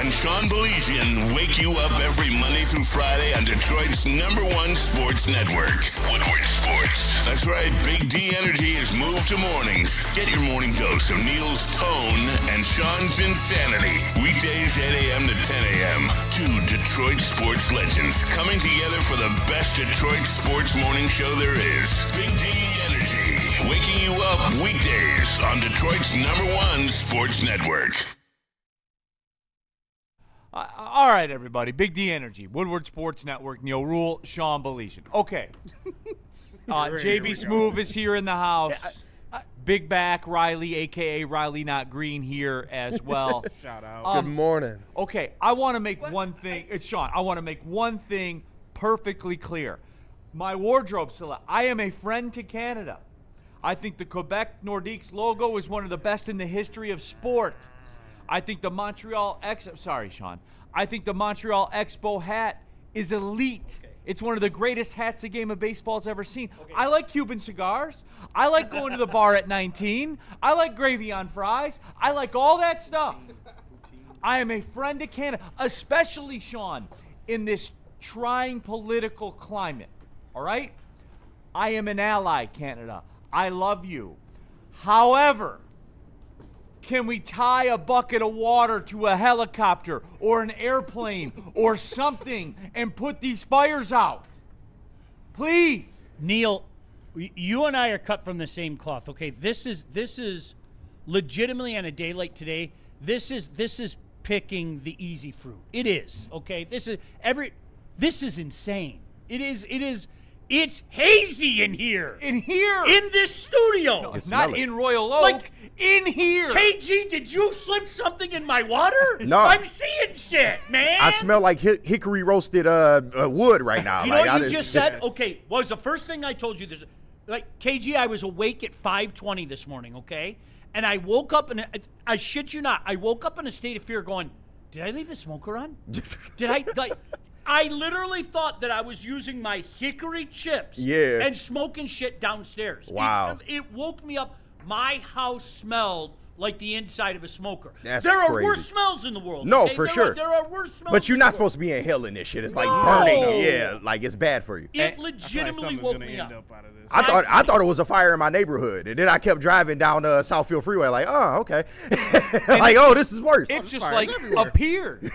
and Sean Belizean wake you up every Monday through Friday on Detroit's #1 sports network, Woodward Sports. That's right, Big D Energy has moved to mornings. Get your morning dose of Neil's tone and Sean's insanity. Weekdays 8 a.m. to 10 a.m. Two Detroit sports legends coming together for the best Detroit sports morning show there is. Big D Energy, waking you up weekdays on Detroit's #1 sports network. All right, everybody. Big D Energy, Woodward Sports Network, Neil Rule, Sean Belizean. Okay. JB Smoove is here in the house. Big Back Riley, a.k.a. Riley Not Green, here as well. Shout out. Good morning. Okay, I want to make one thing. It's Sean. I want to make one thing perfectly clear. My wardrobe select. I am a friend to Canada. I think the Quebec Nordiques logo is one of the best in the history of sport. I think the Montreal I think the Montreal Expo hat is elite. Okay. It's one of the greatest hats the game of baseball's ever seen. Okay. I like Cuban cigars. I like going to the bar at 19. I like gravy on fries. I like all that stuff. I am a friend to Canada, especially, Sean, in this trying political climate. All right? I am an ally, Canada. I love you. However, can we tie a bucket of water to a helicopter or an airplane or something and put these fires out? Please. Neil, you and I are cut from the same cloth. Okay, this is legitimately on a day like today. This is picking the easy fruit. It is. Okay, this is insane. It's hazy in here. In here. In this studio. No, it's not in Royal Oak. Like, in here. KG, did you slip something in my water? No. I'm seeing shit, man. I smell like hickory roasted wood right now. You know what you just said? Okay, what was the first thing I told you? This, like, KG, I was awake at 5:20 this morning, okay? And I woke up, and I shit you not, I woke up in a state of fear going, did I leave the smoker on? Did I, like... I literally thought that I was using my hickory chips and smoking shit downstairs. Wow. It woke me up. My house smelled like the inside of a smoker. That's there are crazy. worse smells in the world. No, okay? for sure. There are worse smells. But you're not supposed to be inhaling this shit. It's like burning. Yeah, like it's bad for you. It legitimately woke me up. I thought it was a fire in my neighborhood, and then I kept driving down Southfield Freeway like, oh, okay. Like, oh, this is worse. It just like appeared.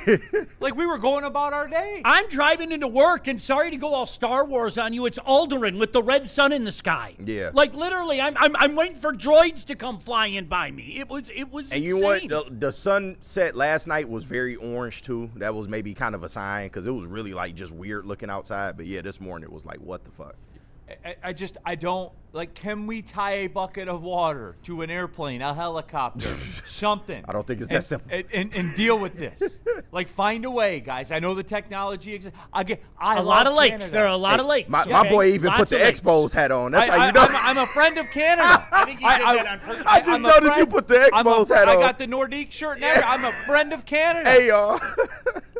Like we were going about our day. I'm driving into work, and sorry to go all Star Wars on you, it's Alderaan with the red sun in the sky. Yeah. Like literally, I'm waiting for droids to come flying by me. It was and you know what? The sunset last night was very orange too. That was maybe kind of a sign because it was really like just weird looking outside. But yeah, this morning it was like, what the fuck? I don't, like, can we tie a bucket of water to an airplane, a helicopter, something? I don't think it's that simple. And deal with this. Like, find a way, guys. I know the technology exists. A lot of lakes. Canada. There are a lot of lakes. My boy even put the Expos hat on. That's how you know. I'm a friend of Canada. I think you did that on purpose. I just noticed you put the Expos hat on. I got the Nordique shirt and everything. I'm a friend of Canada. Hey, y'all.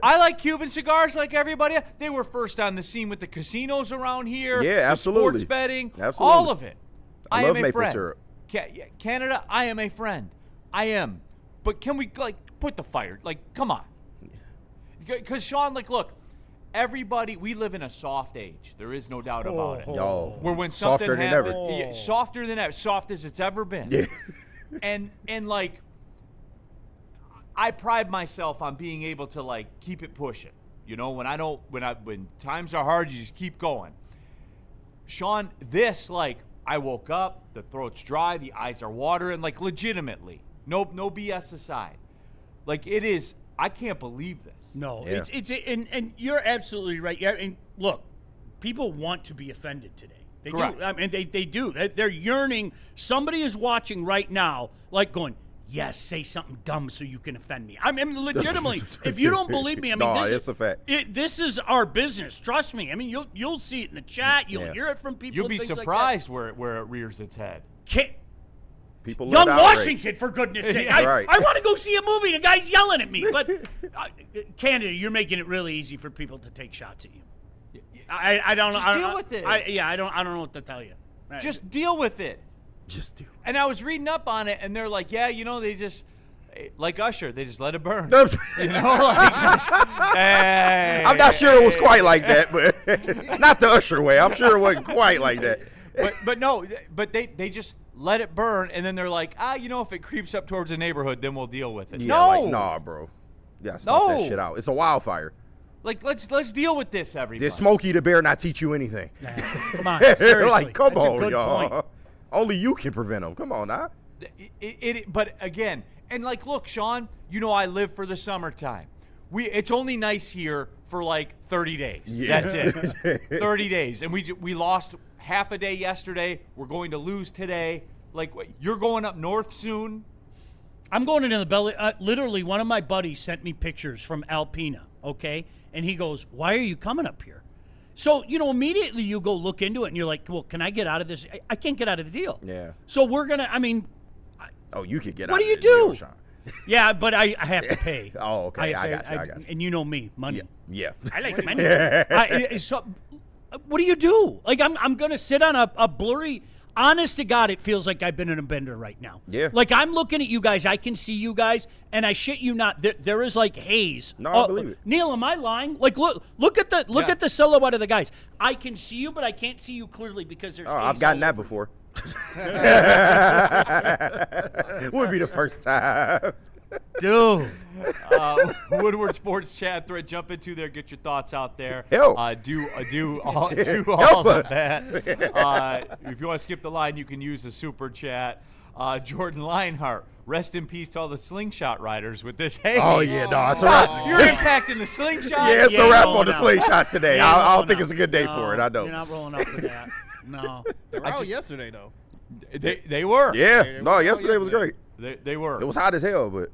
I like Cuban cigars like everybody else. They were first on the scene with the casinos around here. Yeah, absolutely. Sports betting. Absolutely. All of it. I love maple syrup. Canada, I am a friend. I am. But can we, like, put the fire? Like, come on. Because, Sean, like, look, everybody, we live in a soft age. There is no doubt about it. Yo, where when something softer than ever. Yeah, softer than ever. Soft as it's ever been. Yeah. and like, I pride myself on being able to, like, keep it pushing. You know, when times are hard, you just keep going. Sean, this, like, I woke up, the throat's dry, the eyes are watering, like, legitimately. No BS aside. Like, it is, I can't believe this. No, yeah. And you're absolutely right. Yeah, and look, people want to be offended today. They Correct. do. I mean, they do. They're yearning. Somebody is watching right now, like going, yes, say something dumb so you can offend me. I mean, legitimately, if you don't believe me, I mean, it's a fact. This is our business. Trust me. I mean, you'll see it in the chat. You'll hear it from people. You'll be things surprised like where it rears its head. People Young love outrage. Washington, for goodness sake. Yeah, right. I want to go see a movie. The guy's yelling at me. But Canada, you're making it really easy for people to take shots at you. I don't know. Just deal with it. I don't know what to tell you. Just deal with it. Just do. And I was reading up on it, and they're like, yeah, you know, they just, like Usher, they just let it burn. You know, like, hey, I'm not sure it was quite like that, but not the Usher way. I'm sure it wasn't quite like that. But no, but they just let it burn, and then they're like, if it creeps up towards the neighborhood, then we'll deal with it. Yeah, No, like, nah, bro. Yeah, snuff that shit out. It's a wildfire. like let's deal with this, everybody. Did Smokey the Bear not teach you anything? Nah, come on, seriously. Like, come That's a on, good y'all. point. Only you can prevent them. Come on, now. But again, and like, look, Sean, I live for the summertime. It's only nice here for like 30 days. Yeah. That's it. 30 days, and we lost half a day yesterday. We're going to lose today. Like, you're going up north soon. I'm going into the belly. Literally, one of my buddies sent me pictures from Alpena, okay? And he goes, why are you coming up here? So, immediately you go look into it, and you're like, well, can I get out of this? I can't get out of the deal. Yeah. So we're going to, Oh, you could get what out do of you the do? deal, Sean. Yeah, but I have to pay. Oh, okay. I got you. And you know me, money. Yeah. I like money. So, what do you do? Like, I'm going to sit on a blurry. Honest to God, it feels like I've been in a bender right now. Yeah. Like, I'm looking at you guys. I can see you guys, and I shit you not. There is like haze. No, I believe it. Neil, am I lying? Like, look at the silhouette of the guys. I can see you, but I can't see you clearly because there's. Oh, haze I've gotten all that over. before. Would be the first time. Dude. Woodward Sports Chat thread. Jump into there. Get your thoughts out there. Help. Do all Help of us. that. If you want to skip the line, you can use the super chat. Jordan Lionheart. Rest in peace to all the slingshot riders with this haze. Oh, yeah, no, it's a wrap. You're impacting the slingshot. Yeah, it's a wrap on the rolling out. slingshots today. Yeah, I don't rolling think out. it's a good day for it. I You're know. not rolling up for that. No. They were out yesterday, though. They were. Yeah, no, out yesterday was great. They were. It was hot as hell, but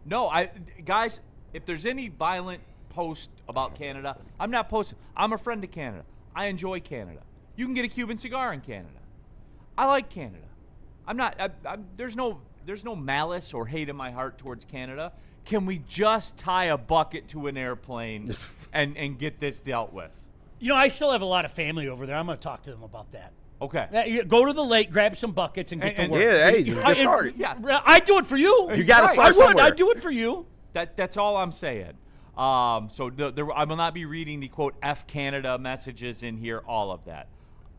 No, guys, if there's any violent post about Canada, I'm not posting. I'm a friend of Canada. I enjoy Canada. You can get a Cuban cigar in Canada. I like Canada. I'm not. There's no malice or hate in my heart towards Canada. Can we just tie a bucket to an airplane and get this dealt with? I still have a lot of family over there. I'm going to talk to them about that. Okay. Go to the lake, grab some buckets, and get to work. yeah, hey, just get started. Yeah. I'd do it for you. You gotta start I would. somewhere. I'd do it for you. That's all I'm saying. So I will not be reading the quote F Canada messages in here. All of that.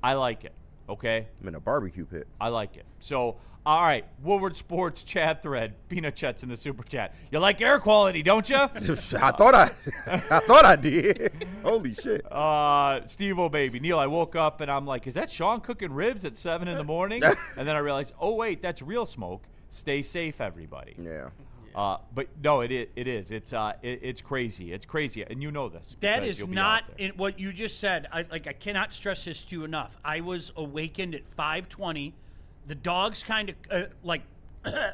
I like it. Okay. I'm in a barbecue pit. I like it. So, all right, Woodward Sports chat thread. Peanut Chet's in the super chat. You like air quality, don't you? I thought I did. Holy shit. Steve-O baby. Neil, I woke up and I'm like, is that Sean cooking ribs at 7 in the morning? And then I realized, oh wait, that's real smoke. Stay safe, everybody. Yeah. But no, it is. It's crazy. It's crazy, and you know this. That because is you'll be not out there. in what you just said. I cannot stress this to you enough. I was awakened at 5:20. The dog's kind of like Yeah.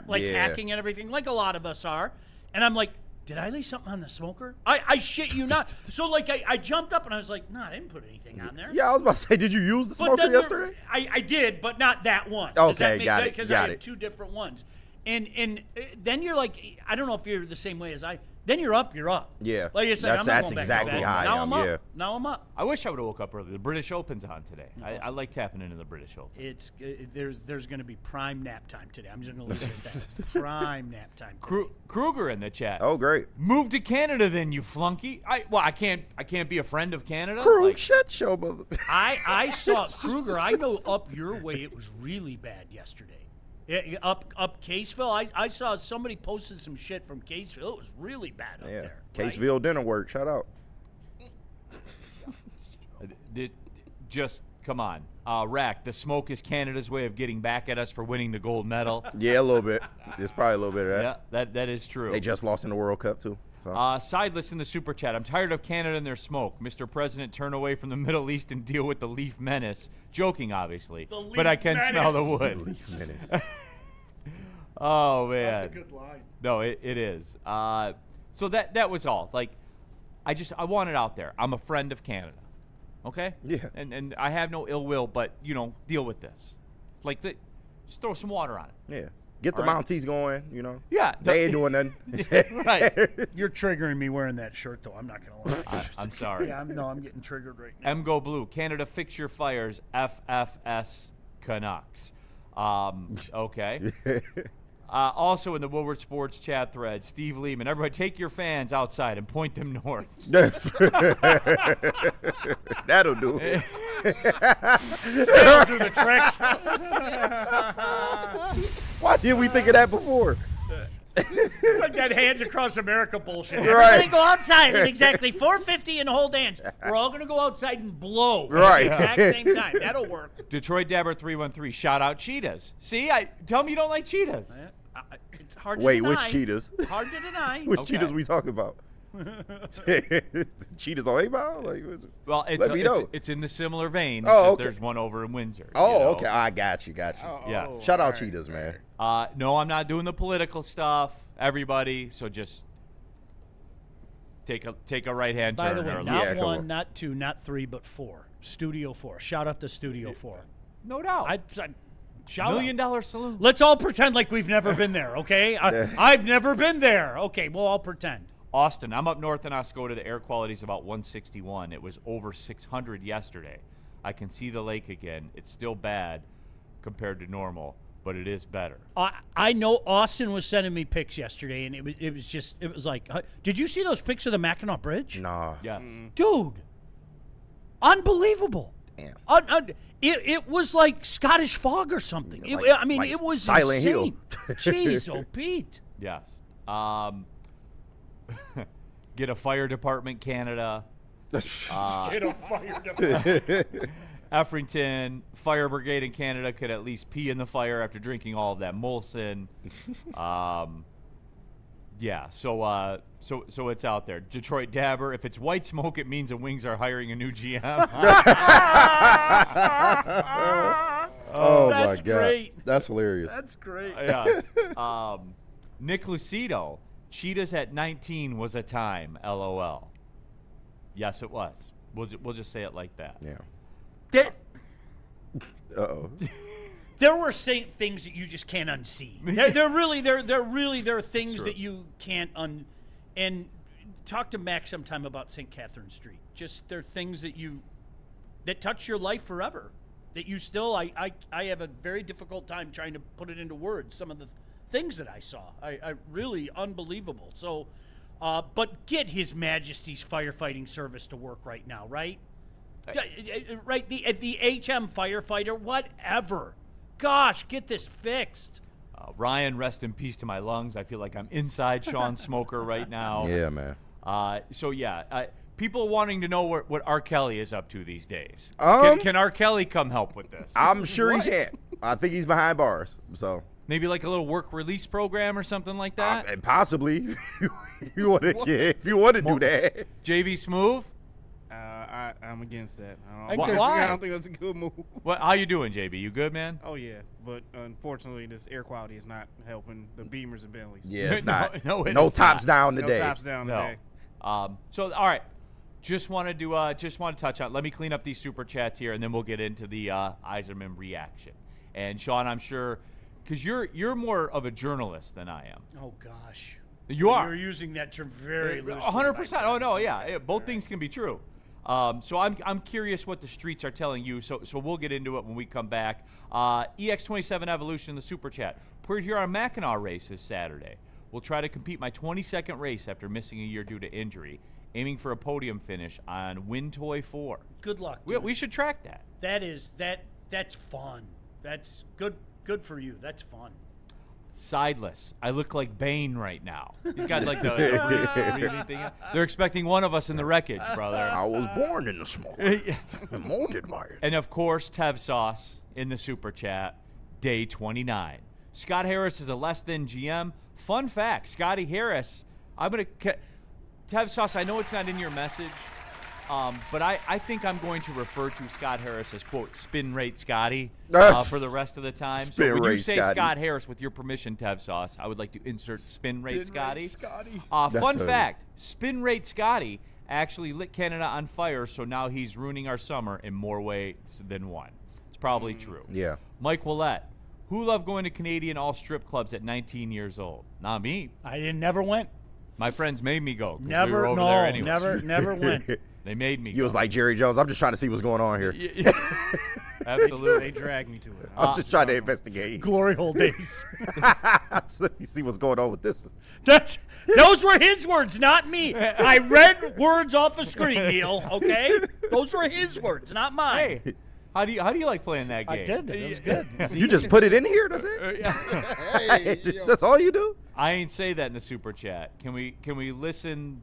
hacking and everything, like a lot of us are. And I'm like, did I leave something on the smoker? I shit you not. So like I jumped up and I was like, no, I didn't put anything on there. Yeah, I was about to say, did you use the But smoker then yesterday? I did, but not that one. Okay, got it, Because got I had it. two different ones. And then you're like, I don't know if you're the same way as I. Then you're up. Yeah, Like I said, that's I'm not going back exactly to bed. how I now am, I'm up. yeah. Now I'm up. I wish I would have woke up early. The British Open's on today. I like tapping into the British Open. There's going to be prime nap time today. I'm just going to leave it at that. Prime nap time. Kruger in the chat. Oh, great. Move to Canada, then, you flunky. I can't be a friend of Canada. Krug, Like, shut show, mother. I saw Kruger. I know up your way it was really bad yesterday. Up Caseville, I saw somebody posted some shit from Caseville. It was really bad up Yeah. there. Caseville dinner work. Shout out. Just come on, Rack. The smoke is Canada's way of getting back at us for winning the gold medal. Yeah, a little bit. There's probably a little bit of that. Yeah, that is true. They just lost in the World Cup, too. So. Sideless in the super chat. I'm tired of Canada and their smoke. Mr. President, turn away from the Middle East and deal with the leaf menace. Joking, obviously, but I leaf can smell the menace. wood. Leaf menace. Oh man, That's a good line. no, it is. So that was all. Like, I want it out there. I'm a friend of Canada. Okay. Yeah. And I have no ill will, but deal with this. Like, just throw some water on it. Yeah. Get the All right. Mounties going, Yeah. They ain't doing nothing. Right. You're triggering me wearing that shirt, though. I'm not going to lie. I'm sorry. Yeah, I'm getting triggered right now. Go Blue. Canada, fix your fires. FFS Canucks. Okay. Also in the Woodward Sports chat thread, Steve Lehman. Everybody, take your fans outside and point them north. That'll do it. That'll do the trick. Why didn't we think of that before? It's like that Hands Across America bullshit. Right. Everybody go outside at exactly 4:50 and hold hands. We're all going to go outside and blow Right. at the exact same time. That'll work. Detroit Dabber 313. Shout out cheetahs. See, tell me you don't like cheetahs. It's hard to Wait, deny. which cheetahs? Hard to deny. Which Okay. cheetahs we talking about? Cheetahs on A-Ball? Like, Well, let me know. it's in the similar vein. It's Oh, just okay. There's one over in Windsor. Oh, you know? okay. I got you. Yes. Shout out cheetahs, man. No, I'm not doing the political stuff. Everybody, so just take a right hand turn. By the way, or a not left. come one, on. not two, not three, but four. Studio 4. Shout out to Studio 4. No doubt. I shout $1 out. million saloon. Let's all pretend like we've never been there, okay? I've never been there. Okay, we'll all pretend. Austin, I'm up north in Oscoda. The air quality is about 161. It was over 600 yesterday. I can see the lake again. It's still bad compared to normal, but it is better. I know Austin was sending me pics yesterday, and it was like, did you see those pics of the Mackinac Bridge? Nah. Yes. Dude, unbelievable. Damn. It was like Scottish fog or something. Like It was Silent Hill. insane. Jeez, oh Pete. Yes. Get a fire department, Canada. Get a fire department. Efrington Fire Brigade in Canada could at least pee in the fire after drinking all of that Molson. Yeah, so it's out there. Detroit Dabber, if it's white smoke, it means the Wings are hiring a new GM. Oh That's my God, great. that's hilarious. That's great. Yes. Nick Lucido, Cheetahs at 19 was a time, LOL. Yes, it was. We'll just say it like that. Yeah. Uh-oh. There were things that you just can't unsee. There really are things true. that you can't and talk to Mac sometime about St. Catherine Street. Just there are things that touch your life forever. That you still I have a very difficult time trying to put it into words. Some of the things that I saw, I really unbelievable. So, but get His Majesty's firefighting service to work right now, right? Right, the HM firefighter, whatever. Gosh, get this fixed. Ryan, rest in peace to my lungs. I feel like I'm inside Sean Smoker right now. Yeah, man. People wanting to know what R. Kelly is up to these days. Um, Can R. Kelly come help with this? I'm sure What? he can. I think he's behind bars. So Maybe like a little work release program or something like that? and possibly, if you want to do that. JB Smooth? I'm against that. Why? I don't think that's a good move. How you doing, JB? You good, man? Oh yeah, but unfortunately, this air quality is not helping the Beamers and Bentleys. Yeah, it's No, not. no, it no is tops not. down no today. tops down No. today. All right. Just wanted to touch on. Let me clean up these super chats here, and then we'll get into the Iserman reaction. And Sean, I'm sure, because you're more of a journalist than I am. Oh gosh, You are. You're using that term very loosely. 100%. Oh no, yeah. Both things can be true. So I'm curious what the streets are telling you. So we'll get into it when we come back. EX27 Evolution in the super chat. Port Huron Mackinac race is Saturday. We'll try to compete my 22nd race after missing a year due to injury, aiming for a podium finish on Wintoy 4. Good luck. We should track that. That's fun. That's good for you. That's fun. Sideless. I look like Bane right now. He's got like the breathing thing. They're expecting one of us in the wreckage, brother. I was born in the smoke. Molded by it. And of course, Tev Sauce in the super chat, day 29. Scott Harris is a less than GM. Fun fact, Scotty Harris, Tev Sauce, I know it's not in your message, but I think I'm going to refer to Scott Harris as, quote, spin rate Scotty for the rest of the time. Spin So when you rate say Scotty. Scott Harris, with your permission, Tev Sauce, I would like to insert spin rate Scotty. Scotty. Fun a- fact, spin rate Scotty actually lit Canada on fire, so now he's ruining our summer in more ways than one. It's probably true. Yeah. Mike Willett, who loved going to Canadian all strip clubs at 19 years old? Not me. I never went. My friends made me go. 'cause we Never. were over No. there anyways. Never went. They made me You go. was like Jerry Jones. I'm just trying to see what's going on here. Absolutely. They dragged me to it. I'm just trying to investigate. Glory hole days. So let me see what's going on with this. Those were his words, not me. I read words off a screen, Neil. Okay, those were his words, not mine. Hey, how do you like playing that game? I did. It was good. It was You just put it in here, that's it? Hey, That's all you do? I ain't say that in the super chat. Can we listen?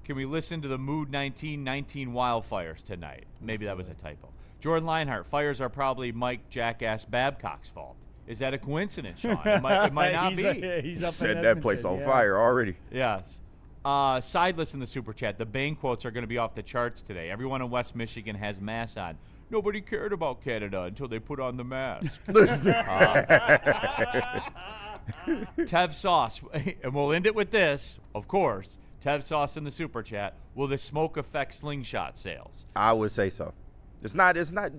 Can we listen to the Mood 1919 wildfires tonight? Maybe that was a typo. Jordan Lionheart, fires are probably Mike Jackass Babcock's fault. Is that a coincidence, Sean? It might not be. He's up in Set that place on Edmonton, yeah. fire already. Yes. Sideless in the super chat. The Bane quotes are going to be off the charts today. Everyone in West Michigan has masks on. Nobody cared about Canada until they put on the mask. Tev Sauce, and we'll end it with this, of course. Tev Sauce in the super chat. Will the smoke affect slingshot sales? I would say so. It's not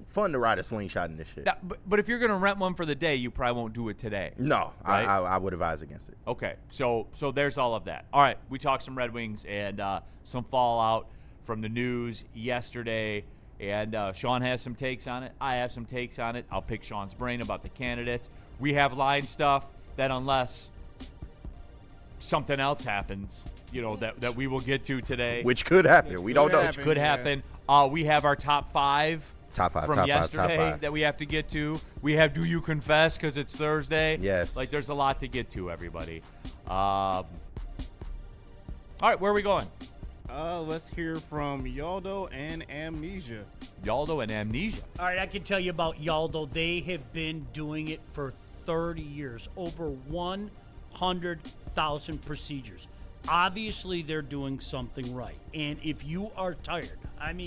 fun to ride a slingshot in this shit. Now, but if you're going to rent one for the day, you probably won't do it today. No, Right? I would advise against it. Okay, so there's all of that. All right, we talked some Red Wings and some fallout from the news yesterday, and Sean has some takes on it. I have some takes on it. I'll pick Sean's brain about the candidates. We have line stuff that unless something else happens, that we will get to today. Which could happen. We don't know. happen. Could Yeah. happen. We have our top five from yesterday that we have to get to. We have Do You Confess because it's Thursday. Yes. Like, there's a lot to get to, everybody. All right, where are we going? Let's hear from Yaldo and Amnesia. Yaldo and Amnesia. All right, I can tell you about Yaldo. They have been doing it for 30 years, over 100,000 procedures. Obviously, they're doing something right. And if you are tired,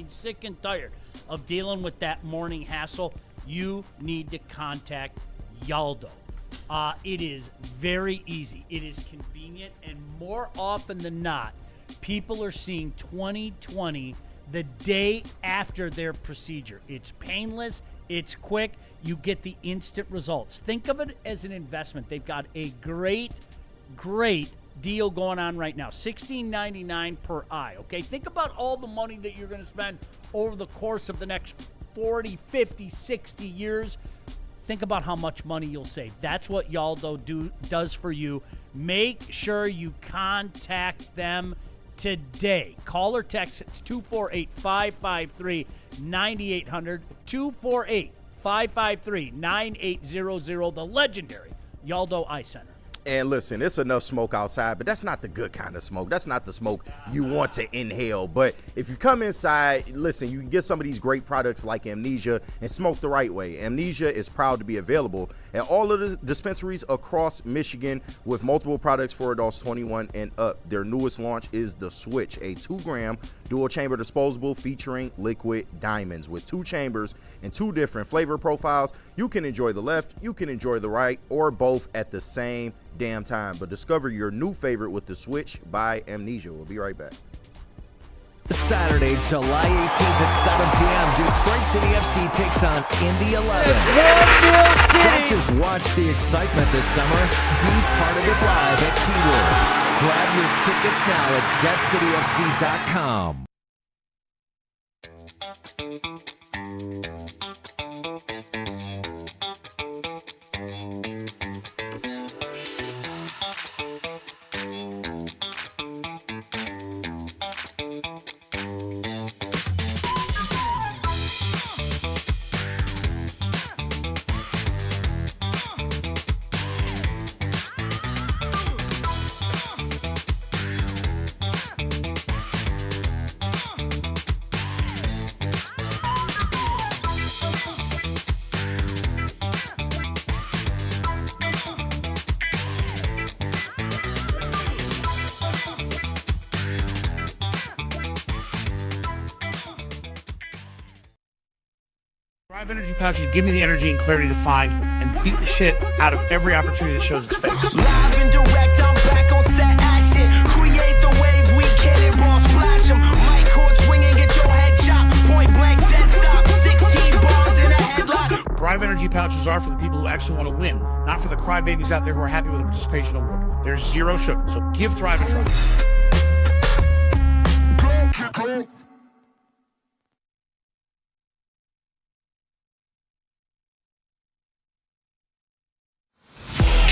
sick and tired of dealing with that morning hassle, you need to contact Yaldo. It is very easy. It is convenient, and more often than not, people are seeing 20/20 the day after their procedure. It's painless. It's quick. You get the instant results. Think of it as an investment. They've got a great deal going on right now. $16.99 per eye. Okay, think about all the money that you're going to spend over the course of the next 40, 50, 60 years. Think about how much money you'll save. That's what Yaldo does for you. Make sure you contact them today. Call or text. It's 248-553-9800. 248-553-9800. The legendary Yaldo Eye Center. And listen, it's enough smoke outside, but that's not the good kind of smoke. That's not the smoke you want to inhale. But if you come inside, listen, you can get some of these great products like Amnesia and smoke the right way. Amnesia is proud to be available at all of the dispensaries across Michigan with multiple products for adults 21 and up. Their newest launch is the Switch, a 2-gram dual-chamber disposable featuring liquid diamonds. With 2 chambers and 2 different flavor profiles, you can enjoy the left, you can enjoy the right, or both at the same damn time. But discover your new favorite with the Switch by Amnesia. We'll be right back. Saturday, July 18th at 7 p.m., Detroit City FC takes on Indy 11. It's 1-0 Don't City. just watch the excitement this summer. Be part of it live at Keyword. Grab your tickets now at deadcityfc.com. Drive Energy pouches give me the energy and clarity to find and beat the shit out of every opportunity that shows its face. Live and direct, I'm back on set action. Create the wave, we cannonball splash 'em. Mic cord swinging, get your head chopped. Point blank, dead stop. 16 bars in a headlock. Drive Energy pouches are for the people who actually want to win, not for the crybabies out there who are happy with a participation award. There's 0 sugar, so give Thrive a try.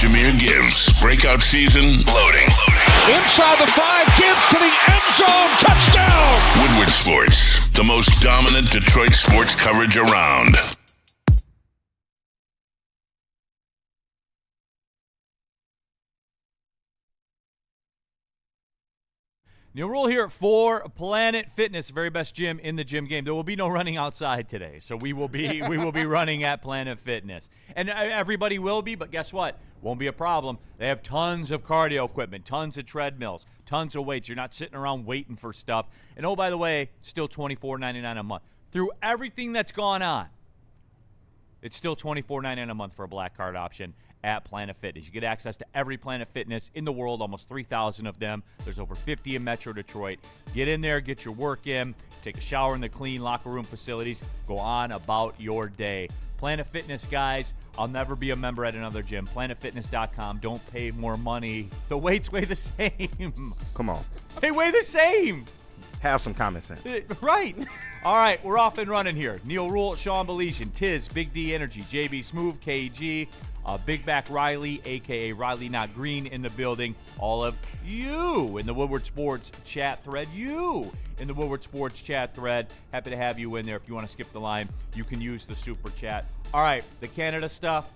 Jameer Gibbs. Breakout season loading. Inside the 5, Gibbs to the end zone. Touchdown. Woodward Sports, the most dominant Detroit sports coverage around. Neil Rule here for Planet Fitness, the very best gym in the gym game. There will be no running outside today, so we will be running at Planet Fitness, and everybody will be. But guess what? Won't be a problem. They have tons of cardio equipment, tons of treadmills, tons of weights. You're not sitting around waiting for stuff. And oh, by the way, still $24.99 a month. Through everything that's gone on, it's still $24.99 a month for a black card option at Planet Fitness. You get access to every Planet Fitness in the world, almost 3,000 of them. There's over 50 in Metro Detroit. Get in there, get your work in, take a shower in the clean locker room facilities, go on about your day. Planet Fitness, guys, I'll never be a member at another gym. PlanetFitness.com. Don't pay more money. The weights weigh the same. Come on. They weigh the same. Have some common sense. Right. All right, we're off and running here. Neil Rule, Sean Belesian, Tiz, Big D Energy, JB Smooth, KG, Big Back Riley, a.k.a. Riley Not Green, in the building. All of you in the Woodward Sports chat thread. You in the Woodward Sports chat thread. Happy to have you in there. If you want to skip the line, you can use the super chat. All right, the Canada stuff.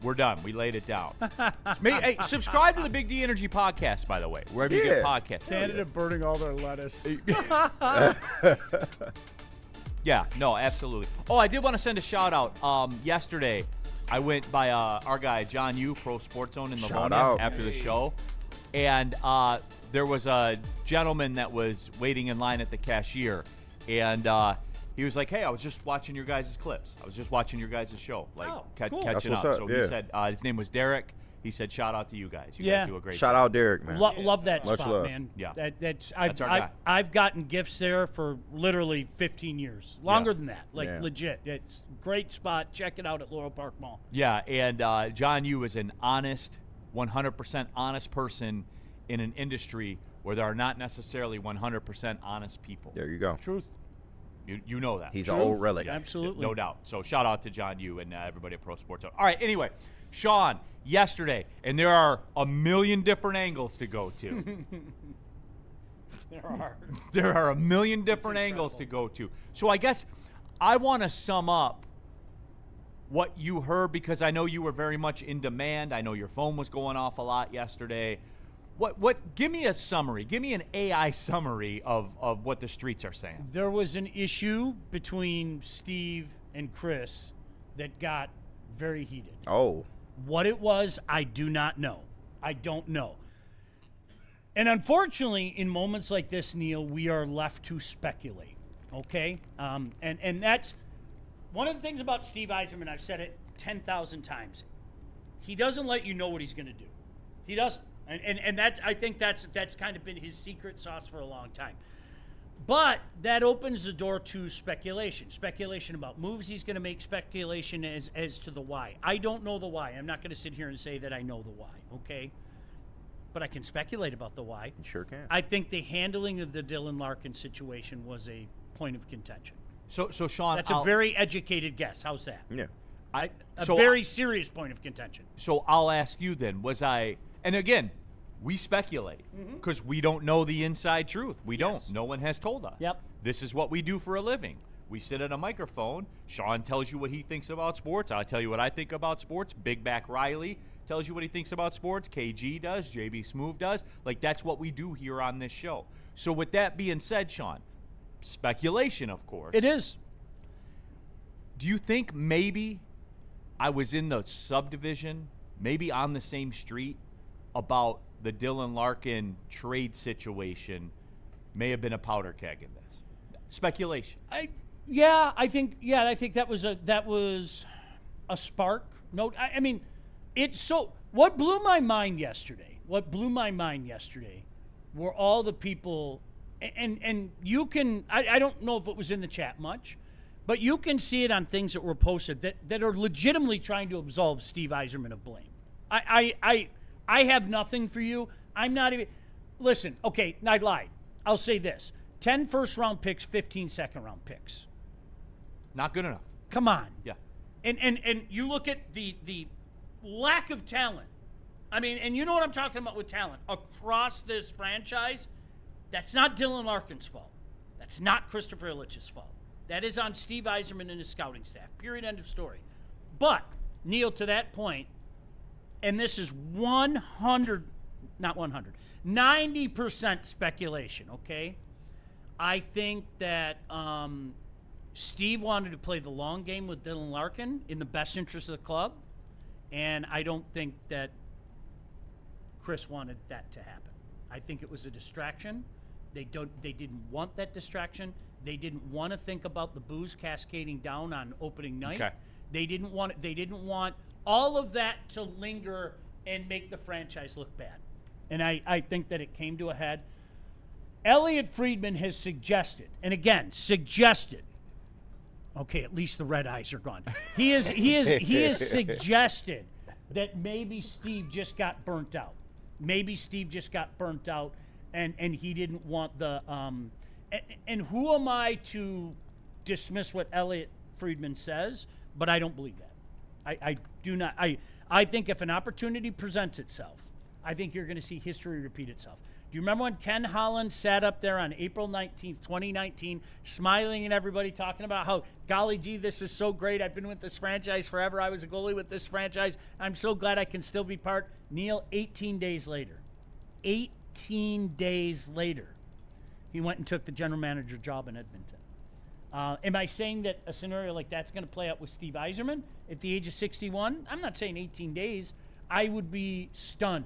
We're done. We laid it down. Hey, subscribe to the Big D Energy podcast, by the way, wherever you get podcasts. Canada burning all their lettuce. Yeah, no, absolutely. Oh, I did want to send a shout out. Yesterday, I went by our guy John Yu, Pro Sports Zone in Livonia, after the show, and there was a gentleman that was waiting in line at the cashier, and he was like, "Hey, I was just watching your guys' clips. I was just watching your guys' show, like That's catching what's up." up, So yeah. he said his name was Derek. He said, "Shout out to you guys. You Yeah. guys do a great Shout job." out Derek, man. Love that Much spot, love. man. Yeah. That's That's our guy. I've gotten gifts there for literally 15 years. Longer Yeah. than that. Like, Yeah. legit. It's a great spot. Check it out at Laurel Park Mall. Yeah, and John Yu is an honest, 100% honest person in an industry where there are not necessarily 100% honest people. There you go. Truth. You know that. He's an old relic. Absolutely. No doubt. So shout out to John Yu and everybody at Pro Sports Zone. All right, anyway, Sean, yesterday, and there are a million different angles to go to. There are. There are a million different angles to go to. So I guess I want to sum up what you heard, because I know you were very much in demand. I know your phone was going off a lot yesterday. Give me a summary. Give me an AI summary of what the streets are saying. There was an issue between Steve and Chris that got very heated. Oh. What it was, I do not know. I don't know. And unfortunately, in moments like this, Neil, we are left to speculate. Okay? And that's one of the things about Steve Yzerman. I've said it 10,000 times. He doesn't let you know what he's going to do. He doesn't. And that, I think that's kind of been his secret sauce for a long time. But that opens the door to speculation. Speculation about moves he's going to make, speculation as to the why. I don't know the why. I'm not going to sit here and say that I know the why, okay? But I can speculate about the why. You sure can. I think the handling of the Dylan Larkin situation was a point of contention. So Sean, That's a very educated guess. How's that? Yeah. A very serious point of contention. So I'll ask you then, and again, we speculate because we don't know the inside truth. We don't. No one has told us. Yep. This is what we do for a living. We sit at a microphone. Sean tells you what he thinks about sports. I tell you what I think about sports. Big Back Riley tells you what he thinks about sports. KG does. JB Smooth does. Like, that's what we do here on this show. So with that being said, Sean, speculation, of course. It is. Do you think maybe I was in the subdivision, maybe on the same street, about the Dylan Larkin trade situation may have been a powder keg in this? Speculation. I think that was a spark. No, I mean, it's so. What blew my mind yesterday? Were all the people, and you can. I don't know if it was in the chat much, but you can see it on things that were posted that are legitimately trying to absolve Steve Yzerman of blame. I have nothing for you. I'm not even. Listen, okay, I lied. I'll say this: 10 first-round picks, 15 second-round picks. Not good enough. Come on. Yeah. And you look at the lack of talent. I mean, and you know what I'm talking about with talent across this franchise. That's not Dylan Larkin's fault. That's not Christopher Ilitch's fault. That is on Steve Yzerman and his scouting staff. Period. End of story. But, Neil, to that point, and this is 90% speculation, okay? I think that Steve wanted to play the long game with Dylan Larkin in the best interest of the club, and I don't think that Chris wanted that to happen. I think it was a distraction. They didn't want that distraction. They didn't want to think about the booze cascading down on opening night. Okay. They didn't want all of that to linger and make the franchise look bad. And I think that it came to a head. Elliot Friedman has suggested, and again, suggested. Okay, at least the red eyes are gone. He has suggested that maybe Steve just got burnt out. Maybe Steve just got burnt out, and he didn't want the and who am I to dismiss what Elliot Friedman says? But I don't believe that. I do not. I think if an opportunity presents itself, I think you're going to see history repeat itself. Do you remember when Ken Holland sat up there on April 19th, 2019, smiling at everybody, talking about how, golly gee, this is so great. I've been with this franchise forever. I was a goalie with this franchise. I'm so glad I can still be part. Neil, 18 days later, he went and took the general manager job in Edmonton. Am I saying that a scenario like that's going to play out with Steve Yzerman at the age of 61? I'm not saying 18 days. I would be stunned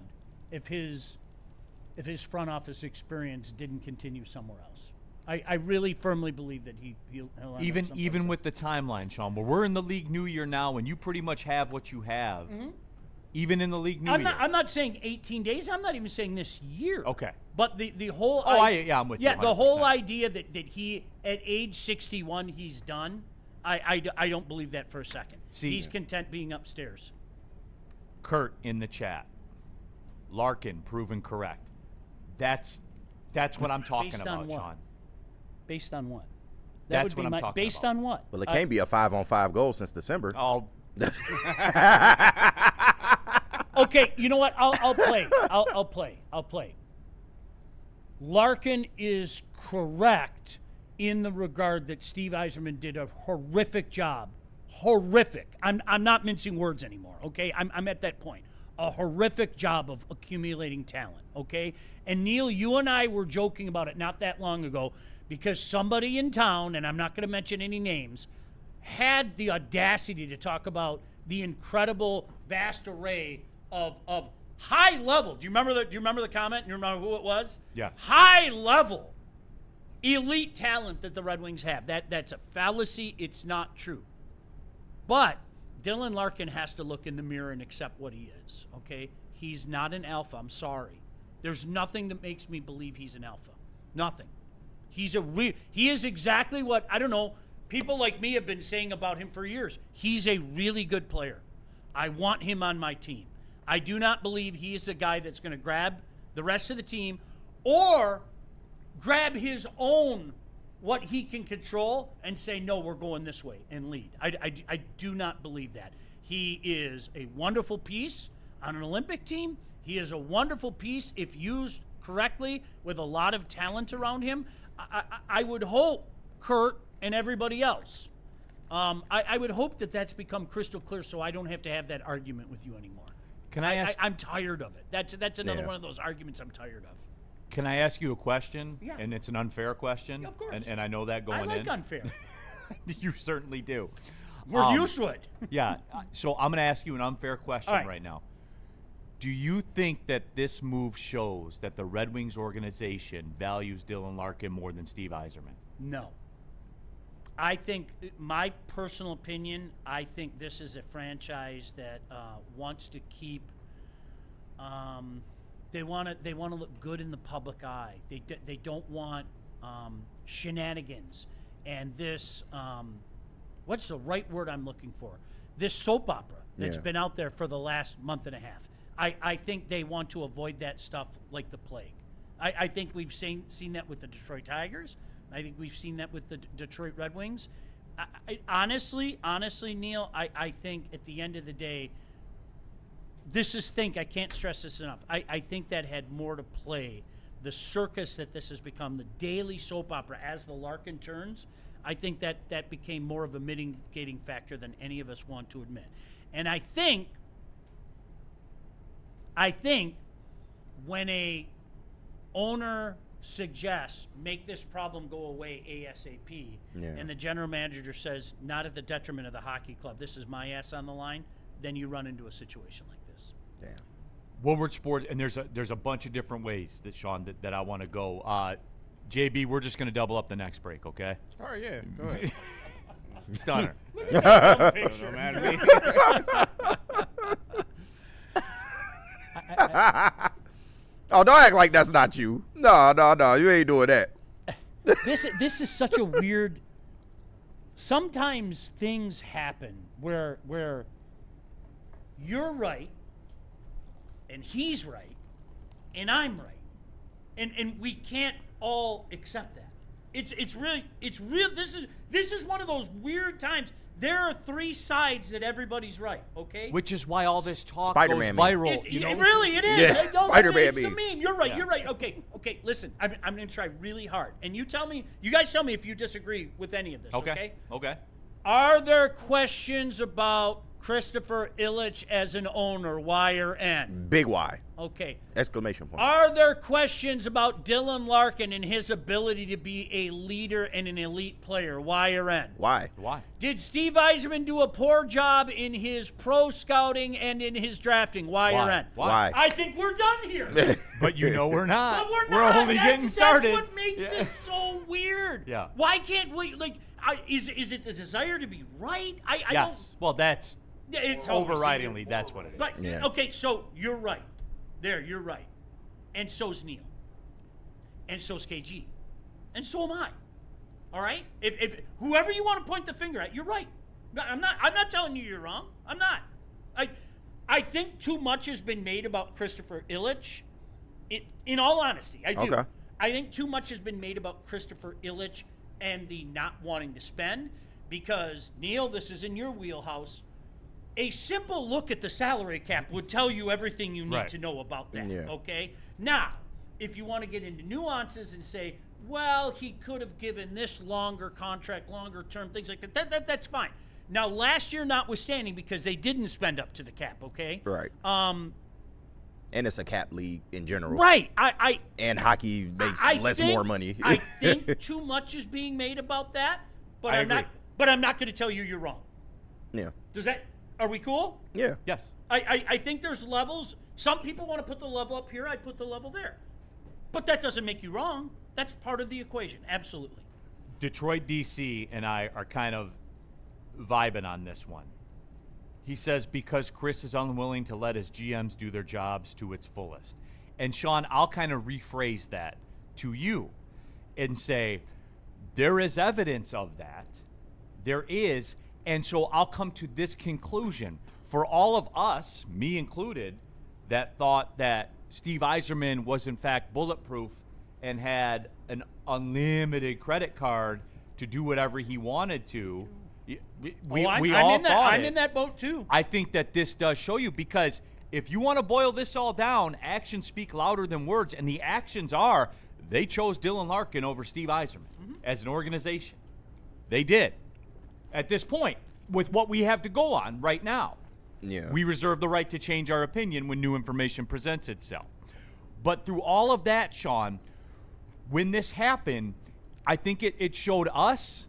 if his front office experience didn't continue somewhere else. I really firmly believe that he'll end up Even someplace with else. the timeline, Sean, but we're in the league new year now, and you pretty much have what you have. Mm-hmm. Even in the league new year. I'm not saying 18 days. I'm not even saying this year. Okay. But the whole I'm with you. Yeah, the 100%. whole idea that he at age 61 he's done. I don't believe that for a second. See, he's content being upstairs. Kurt in the chat. Larkin proven correct. That's what I'm talking Based on about, what? Sean. Based on what? That's what I'm talking based about. on what? Well, it can't be a 5-on-5 goal since December. Oh, Okay, you know what? I'll play. I'll play. Larkin is correct in the regard that Steve Yzerman did a horrific job. Horrific. I'm not mincing words anymore, okay? I'm at that point. A horrific job of accumulating talent, okay? And Neil, you and I were joking about it not that long ago because somebody in town, and I'm not going to mention any names, had the audacity to talk about the incredible, vast array of high level. Do you remember the comment? Do you remember who it was? Yes. High level, elite talent that the Red Wings have. That's a fallacy. It's not true. But Dylan Larkin has to look in the mirror and accept what he is. Okay, he's not an alpha. I'm sorry. There's nothing that makes me believe he's an alpha. Nothing. He is exactly what, I don't know, people like me have been saying about him for years. He's a really good player. I want him on my team. I do not believe he is the guy that's going to grab the rest of the team or grab his own, what he can control, and say, no, we're going this way and lead. I do not believe that. He is a wonderful piece on an Olympic team. He is a wonderful piece if used correctly with a lot of talent around him. I would hope, Kurt and everybody else, I would hope that that's become crystal clear so I don't have to have that argument with you anymore. Can I ask? I'm tired of it. That's another one of those arguments I'm tired of. Can I ask you a question? Yeah. And it's an unfair question. Of course. And I know that going in. I like unfair. You certainly do. We're used to it. Yeah. So I'm going to ask you an unfair question All right. right now. Do you think that this move shows that the Red Wings organization values Dylan Larkin more than Steve Yzerman? No. I think, my personal opinion, I think this is a franchise that wants to keep. They want to look good in the public eye. They don't want shenanigans and this. What's the right word I'm looking for? This soap opera that's been out there for the last month and a half. I think they want to avoid that stuff like the plague. I think we've seen that with the Detroit Tigers. I think we've seen that with the Detroit Red Wings. Honestly, Neil, I think at the end of the day, this is I can't stress this enough. I think that had more to play. The circus that this has become, the daily soap opera as the Larkin turns, I think that became more of a mitigating factor than any of us want to admit. And I think when a owner suggests make this problem go away ASAP, and the general manager says not at the detriment of the hockey club, this is my ass on the line, then you run into a situation like this. Yeah. Woodward Sports, and there's a bunch of different ways that Sean that I want to go. JB, we're just going to double up the next break, okay? All right, yeah, go ahead. Stunner. Don't matter to me. Oh, don't act like that's not you. No, you ain't doing that. This is such a weird. Sometimes things happen where you're right, and he's right, and I'm right, and we can't all accept that. It's real. This is one of those weird times. There are three sides that everybody's right. Okay. Which is why all this talk Spider-Man goes meme. viral. It is. Yeah, No, Spider-Man it's the meme. meme. You're right. Yeah. You're right. Okay. Listen, I'm going to try really hard, and you guys tell me if you disagree with any of this. Okay. Okay. Are there questions about Christopher Ilitch as an owner? Y or N? Big Y. Okay. Exclamation point. Are there questions about Dylan Larkin and his ability to be a leader and an elite player? Y or N? Why? Why? Did Steve Yzerman do a poor job in his pro scouting and in his drafting? Y or N? Why? I think we're done here. But we're not. But we're not. only getting started. That's what makes this so weird. Yeah. Why can't we, is it the desire to be right? I Yes. Well, that's don't. It's always overridingly that's what it is. Right. Yeah. Okay, so you're right. You're right. And so's Neil. And so's KG. And so am I. All right? If whoever you want to point the finger at, you're right. I'm not telling you you're wrong. I'm not. I think too much has been made about Christopher Ilitch. In all honesty, I do. Okay. I think too much has been made about Christopher Ilitch and the not wanting to spend because, Neil, this is in your wheelhouse. A simple look at the salary cap would tell you everything you need Right. to know about that, Yeah. okay? Now, if you want to get into nuances and say, well, he could have given this longer contract, longer term, things like that, that's fine. Now, last year notwithstanding, because they didn't spend up to the cap, okay? Right. And it's a cap league in general. Right. And hockey makes more money. I think too much is being made about that, but I I'm not. agree. But I'm not going to tell you you're wrong. Yeah. Are we cool? Yeah. Yes. I think there's levels. Some people want to put the level up here. I put the level there. But that doesn't make you wrong. That's part of the equation. Absolutely. Detroit DC and I are kind of vibing on this one. He says because Chris is unwilling to let his GMs do their jobs to its fullest. And Sean, I'll kind of rephrase that to you and say there is evidence of that. There is. And so I'll come to this conclusion. For all of us, me included, that thought that Steve Yzerman was in fact bulletproof and had an unlimited credit card to do whatever he wanted to, we all thought I'm in that boat too. I think that this does show you because if you want to boil this all down, actions speak louder than words, and the actions are they chose Dylan Larkin over Steve Yzerman as an organization. They did. At this point, with what we have to go on right now, we reserve the right to change our opinion when new information presents itself. But through all of that, Sean, when this happened, I think it showed us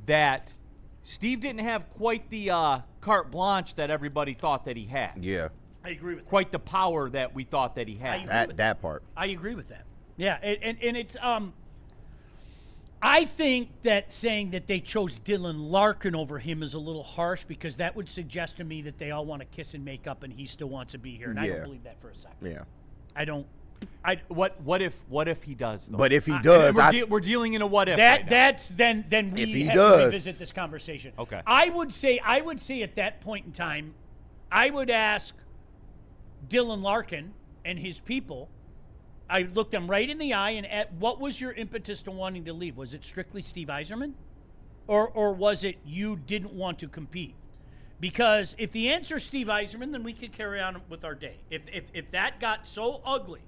that Steve didn't have quite the carte blanche that everybody thought that he had. Yeah. I agree with that. Quite the power that we thought that he had. That part. I agree with that. Yeah, and it's I think that saying that they chose Dylan Larkin over him is a little harsh because that would suggest to me that they all want to kiss and make up and he still wants to be here. And I don't believe that for a second. Yeah. I don't. What if he does? Though? But if he does, we're dealing in a what if. That right now. that's then we If he have does. to revisit this conversation. Okay. I would say at that point in time, I would ask Dylan Larkin and his people. I looked them right in the eye and at what was your impetus to wanting to leave? Was it strictly Steve Yzerman? Or was it you didn't want to compete? Because if the answer is Steve Yzerman, then we could carry on with our day. If that got so ugly,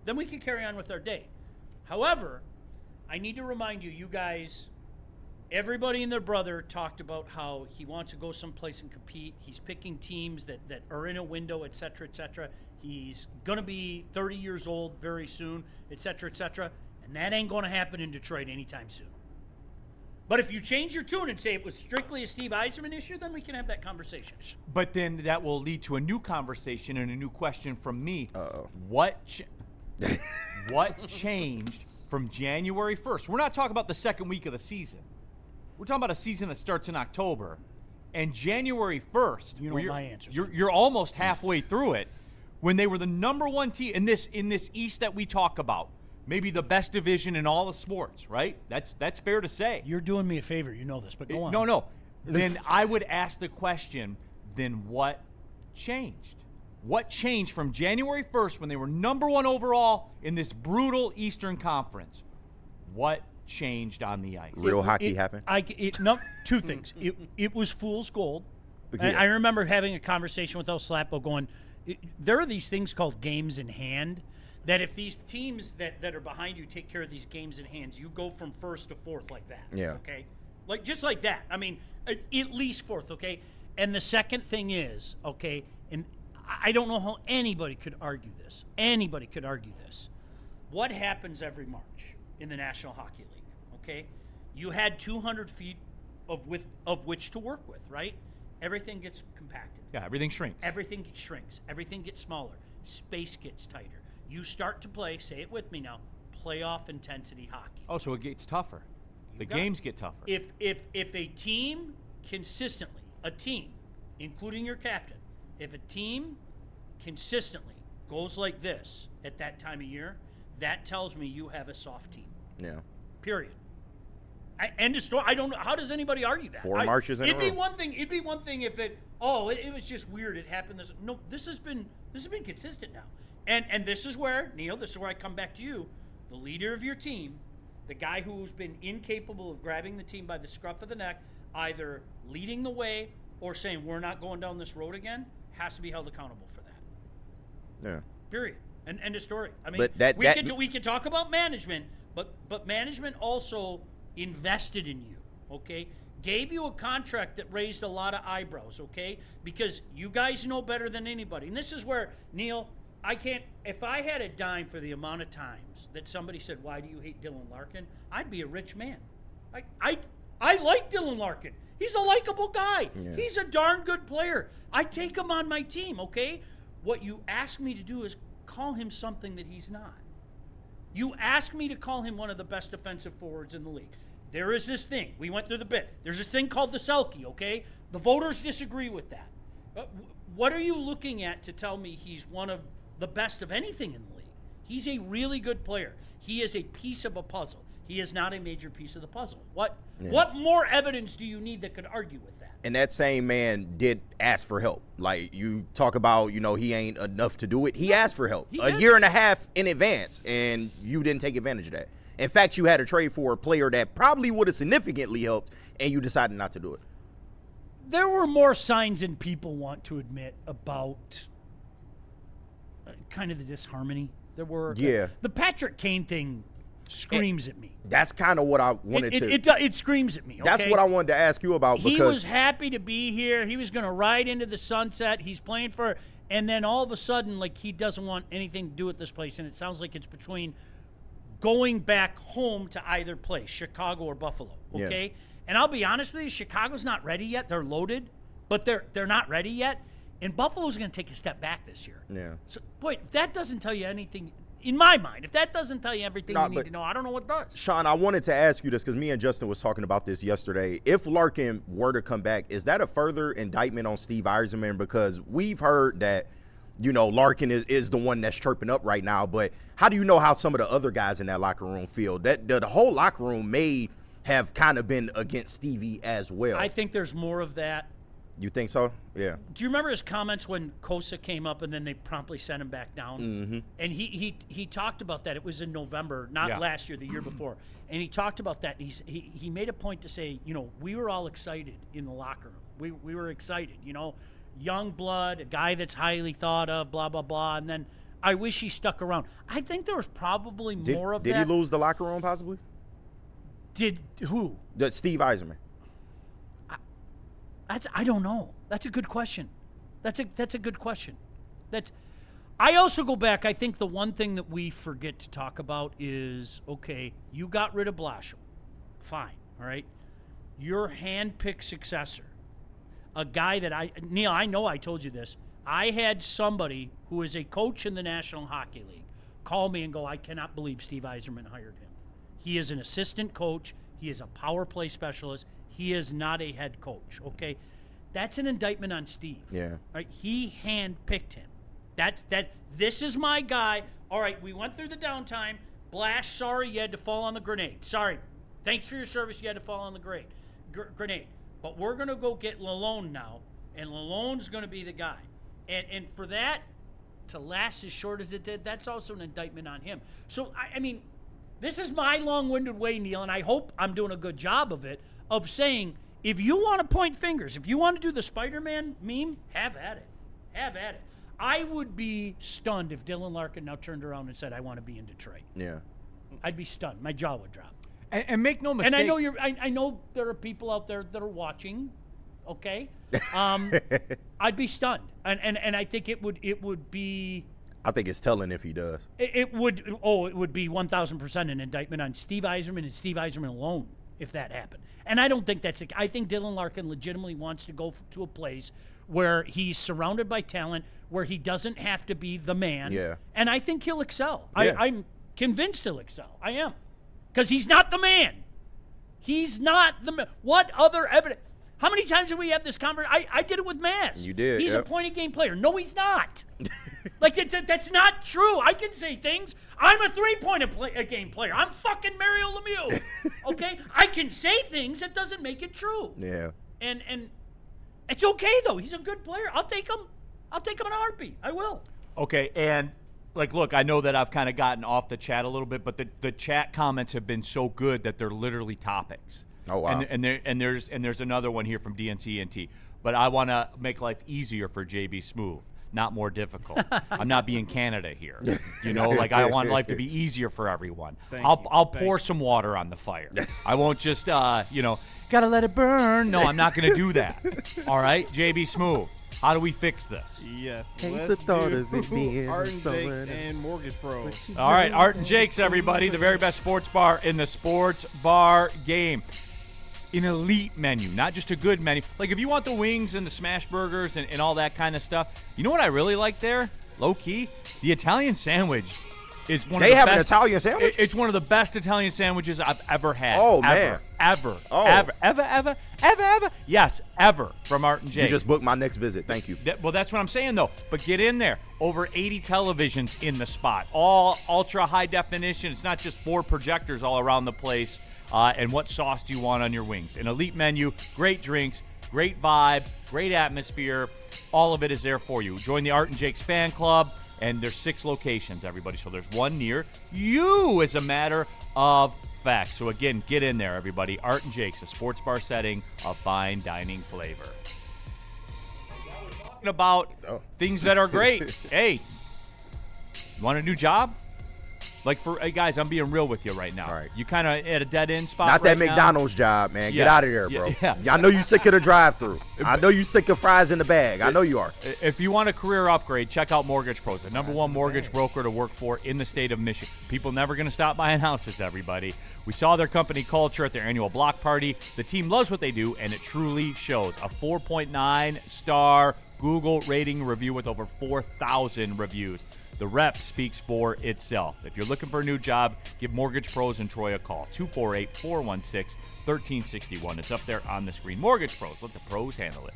then we could carry on with our day. However, I need to remind you, you guys, everybody and their brother talked about how he wants to go someplace and compete. He's picking teams that are in a window, et cetera, et cetera. He's going to be 30 years old very soon, et cetera, et cetera. And that ain't going to happen in Detroit anytime soon. But if you change your tune and say it was strictly a Steve Yzerman issue, then we can have that conversation. But then that will lead to a new conversation and a new question from me. Uh-oh. What changed from January 1st? We're not talking about the second week of the season. We're talking about a season that starts in October. And January 1st, You know what my answer is. you're almost halfway through it, when they were the number one team in this East that we talk about. Maybe the best division in all of sports, right? That's fair to say. You're doing me a favor. You know this, but go on. No. Then I would ask the question, then what changed? What changed from January 1st when they were number one overall in this brutal Eastern Conference? What changed on the ice? Real hockey happened? Two things. It was fool's gold. Yeah. I remember having a conversation with El Slapo going, there are these things called games in hand, that if these teams that are behind you take care of these games in hands, you go from first to fourth like that. Yeah. Okay? Just like that. I mean, at least fourth, okay? And the second thing is, okay, and I don't know how anybody could argue this. Anybody could argue this. What happens every March in the National Hockey League, okay? You had 200 feet of which to work with, right? Everything gets compacted. Yeah, everything shrinks. Everything shrinks. Everything gets smaller. Space gets tighter. You start to play, say it with me now, playoff intensity hockey. Oh, so it gets tougher. The games get tougher. If a team consistently, including your captain, if a team consistently goes like this at that time of year, that tells me you have a soft team. Yeah. Period. End of story. I don't know. How does anybody argue that? 4 marches in a row. It'd be one thing if it was just weird. It happened. No, this has been consistent now. And this is where, Neil, I come back to you, the leader of your team, the guy who's been incapable of grabbing the team by the scruff of the neck, either leading the way or saying we're not going down this road again, has to be held accountable for that. Yeah. Period. And end of story. I mean, But we could talk about management, but management also invested in you, okay? Gave you a contract that raised a lot of eyebrows, okay? Because you guys know better than anybody. And this is where, Neil, if I had a dime for the amount of times that somebody said, why do you hate Dylan Larkin? I'd be a rich man. I like Dylan Larkin. He's a likable guy. Yeah. He's a darn good player. I take him on my team, okay? What you ask me to do is call him something that he's not. You ask me to call him one of the best defensive forwards in the league. There is this thing. We went through the bit. There's this thing called the Selke, okay? The voters disagree with that. What are you looking at to tell me he's one of the best of anything in the league? He's a really good player. He is a piece of a puzzle. He is not a major piece of the puzzle. What more evidence do you need that could argue with that? And that same man did ask for help. Like, you talk about, he ain't enough to do it. He asked for help a year and a half in advance, and you didn't take advantage of that. In fact, you had a trade for a player that probably would have significantly helped, and you decided not to do it. There were more signs than people want to admit about kind of the disharmony. There were. Yeah. The Patrick Kane thing screams at me. That's kind of what I wanted to. It screams at me. Okay? That's what I wanted to ask you about. Because he was happy to be here. He was going to ride into the sunset. He's playing for, and then all of a sudden, like, he doesn't want anything to do with this place, and it sounds like it's between going back home to either place, Chicago or Buffalo. Okay, Yeah. And I'll be honest with you, Chicago's not ready yet. They're loaded, but they're not ready yet. And Buffalo's going to take a step back this year. Yeah. So, boy, if that doesn't tell you anything, in my mind, if that doesn't tell you everything you need to know, I don't know what does. Sean, I wanted to ask you this because me and Justin was talking about this yesterday. If Larkin were to come back, is that a further indictment on Steve Yzerman? Because we've heard that, Larkin is the one that's chirping up right now. But how do you know how some of the other guys in that locker room feel? That the whole locker room may have kind of been against Stevie as well. I think there's more of that You think so? Yeah. Do you remember his comments when Kosa came up and then they promptly sent him back down? Mm-hmm. And he talked about that. It was in November, not last year, the year before. And he talked about that. And he made a point to say, we were all excited in the locker room. We were excited, young blood, a guy that's highly thought of, blah, blah, blah. And then I wish he stuck around. I think there was probably more of that. Did he lose the locker room possibly? Did who? Steve Yzerman. I don't know. That's a good question. That's a good question. I also go back. I think the one thing that we forget to talk about is, okay, you got rid of Blashill. Fine. All right. Your hand-picked successor, a guy that Neil, I know I told you this. I had somebody who is a coach in the National Hockey League call me and go, I cannot believe Steve Yzerman hired him. He is an assistant coach. He is a power play specialist. He is not a head coach, okay? That's an indictment on Steve. Yeah. Right? He handpicked him. This is my guy. All right, we went through the downtime. Blash, sorry, you had to fall on the grenade. Sorry. Thanks for your service. You had to fall on the grenade. But we're going to go get Lalone now, and Lalone's going to be the guy. And for that to last as short as it did, that's also an indictment on him. So, I mean, this is my long-winded way, Neil, and I hope I'm doing a good job of it, of saying, if you want to point fingers, if you want to do the Spider-Man meme, have at it. Have at it. I would be stunned if Dylan Larkin now turned around and said, I want to be in Detroit. Yeah. I'd be stunned. My jaw would drop. And make no mistake. And I know there are people out there that are watching, okay? I'd be stunned. And I think it would be... I think it's telling if he does. It would be 1,000% an indictment on Steve Yzerman and Steve Yzerman alone if that happened. And I don't think I think Dylan Larkin legitimately wants to go to a place where he's surrounded by talent, where he doesn't have to be the man. Yeah. And I think he'll excel. Yeah. I'm convinced he'll excel. I am. Because he's not the man. He's not the man. What other evidence? How many times did we have this conversation? I did it with Maz. You did. He's a point-of-game player. No, he's not. That's not true. I can say things. I'm a three-point-a-game player. I'm fucking Mario Lemieux. Okay? I can say things. That doesn't make it true. Yeah. And it's okay, though. He's a good player. I'll take him. I'll take him in a heartbeat. I will. Okay, and look, I know that I've kind of gotten off the chat a little bit, but the chat comments have been so good that they're literally topics. Oh wow! And there's another one here from DNCNT, but I want to make life easier for JB Smooth, not more difficult. I'm not being Canada here, I want life to be easier for everyone. I'll pour some water on the fire. I won't just gotta let it burn. No, I'm not gonna do that. All right, JB Smooth. How do we fix this? Yes. Hate Let's the thought do of it being Art and summer. Jakes and Mortgage Pros. All right, Art and Jake's, everybody, the very best sports bar in the sports bar game. An elite menu, not just a good menu. Like, if you want the wings and the smash burgers and all that kind of stuff, you know what I really like there? Low key, the Italian sandwich is one of the best. They have an Italian sandwich? It's one of the best Italian sandwiches I've ever had. Oh, man. Ever. Yes, ever, from Art and Jake. You just booked my next visit. Thank you. Well, that's what I'm saying, though. But get in there. Over 80 televisions in the spot. All ultra high definition. It's not just 4 projectors all around the place. And what sauce do you want on your wings? An elite menu, great drinks, great vibe, great atmosphere. All of it is there for you. Join the Art and Jake's fan club, and there's 6 locations, everybody. So there's one near you, as a matter of fact. So again, get in there, everybody. Art and Jake's, a sports bar setting of fine dining flavor. We're talking about things that are great. Hey, you want a new job? Like, hey, guys, I'm being real with you right now. All right. You kind of at a dead end spot. Not right that McDonald's job, man. Yeah. Get out of there, bro. Yeah. I know you sick of the drive-thru. I know you sick of fries in the bag. I know you are. If you want a career upgrade, check out Mortgage Pros, the #1 mortgage broker to work for in the state of Michigan. People never going to stop buying houses, everybody. We saw their company culture at their annual block party. The team loves what they do, and it truly shows. A 4.9-star Google rating review with over 4,000 reviews. The rep speaks for itself. If you're looking for a new job, give Mortgage Pros in Troy a call. 248-416-1361. It's up there on the screen. Mortgage Pros. Let the pros handle it.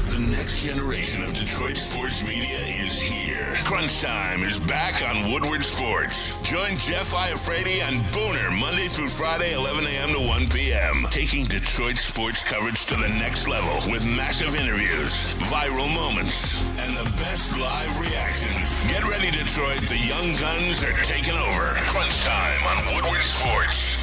The next generation of Detroit sports Sports media is here. Crunch Time is back on Woodward Sports. Join Jeff Iafrate and Booner Monday through Friday, 11 a.m. to 1 p.m. Taking Detroit sports coverage to the next level with massive interviews, viral moments, and the best live reactions. Get ready, Detroit. The young guns are taking over. Crunch Time on Woodward Sports.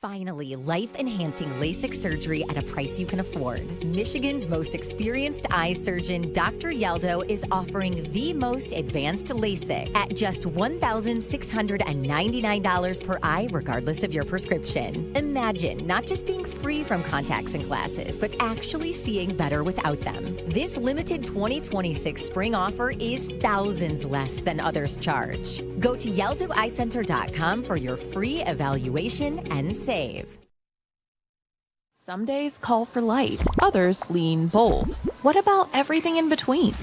Finally, life-enhancing LASIK surgery at a price you can afford. Michigan's most experienced eye surgeon, Dr. Yaldo, is offering the most advanced LASIK at just $1,699 per eye, regardless of your prescription. Imagine not just being free from contacts and glasses, but actually seeing better without them. This limited 2026 spring offer is thousands less than others charge. Go to YaldoEyeCenter.com for your free evaluation and save. Some days call for light, others lean bold. What about everything in between?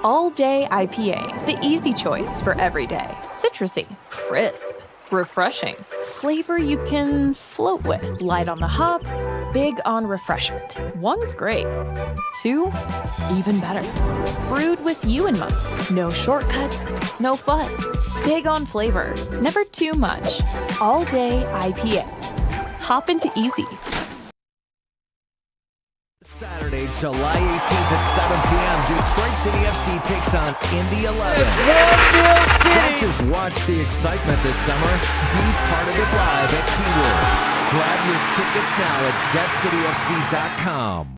All Day IPA, the easy choice for every day. Citrusy, crisp, refreshing. Flavor you can float with. Light on the hops, big on refreshment. One's great. Two, even better. Brewed with you in mind. No shortcuts, no fuss. Big on flavor, never too much. All Day IPA. Hop into easy. Saturday, July 18th at 7 p.m., Detroit City FC takes on Indy 11. Don't just watch the excitement this summer. Be part of it live at Woodward. Grab your tickets now at deadcityfc.com.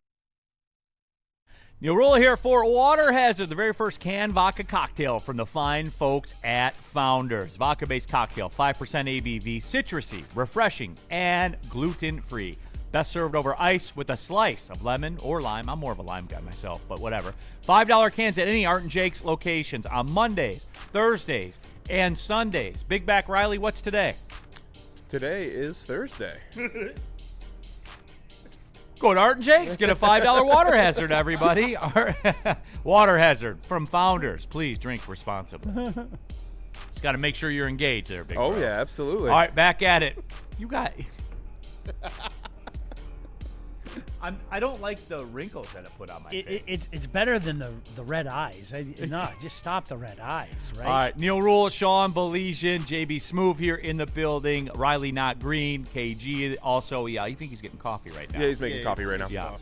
Neil Rula here for Water Hazard, the very first canned vodka cocktail from the fine folks at Founders. Vodka-based cocktail, 5% ABV, citrusy, refreshing, and gluten-free. Best served over ice with a slice of lemon or lime. I'm more of a lime guy myself, but whatever. $5 cans at any Art & Jake's locations on Mondays, Thursdays, and Sundays. Big Back Riley, what's today? Today is Thursday. Go to Art & Jake's. Get a $5 Water Hazard, everybody. Water Hazard from Founders. Please drink responsibly. Just got to make sure you're engaged there, Big Oh, brother. yeah, absolutely. All right, back at it. You got... I don't like the wrinkles that it put on my face. It's better than the red eyes. Just stop the red eyes, right? All right, Neil Rule, Sean Belizian, JB Smoove here in the building. Riley Not Green, KG also. Yeah, you think he's getting coffee right now? Yeah, he's making coffee right now. Yeah.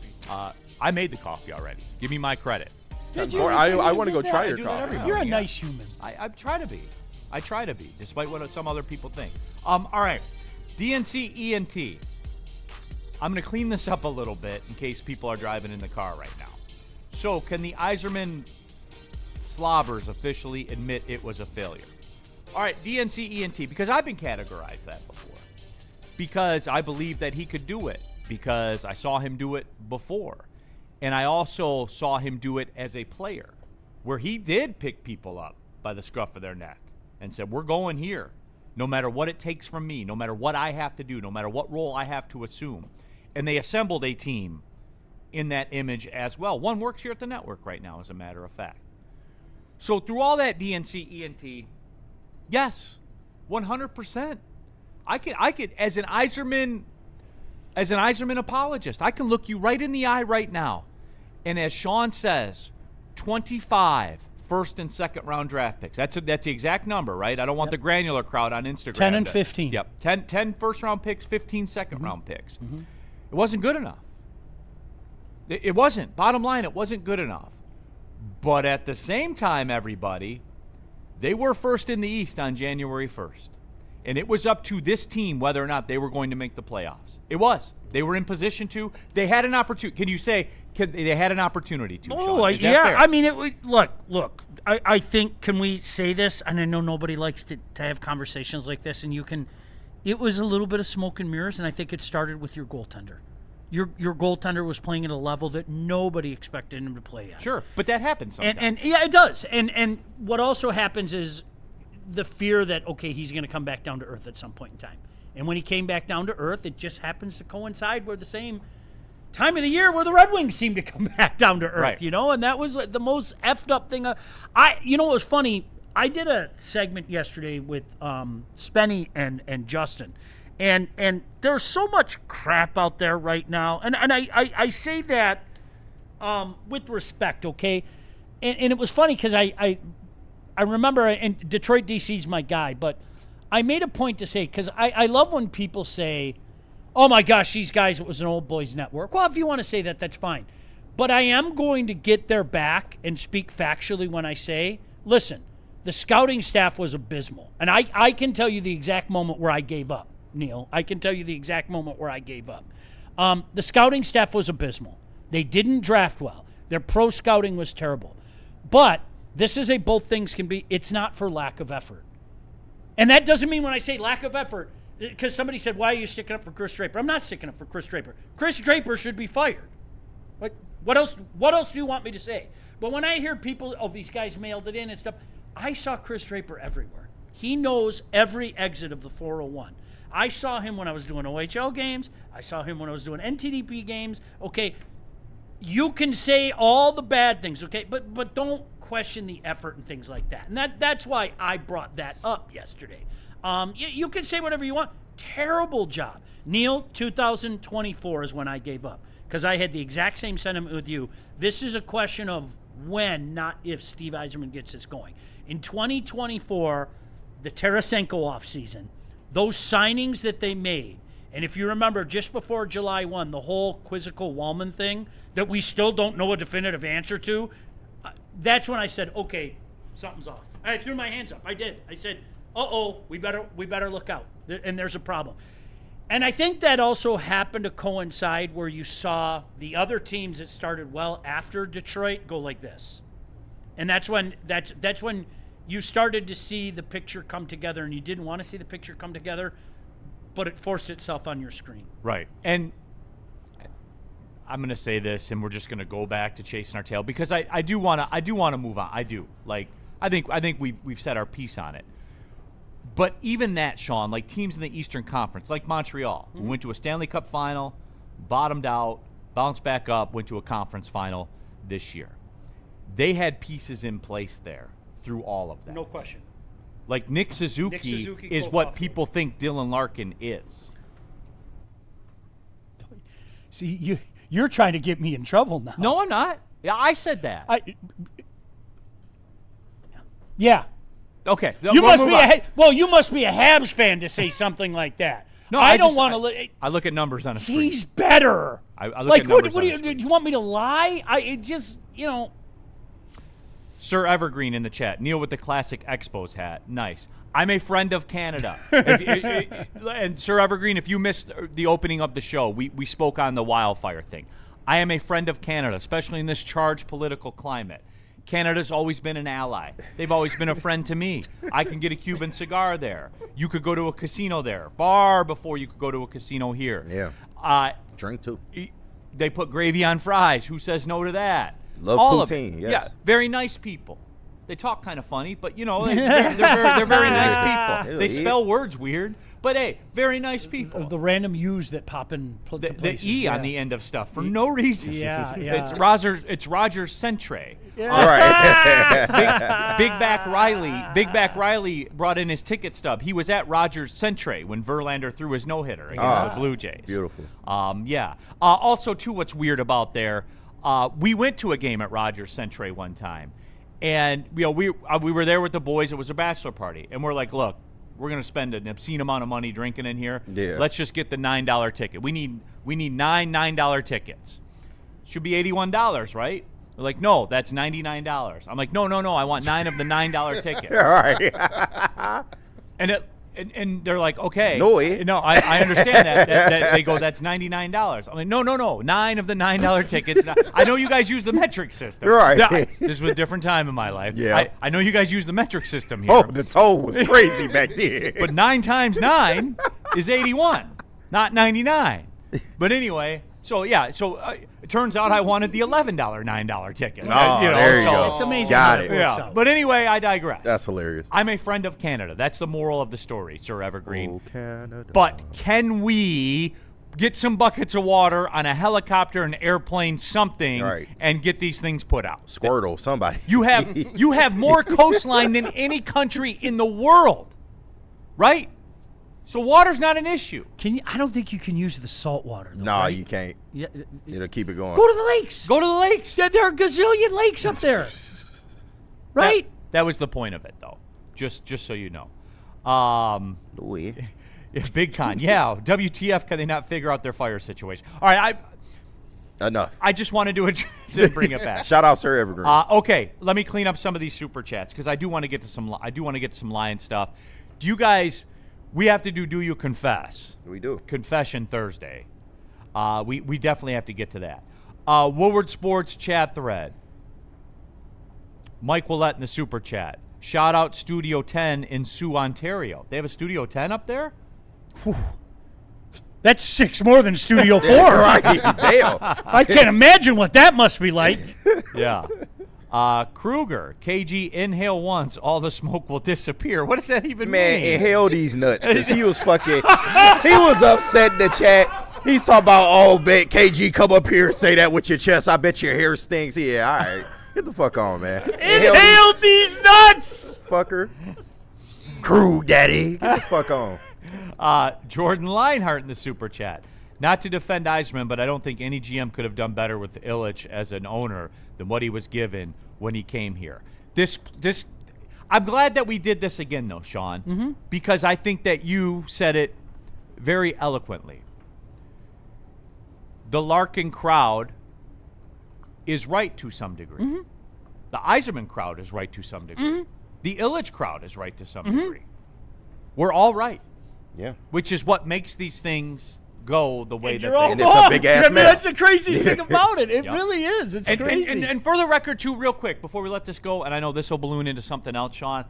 I made the coffee already. Give me my credit. I want to go try your coffee. You're a nice human. I try to be. Despite what some other people think. All right, DNC ENT. I'm going to clean this up a little bit in case people are driving in the car right now. So, can the Iserman slobbers officially admit it was a failure? All right, DNC ENT, because I've been categorized that before. Because I believe that he could do it. Because I saw him do it before. And I also saw him do it as a player, where he did pick people up by the scruff of their neck and said, we're going here, no matter what it takes from me, no matter what I have to do, no matter what role I have to assume. And they assembled a team in that image as well. One works here at the network right now, as a matter of fact. So through all that DNC ENT, yes, 100%. I could as an Iserman apologist, I can look you right in the eye right now. And as Sean says, 25 first and second round draft picks. That's the exact number, right? I don't want the granular crowd on Instagram. 10 and 15. Yep. 10 first round picks, 15 second round picks. Mm-hmm. It wasn't good enough. It wasn't. Bottom line, it wasn't good enough. But at the same time, everybody, they were first in the East on January 1st. And it was up to this team whether or not they were going to make the playoffs. It was. They were in position to. They had an opportunity. Can you say they had an opportunity to? Oh, Sean? Is that fair? I mean, look. I think, can we say this? And I know nobody likes to have conversations like this, and you can. It was a little bit of smoke and mirrors, and I think it started with your goaltender. Your goaltender was playing at a level that nobody expected him to play at. Sure, but that happens sometimes. And yeah, it does. And what also happens is the fear that, okay, he's going to come back down to earth at some point in time. And when he came back down to earth, it just happens to coincide with the same time of the year where the Red Wings seem to come back down to earth, right. You know? And that was the most effed up thing. You know what was funny? I did a segment yesterday with Spenny and Justin. And there's so much crap out there right now. And I say that with respect, okay? And it was funny because I remember, and Detroit DC's my guy, but I made a point to say, because I love when people say, oh my gosh, these guys, it was an old boys network. Well, if you want to say that, that's fine. But I am going to get their back and speak factually when I say, listen, the scouting staff was abysmal. And I can tell you the exact moment where I gave up, Neil. I can tell you the exact moment where I gave up. The scouting staff was abysmal. They didn't draft well. Their pro scouting was terrible. But this is a both things can be, it's not for lack of effort. And that doesn't mean when I say lack of effort, because somebody said, why are you sticking up for Chris Draper? I'm not sticking up for Chris Draper. Chris Draper should be fired. Like, what else do you want me to say? But when I hear people, oh, these guys mailed it in and stuff, I saw Chris Draper everywhere. He knows every exit of the 401. I saw him when I was doing OHL games. I saw him when I was doing NTDP games. Okay, you can say all the bad things, okay, but don't question the effort and things like that. And that's why I brought that up yesterday. You can say whatever you want. Terrible job. Neil, 2024 is when I gave up because I had the exact same sentiment with you. This is a question of when, not if Steve Yzerman gets this going. In 2024, the Tarasenko offseason, those signings that they made, and if you remember, just before July 1, the whole quizzical Wallman thing that we still don't know a definitive answer to, that's when I said, okay, something's off. I threw my hands up. I did. I said, we better look out. And there's a problem. And I think that also happened to coincide where you saw the other teams that started well after Detroit go like this. And that's when you started to see the picture come together, and you didn't want to see the picture come together, but it forced itself on your screen. Right. And I'm going to say this, and we're just going to go back to chasing our tail because I do want to move on. I do. Like, I think we've said our piece on it. But even that, Sean, like teams in the Eastern Conference, like Montreal, who went to a Stanley Cup final, bottomed out, bounced back up, went to a conference final this year. They had pieces in place there through all of that. No question. Like Nick Suzuki is what people think Dylan Larkin is. See, you're trying to get me in trouble now. No, I'm not. Yeah, I said that. Yeah. Okay. You must be a Habs fan to say something like that. No, I don't want to. I look at numbers on a screen. He's better. I look at numbers what do you want me to lie? Sir Evergreen in the chat. Neil with the classic Expos hat. Nice. I'm a friend of Canada. And Sir Evergreen, if you missed the opening of the show, we spoke on the wildfire thing. I am a friend of Canada, especially in this charged political climate. Canada's always been an ally. They've always been a friend to me. I can get a Cuban cigar there. You could go to a casino there far before you could go to a casino here. Yeah. Drink too. They put gravy on fries. Who says no to that? Love all poutine, yes. Yeah, very nice people. They talk kind of funny, but, they're very nice people. They spell words weird, but, hey, very nice people. The random U's that pop in places. The E on the end of stuff for no reason. Yeah. It's Roger Centre. Yeah. All right. Big Back Riley brought in his ticket stub. He was at Rogers Centre when Verlander threw his no-hitter against the Blue Jays. Beautiful. Yeah. Also, too, what's weird about there, we went to a game at Rogers Centre one time. And we were there with the boys. It was a bachelor party, and we're like, "Look, we're gonna spend an obscene amount of money drinking in here. Yeah. Let's just get the $9 ticket. We need nine $9 tickets. Should be $81, right?" They're like, "No, that's $99." I'm like, "No, I want 9 of the $9 tickets." All right. And they're like, "Okay." No, I understand that. They go, "That's $99." I'm like, "No, 9 of the $9 tickets." I know you guys use the metric system. Right. This was a different time in my life. Yeah. I know you guys use the metric system here. Oh, the toll was crazy back then. But 9 times 9 is 81, not 99. But anyway, so it turns out I wanted the $11 $9 ticket. There you go. It's amazing. Got it. Yeah. But anyway, I digress. That's hilarious. I'm a friend of Canada. That's the moral of the story, Sir Evergreen. Oh, Canada. But can we get some buckets of water on a helicopter, an airplane, something, and get these things put out? Squirtle, somebody. You have more coastline than any country in the world, right? So water's not an issue. Can you? I don't think you can use the salt water. Though, No, right? you can't. Yeah, It'll keep it going. go to the lakes. Go to the lakes. Yeah, there are a gazillion lakes up there. Right? That was the point of it, though. Just so you know. Louis. Yeah, Big Con. Yeah. WTF? Can they not figure out their fire situation? All right. Enough. I just want to do it and bring it back. Shout out Sir Evergreen. Okay, let me clean up some of these super chats because I do want to get to some. Lion stuff. Do you guys? We have to do you confess? We do. Confession Thursday. We definitely have to get to that. Woodward Sports chat thread. Mike Willett in the super chat. Shout out Studio 10 in Sioux, Ontario. They have a Studio 10 up there? Whew. That's 6 more than Studio 4. Right. Damn. I can't imagine what that must be like. Yeah. Kruger, KG, inhale once, all the smoke will disappear. What does that even mean? Man, inhale these nuts because he was fucking. He was upset in the chat. He's talking about, oh, bet KG, come up here and say that with your chest. I bet your hair stinks. Yeah, all right. Get the fuck on, man. Inhale these nuts! Fucker. Crew daddy. Get the fuck on. Jordan Leinhart in the super chat. Not to defend Eisman, but I don't think any GM could have done better with Illich as an owner than what he was given when he came here. I'm glad that we did this again, though, Sean, because I think that you said it very eloquently. The Larkin crowd is right to some degree. The Yzerman crowd is right to some degree. The Illich crowd is right to some degree. We're all right. Yeah. Which is what makes these things go the way that You're they all And it's a big ass I mean, mess. that's the craziest thing about it. It really is. It's crazy. And for the record, too, real quick, before we let this go, and I know this will balloon into something else, Sean,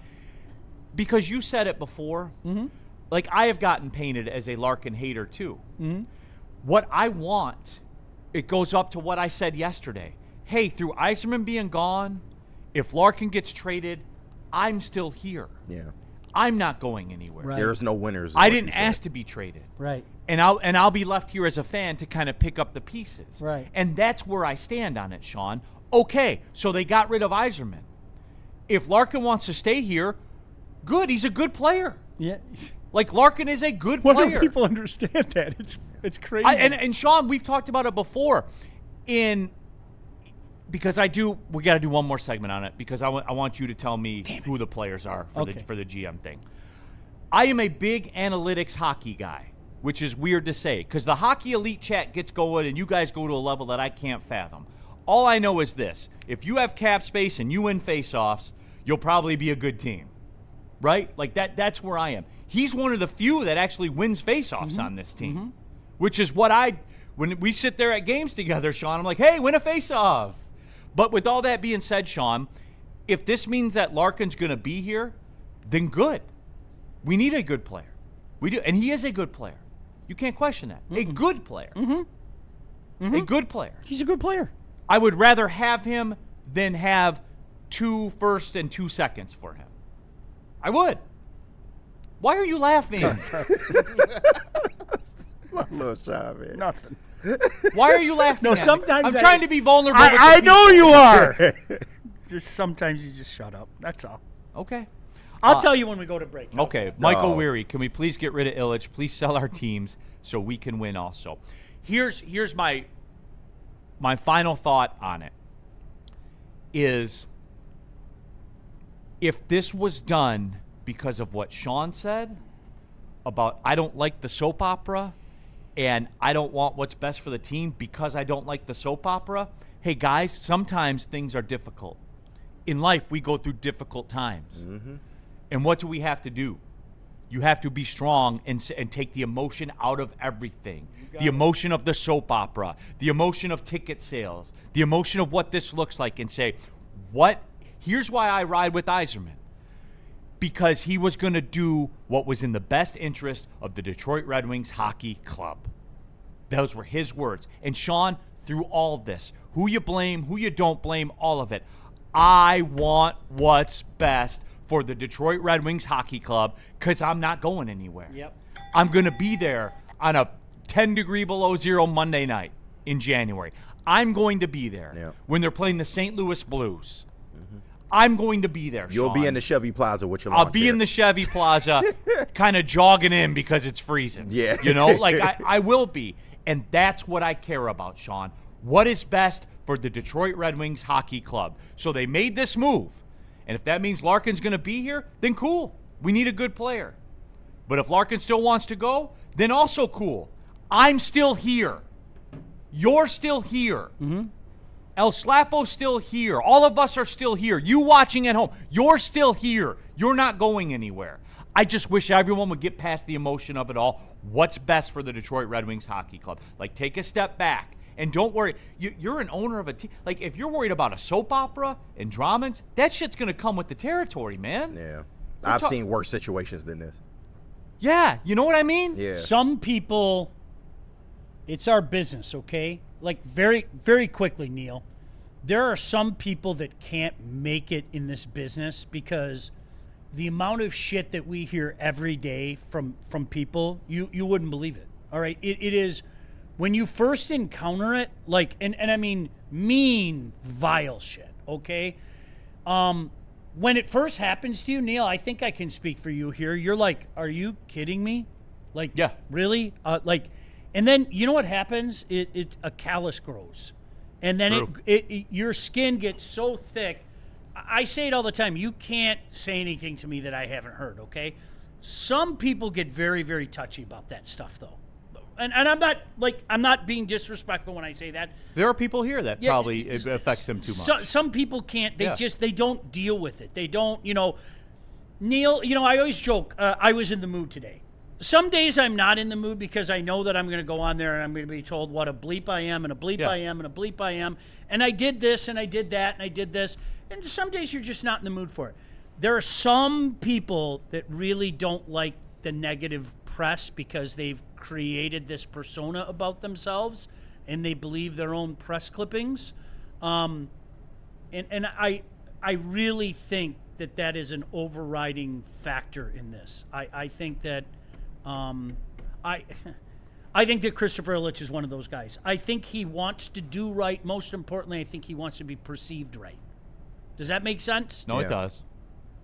because you said it before, like I have gotten painted as a Larkin hater, too. What I want, it goes up to what I said yesterday. Hey, through Yzerman being gone, if Larkin gets traded, I'm still here. Yeah. I'm not going anywhere. Right. There's no winners. is I what didn't you said. ask to be traded. Right. And I'll be left here as a fan to kind of pick up the pieces. Right. And that's where I stand on it, Sean. Okay, so they got rid of Yzerman. If Larkin wants to stay here, good. He's a good player. Yeah. Like Larkin is a good Why player. don't people understand that? It's crazy. And Sean, we've talked about it before. Because we got to do one more segment on it because I want you to tell me who the players are for the GM thing. I am a big analytics hockey guy, which is weird to say because the Hockey Elite chat gets going and you guys go to a level that I can't fathom. All I know is this. If you have cap space and you win faceoffs, you'll probably be a good team, right? Like that's where I am. He's one of the few that actually wins faceoffs on this team, which is what when we sit there at games together, Sean, I'm like, hey, win a faceoff. But with all that being said, Sean, if this means that Larkin's going to be here, then good. We need a good player. We do, and he is a good player. You can't question that. A good player. A good player. He's a good player. I would rather have him than have 2 firsts and 2 seconds for him. I would. Why are you laughing? Little shy, man. Nothing. Why are you laughing? No, at me? sometimes I'm trying to be vulnerable. with the I know people. you are. Just sometimes you just shut up. That's all. Okay. I'll tell you when we go to break. Okay, Michael Weary, can we please get rid of Illich? Please sell our teams so we can win also. Here's my final thought on it is if this was done because of what Sean said about I don't like the soap opera and I don't want what's best for the team because I don't like the soap opera, hey guys, sometimes things are difficult. In life, we go through difficult times. And what do we have to do? You have to be strong and take the emotion out of everything. The emotion of the soap opera, the emotion of ticket sales, the emotion of what this looks like and say, here's why I ride with Yzerman. Because he was going to do what was in the best interest of the Detroit Red Wings hockey club. Those were his words. And Sean, through all this, who you blame, who you don't blame, all of it, I want what's best for the Detroit Red Wings hockey club because I'm not going anywhere. Yep. I'm going to be there on a 10 degree below zero Monday night in January. I'm going to be there when they're playing the St. Louis Blues. I'm going to be there, You'll be Sean. in the Chevy Plaza with your lawn I'll be chair. in the Chevy Plaza kind of jogging in because it's freezing. Yeah. You know, like I will be. And that's what I care about, Sean. What is best for the Detroit Red Wings hockey club? So they made this move. And if that means Larkin's going to be here, then cool. We need a good player. But if Larkin still wants to go, then also cool. I'm still here. You're still here. Mm-hmm. El Slapo's still here. All of us are still here. You watching at home, you're still here. You're not going anywhere. I just wish everyone would get past the emotion of it all. What's best for the Detroit Red Wings hockey club? Like, take a step back. And don't worry. You're an owner of a team. Like, if you're worried about a soap opera and dramas, that shit's going to come with the territory, man. Yeah. I've seen worse situations than this. Yeah. You know what I mean? Yeah. Some people, it's our business, okay? Like, very, very quickly, Neil, there are some people that can't make it in this business because the amount of shit that we hear every day from people, you wouldn't believe it. All right? It is, when you first encounter it, like, and I mean mean, vile shit, okay? When it first happens to you, Neil, I think I can speak for you here. You're like, are you kidding me? Like, yeah. Really? And then you know what happens? A callus grows, and then your skin gets so thick. I say it all the time. You can't say anything to me that I haven't heard. Okay, some people get very, very touchy about that stuff, though, and I'm not being disrespectful when I say that. There are people here that probably it affects them too much. Some people can't. They don't deal with it. They don't. Neil. I always joke. I was in the mood today. Some days I'm not in the mood because I know that I'm going to go on there and I'm going to be told what a bleep I am and a bleep I am and a bleep I am. And I did this and I did that and I did this. And some days you're just not in the mood for it. There are some people that really don't like the negative press because they've created this persona about themselves and they believe their own press clippings. And I really think that is an overriding factor in this. I think that I think that Christopher Ilitch is one of those guys. I think he wants to do right. Most importantly, I think he wants to be perceived right. Does that make sense? No, it does.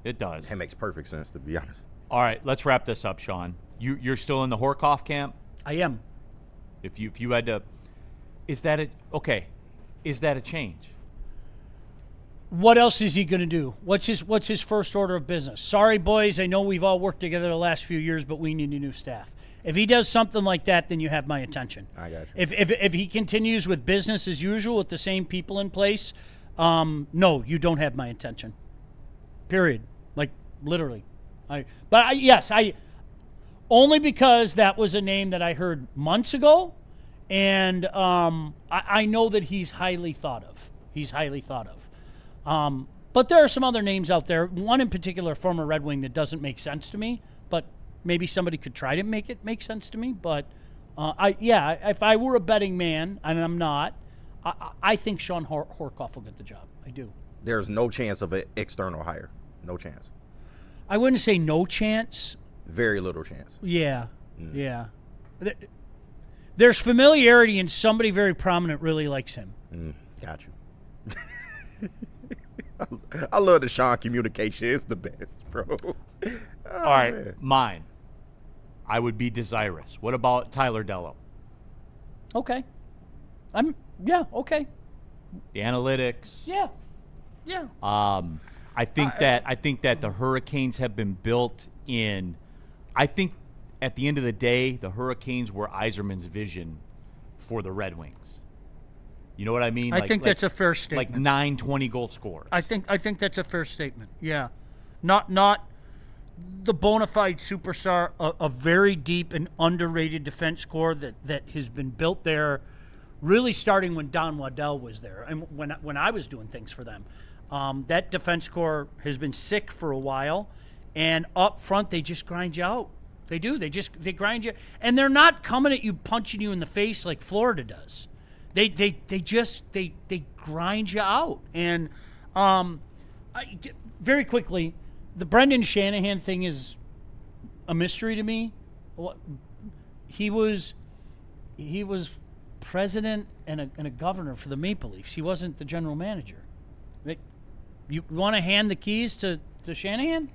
It does. It makes perfect sense, to be honest. All right, let's wrap this up, Sean. You're still in the Horkoff camp? I am. If you had to, is that a change? What else is he going to do? What's his first order of business? Sorry, boys, I know we've all worked together the last few years, but we need a new staff. If he does something like that, then you have my attention. I got you. If he continues with business as usual with the same people in place, no, you don't have my attention. Period. Like, literally. Yes, only because that was a name that I heard months ago, and I know that he's highly thought of. But there are some other names out there. One in particular, former Red Wing, that doesn't make sense to me. But maybe somebody could try to make it make sense to me. But if I were a betting man, and I'm not, I think Sean Horkoff will get the job. I do. There's no chance of an external hire. No chance. I wouldn't say no chance. Very little chance. Yeah. Yeah. There's familiarity, and somebody very prominent really likes him. Got you. I love the Sean communication. It's the best, bro. All right, mine. I would be desirous. What about Tyler Dello? Okay. Okay. The analytics. Yeah. I think that the Hurricanes have been built in. I think at the end of the day, the Hurricanes were Yzerman's vision for the Red Wings. You know what I mean? I think that's a fair statement. Like 9 20-goal scorers. I think that's a fair statement. Yeah, not the bona fide superstar, a very deep and underrated defense core that has been built there, really starting when Don Waddell was there and when I was doing things for them. That defense core has been sick for a while, and up front they just grind you out. They do. They grind you, and they're not coming at you, punching you in the face like Florida does. They grind you out. And very quickly, the Brendan Shanahan thing is a mystery to me. He was president and a governor for the Maple Leafs. He wasn't the general manager. You want to hand the keys to Shanahan?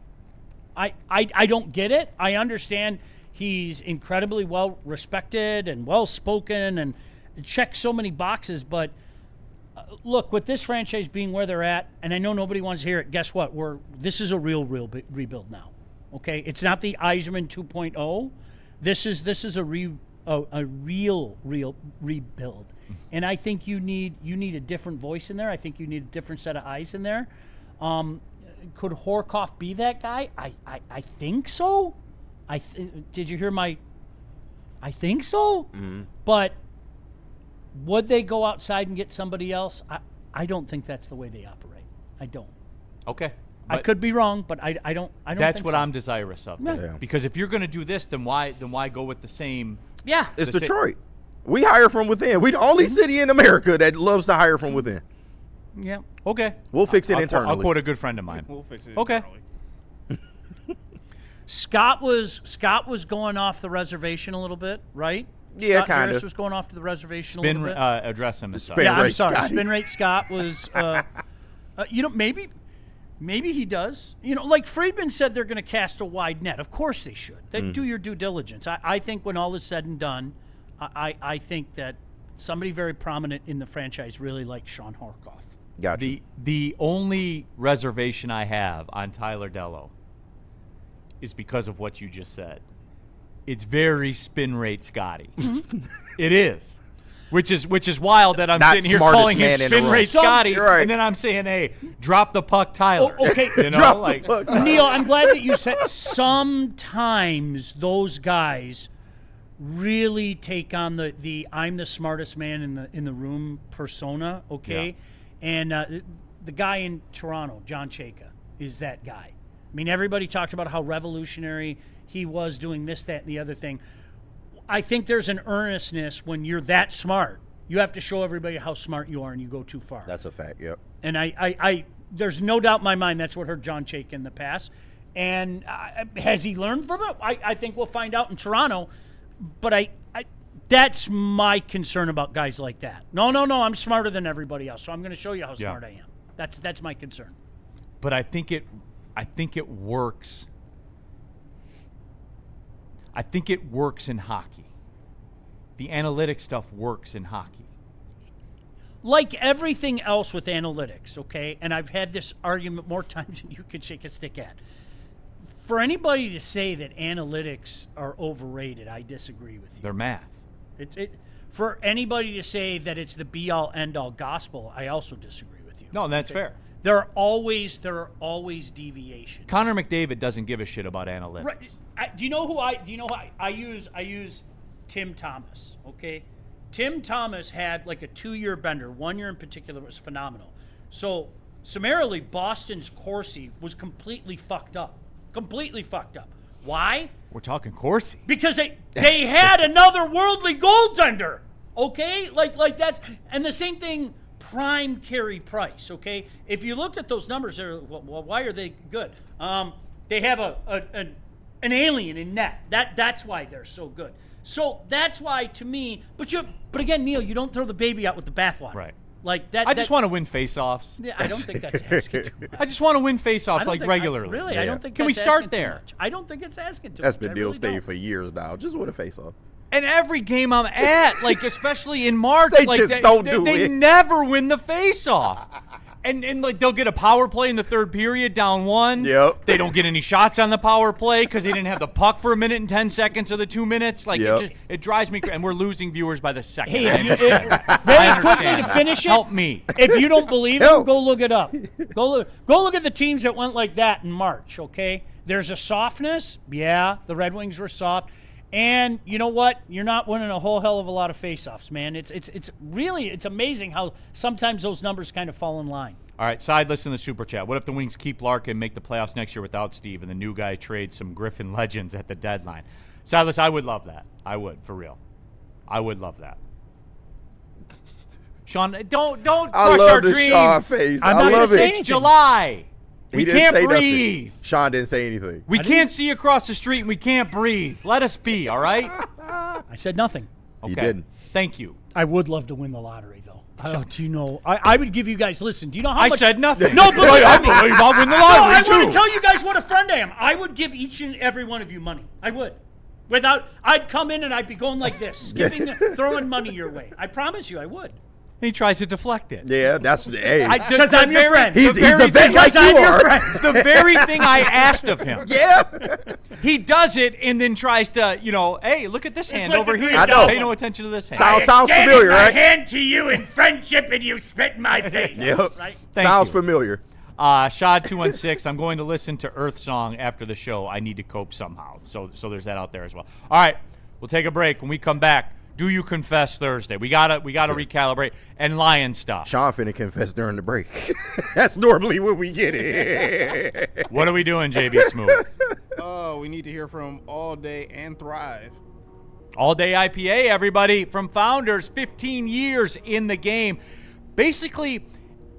I don't get it. I understand he's incredibly well respected and well spoken and checks so many boxes, but look, with this franchise being where they're at, and I know nobody wants to hear it, guess what? This is a real rebuild now. Okay? It's not the Eisman 2.0. This is a real rebuild. And I think you need a different voice in there. I think you need a different set of eyes in there. Could Horkoff be that guy? I think so. Did you hear my? I think so. Mm-hmm. But would they go outside and get somebody else? I don't think that's the way they operate. I don't. Okay. I could be wrong, but I don't. That's think what so. I'm desirous of. Yeah. Because if you're going to do this, then why go with the same? Yeah. It's Detroit. We hire from within. We the only city in America that loves to hire from within. Yeah. Okay. We'll fix it internally. I'll quote a good friend of mine. We'll fix it Okay. internally. Scott was going off the reservation a little bit, right? Yeah, Scott kind Harris of. was going off to the reservation a little bit. Address him as such. Yeah, I'm rate sorry. Scotty. Spin rate Scott was, maybe he does. Like Friedman said, they're going to cast a wide net. Of course they should. Do your due diligence. I think when all is said and done, I think that somebody very prominent in the franchise really likes Sean Horkoff. Gotcha. The only reservation I have on Tyler Dello is because of what you just said. It's very spin rate Scotty. It is. Which is wild that I'm Not sitting here smartest calling him man in the spin room. rate Scotty, You're right. and then I'm saying, hey, drop the puck, Tyler. Okay. Drop the puck. Neil, I'm glad that you said sometimes those guys really take on the I'm the smartest man in the room persona, okay? Yeah. And the guy in Toronto, John Chayka, is that guy. I mean, everybody talked about how revolutionary he was doing this, that, and the other thing. I think there's an earnestness when you're that smart. You have to show everybody how smart you are, and you go too far. That's a fact. Yep. And I there's no doubt in my mind that's what hurt John Chayka in the past. And has he learned from it? I think we'll find out in Toronto. But that's my concern about guys like that. No, I'm smarter than everybody else, so I'm going to show you how smart I am. That's my concern. But I think it works. I think it works in hockey. The analytic stuff works in hockey. Like everything else with analytics, okay? And I've had this argument more times than you could shake a stick at. For anybody to say that analytics are overrated, I disagree with you. They're math. For anybody to say that it's the be-all, end-all gospel, I also disagree with you. No, that's fair. There are always deviations. Connor McDavid doesn't give a shit about analytics. Right. Do you know who I use Tim Thomas, okay? Tim Thomas had like a 2-year bender. 1 year in particular was phenomenal. So summarily, Boston's Corsi was completely fucked up. Why? We're talking Corsi. Because they had another worldly goaltender, okay? Like that's, and the same thing, prime Carey Price, okay? If you look at those numbers, well, why are they good? They have an alien in net. That's why they're so good. So that's why, to me, but again, Neil, you don't throw the baby out with the bathwater. Right. Like that. I just want to win face-offs. Yeah, I don't think that's asking too much. I just want to win face-offs regularly. Really, I don't think. Can we that's start asking too there? much. I don't think it's asking too That's much. been I Neil's really thing don't. for years now. Just with a face-off. And every game I'm at, like especially in March, They like just don't do they it. never win the face-off. And like they'll get a power play in the third period, down 1. Yep. They don't get any shots on the power play because they didn't have the puck for 1 minute and 10 seconds of the 2 minutes. Like Yep. it dries me, and we're losing viewers by the second. Hey, I understand. very quickly to finish it. Help me. If you don't believe it, go look it up. Go look at the teams that went like that in March. Okay, there's a softness. Yeah, the Red Wings were soft. And you know what? You're not winning a whole hell of a lot of faceoffs, man. It's really amazing how sometimes those numbers kind of fall in line. All right, side listen to the Super Chat. What if the Wings keep Larkin, make the playoffs next year without Steve, and the new guy trades some Griffin legends at the deadline? Silas, I would love that. I would, for real. I would love that. Sean, don't crush I love our the dreams. Sean face. I'm I not love gonna say it. anything. It's July. He We didn't can't say breathe. nothing. Sean didn't say anything. We can't see across the street, and we can't breathe. Let us be, all right? I said nothing. Okay. He didn't. Thank you. I would love to win the lottery, though. Oh, do you know? I would give you guys. Listen, do you know how much? I said nothing. No, but I believe I'll win the lottery I want too. to tell you guys what a friend I am. I would give each and every one of you money. I would. I'd come in and I'd be going like this, throwing money your way. I promise you, I would. He tries to deflect it. Yeah, that's hey. Because I'm your friend. He's a vet like you are. The very thing I asked of him. Yeah. He does it and then tries to, hey, look at this hand like over a here. great dog. Pay no attention to this hand. Sounds familiar, right? hand to you in friendship and you spit in my face. Yep. Right? Sounds familiar. Shad 216. I'm going to listen to Earth Song after the show. I need to cope somehow. So there's that out there as well. All right, we'll take a break. When we come back, do you confess Thursday? We gotta recalibrate and Lion stuff. Sean finna confess during the break. That's normally what we get it. What are we doing, JB Smooth? Oh, we need to hear from All Day and Thrive. All Day IPA, everybody, from Founders, 15 years in the game. Basically,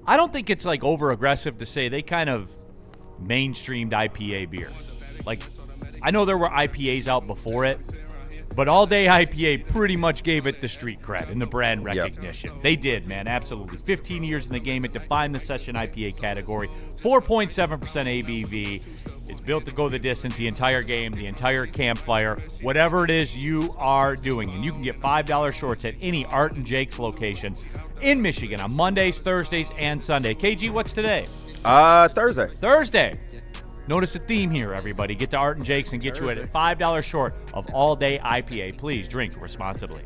I don't think it's like over aggressive to say they kind of mainstreamed IPA beer. Like, I know there were IPAs out before it, but All Day IPA pretty much gave it the street cred and the brand recognition. Yep. They did, man, absolutely. 15 years in the game. It defined the session IPA category. 4.7% ABV. It's built to go the distance, the entire game, the entire campfire, whatever it is you are doing. And you can get $5 shorts at any Art and Jake's location in Michigan on Mondays, Thursdays, and Sunday. KG, what's today? Thursday. Thursday. Notice a theme here, everybody. Get to Art and Jake's and get you at $5 short of All Day IPA. Please drink responsibly.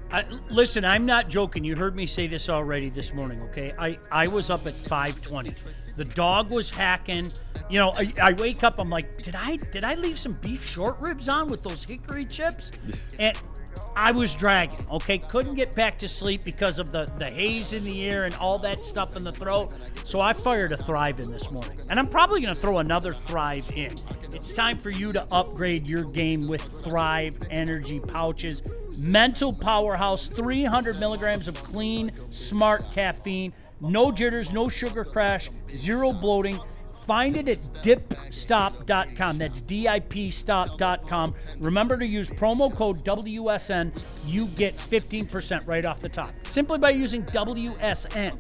Listen, I'm not joking. You heard me say this already this morning, okay? I was up at 5:20. The dog was hacking. I wake up, I'm like, did I leave some beef short ribs on with those hickory chips? And I was dragging, okay? Couldn't get back to sleep because of the haze in the air and all that stuff in the throat. So I fired a Thrive in this morning. And I'm probably going to throw another Thrive in. It's time for you to upgrade your game with Thrive energy pouches. Mental powerhouse, 300 milligrams of clean, smart caffeine. No jitters, no sugar crash, zero bloating. Find it at dipstop.com. That's dipstop.com. Remember to use promo code WSN. You get 15% right off the top. Simply by using WSN.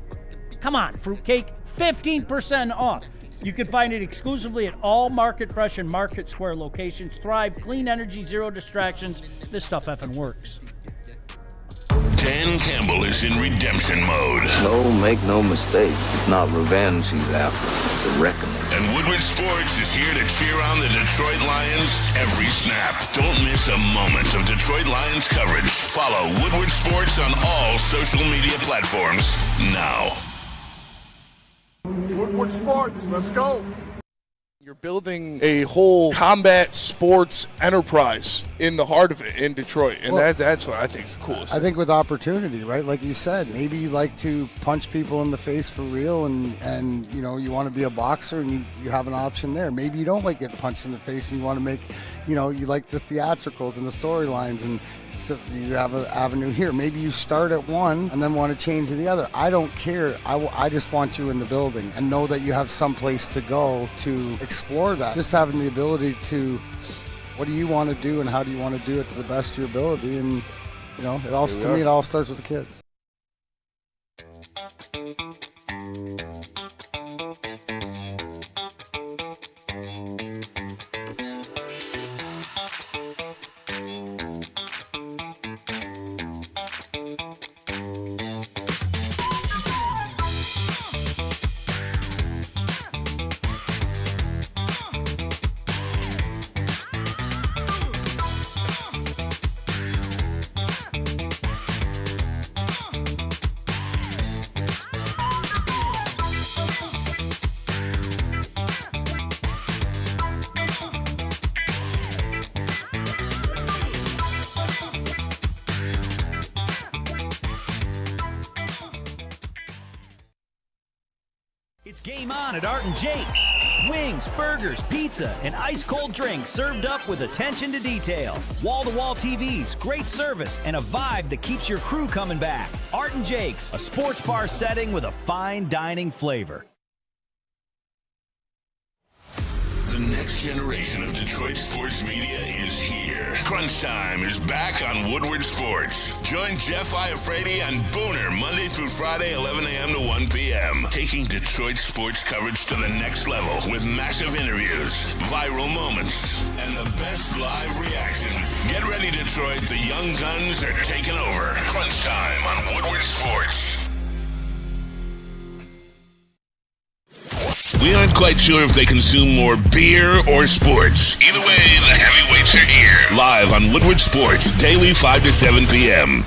Come on, fruitcake. 15% off. You can find it exclusively at all Market Fresh and Market Square locations. Thrive, clean energy, zero distractions. This stuff effing works. Dan Campbell is in redemption mode. No, make no mistake. It's not revenge he's after. It's a reckoning. And Woodward Sports is here to cheer on the Detroit Lions every snap. Don't miss a moment of Detroit Lions coverage. Follow Woodward Sports on all social media platforms now. Woodward Sports, let's go. You're building a whole combat sports enterprise in the heart of it in Detroit, and that's what I think is the coolest. I think with opportunity, right? Like you said, maybe you like to punch people in the face for real, and you want to be a boxer, and you have an option there. Maybe you don't like getting punched in the face, and you want to make, you like the theatricals and the storylines, and so you have an avenue here. Maybe you start at one and then want to change to the other. I don't care. I just want you in the building and know that you have some place to go to explore that. Just having the ability to, what do you want to do and how do you want to do it to the best of your ability? And, it all starts with the kids. It's game on at Art and Jake's. Wings, burgers, pizza, and ice-cold drinks served up with attention to detail. Wall-to-wall TVs, great service, and a vibe that keeps your crew coming back. Art and Jake's, a sports bar setting with a fine dining flavor. The next generation of Detroit sports media is here. Crunch Time is back on Woodward Sports. Join Jeff Iafrate and Booner Monday through Friday, 11 a.m. to 1 p.m. Taking Detroit sports coverage to the next level with massive interviews, viral moments, and the best live reactions. Get ready, Detroit. The young guns are taking over. Crunch Time on Woodward Sports. We aren't quite sure if they consume more beer or sports. Either way, the heavyweights are here. Live on Woodward Sports, daily 5 to 7 p.m.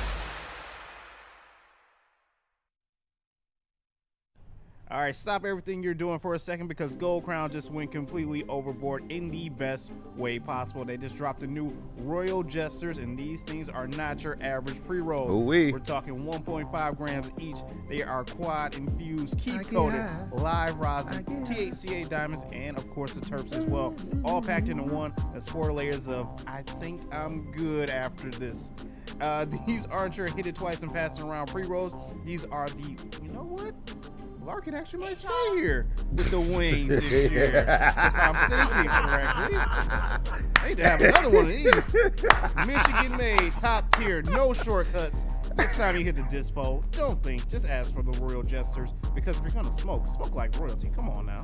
All right, stop everything you're doing for a second because Gold Crown just went completely overboard in the best way possible. They just dropped the new Royal Jesters, and these things are not your average pre-rolls. Ooh-wee. We're talking 1.5 grams each. They are quad-infused, keef-coated, live rosin, THCA diamonds, and, of course, the terps as well. All packed into one. That's 4 layers of, I think I'm good after this. These aren't your hit it twice and pass it around pre-rolls. These are the, you know what? Larkin actually might stay here with the wings this year, if I'm thinking correctly. I need to have another one of these. Michigan made, top tier, no shortcuts. Next time you hit the dispo, don't think, just ask for the Royal Jesters, because if you're gonna smoke like royalty. Come on now.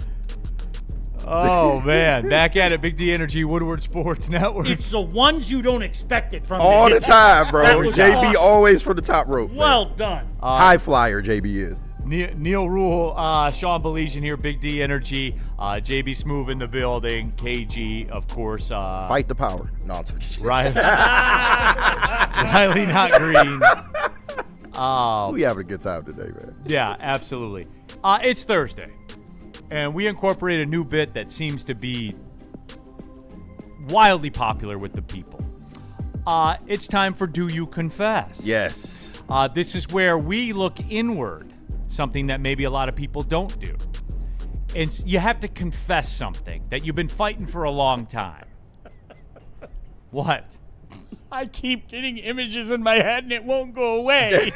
Oh, man. Back at it, Big D Energy, Woodward Sports Network. It's the ones you don't expect it from. All the time, bro. JB awesome. always for the top rope. Well done. High flyer, JB is. Neil Rule, Sean Belizean here, Big D Energy, JB Smoove in the building, KG, of course. Fight the power. No, I'm talking Riley Not Green. We having a good time today, man. Yeah, absolutely. It's Thursday, and we incorporate a new bit that seems to be wildly popular with the people. It's time for Do You Confess? Yes. This is where we look inward. Something that maybe a lot of people don't do. And you have to confess something that you've been fighting for a long time. What? I keep getting images in my head and it won't go away.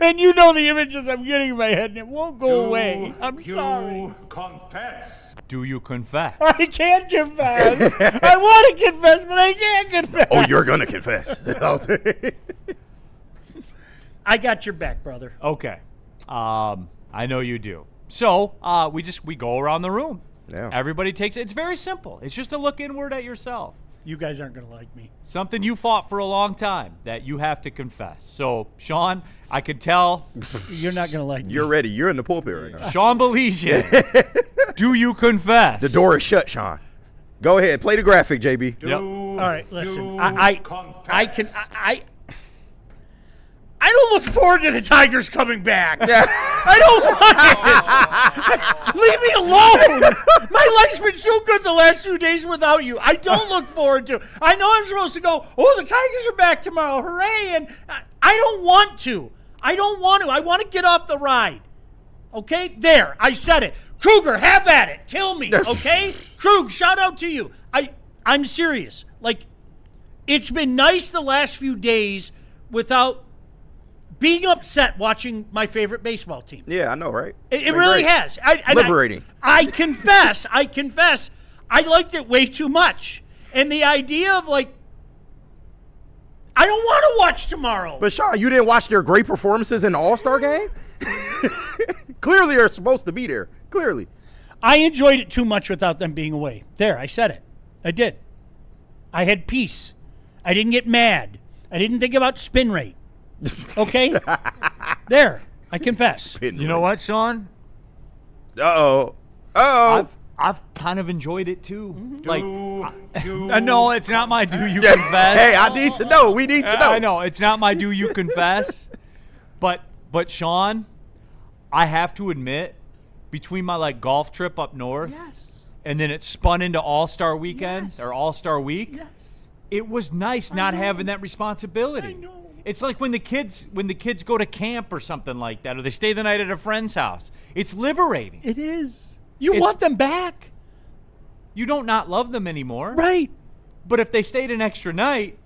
And you know the images I'm getting in my head and it won't go away. I'm sorry. Confess. Do you confess? I can't confess. I want to confess, but I can't confess. Oh, you're going to confess. I got your back, brother. Okay. I know you do. So we go around the room. Yeah. Everybody takes it. It's very simple. It's just to look inward at yourself. You guys aren't going to like me. Something you fought for a long time that you have to confess. So, Sean, I could tell. You're not going to like me. You're ready. You're in the pulpit right now. Sean Belizean, do you confess? The door is shut, Sean. Go ahead. Play the graphic, JB. All right, listen. I don't look forward to the Tigers coming back. I don't want it. Leave me alone. My life's been so good the last 2 days without you. I don't look forward to it. I know I'm supposed to go, oh, the Tigers are back tomorrow. Hooray. And I don't want to. I want to get off the ride. Okay? There. I said it. Kruger, have at it. Kill me. Okay? Krug, shout out to you. I'm serious. Like, it's been nice the last few days without being upset watching my favorite baseball team. Yeah, I know, right? It really has. Liberating. I confess, I liked it way too much. And the idea of, like, I don't want to watch tomorrow. But, Sean, you didn't watch their great performances in the All-Star game? Clearly they're supposed to be there. Clearly. I enjoyed it too much without them being away. There, I said it. I did. I had peace. I didn't get mad. I didn't think about spin rate. Okay? There. I confess. You know what, Sean? Uh-oh. I've kind of enjoyed it too. No, it's not my do you confess. Hey, I need to know. We need to know. I know it's not my do you confess, but Sean, I have to admit, between my golf trip up north, and then it spun into All-Star Weekend or All-Star Week. It was nice not having that responsibility. I know. It's like when the kids go to camp or something like that, or they stay the night at a friend's house. It's liberating. It is. You want them back. You don't not love them anymore. Right. But if they stayed an extra night,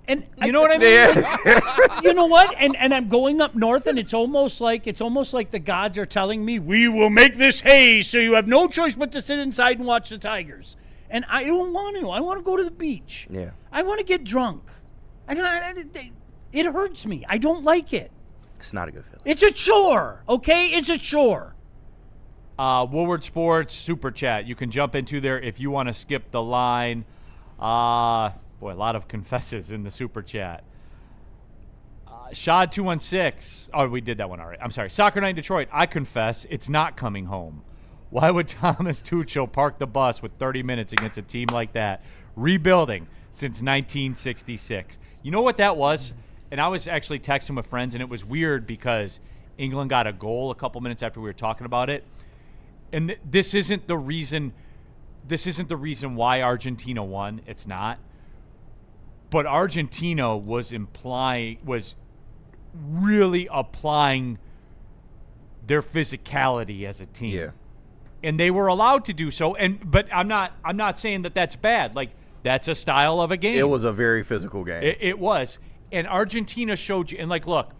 And you know what I mean? You know what? And I'm going up north, and it's almost like the gods are telling me, we will make this hay, so you have no choice but to sit inside and watch the Tigers. And I don't want to. I want to go to the beach. Yeah. I want to get drunk. It hurts me. I don't like it. It's not a good feeling. It's a chore, okay? It's a chore. Woodward Sports Super Chat. You can jump into there if you want to skip the line. Boy, a lot of confesses in the Super Chat. Shad216. Oh, we did that one already. I'm sorry. Soccer Night in Detroit. I confess it's not coming home. Why would Thomas Tuchel park the bus with 30 minutes against a team like that? Rebuilding since 1966. You know what that was? And I was actually texting with friends, and it was weird because England got a goal a couple minutes after we were talking about it. And this isn't the reason why Argentina won. It's not. But Argentina was really applying their physicality as a team. Yeah. And they were allowed to do so. But I'm not saying that that's bad. Like, that's a style of a game. It was a very physical game. It was. And Argentina showed you. And, like, look,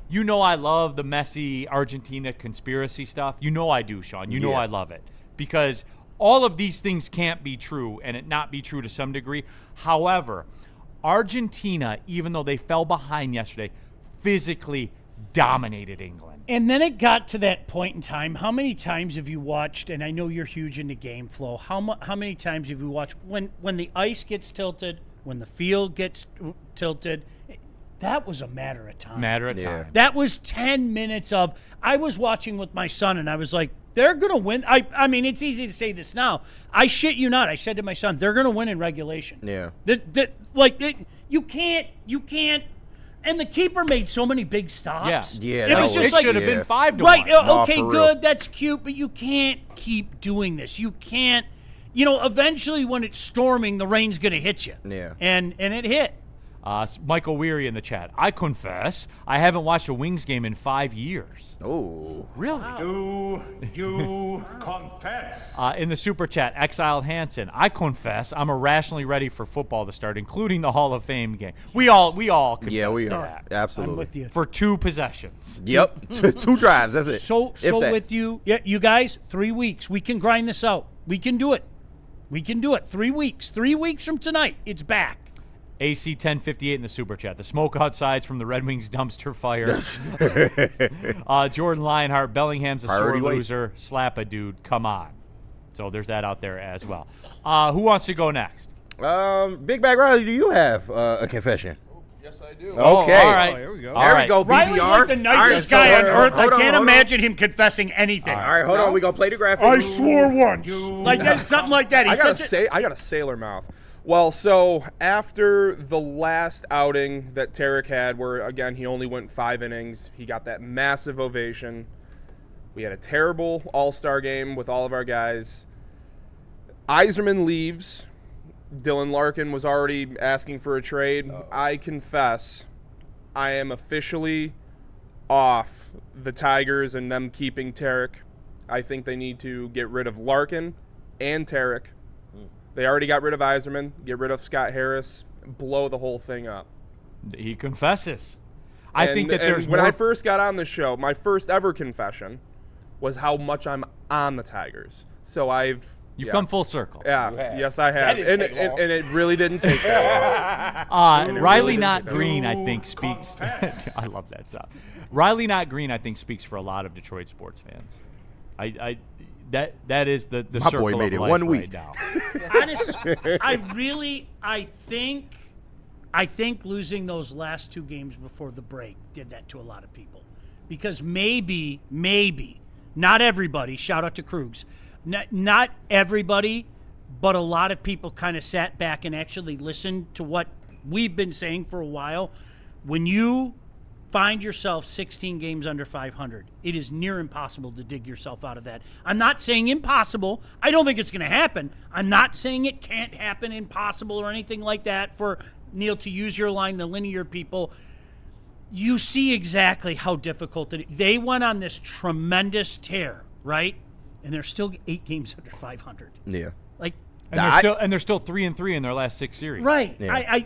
you know I love the Messi Argentina conspiracy stuff. You know I do, Sean. You know I love it. Because all of these things can't be true and it not be true to some degree. However, Argentina, even though they fell behind yesterday, physically dominated England. And then it got to that point in time. How many times have you watched, and I know you're huge into game flow, how many times have you watched when the ice gets tilted, when the field gets tilted? That was a matter of time. That was 10 minutes of, I was watching with my son, and I was like, they're going to win. I mean, it's easy to say this now. I shit you not. I said to my son, they're going to win in regulation. Yeah. You can't. And the keeper made so many big stops. Yeah. It was just like, should have been 5-1. Right. No, okay, for good. real. That's cute. But you can't keep doing this. You can't. Eventually when it's storming, the rain's going to hit you. Yeah. And it hit. Michael Weary in the chat. I confess, I haven't watched a Wings game in 5 years. Oh. Really? Do you confess? In the Super Chat, Exiled Hansen. I confess, I'm irrationally ready for football to start, including the Hall of Fame game. We all confess we to are. that. Absolutely. I'm with you. For 2 possessions. Yep. 2 drives. That's it. So with you. Yeah, you guys, 3 weeks. We can grind this out. We can do it. 3 weeks. 3 weeks from tonight, it's back. AC 1058 in the Super Chat. The smoke outside's from the Red Wings dumpster fire. Jordan Lionheart, Bellingham's a Priority sore waste. loser. Slap a dude. Come on. So there's that out there as well. Who wants to go next? Big Bag Riley, do you have a confession? Yes, I do. Okay. All right. here we go. All right. Riley's like the nicest guy on earth. I can't imagine him confessing anything. All right, hold on. We're going to play the graphic. I swore once. Like that, something like that. I got a sailor mouth. Well, so after the last outing that Tarek had, where, again, he only went 5 innings, he got that massive ovation. We had a terrible all-star game with all of our guys. Yzerman leaves. Dylan Larkin was already asking for a trade. I confess, I am officially off the Tigers and them keeping Tarek. I think they need to get rid of Larkin and Tarek. They already got rid of Yzerman, get rid of Scott Harris, blow the whole thing up. He confesses. I think that there's when more... I first got on the show, my first ever confession was how much I'm on the Tigers. So You've come full circle. Yeah, yes, I have. And it really didn't take that long. Riley Not Green, I think, speaks. I love that stuff. Riley Not Green, I think, speaks for a lot of Detroit sports fans. That is the My circle boy made of it life 1 right week. now. Honestly, I think losing those last 2 games before the break did that to a lot of people. Because maybe, not everybody, shout out to Krugs, not everybody, but a lot of people kind of sat back and actually listened to what we've been saying for a while. When you find yourself 16 games under 500, it is near impossible to dig yourself out of that. I'm not saying impossible. I don't think it's going to happen. I'm not saying it can't happen, impossible or anything like that. For Neil, to use your line, the linear people, you see exactly how difficult it is. They went on this tremendous tear, right? And they're still 8 games under 500. Yeah. Like, And they're still 3-3 in their last 6 series. right. Yeah.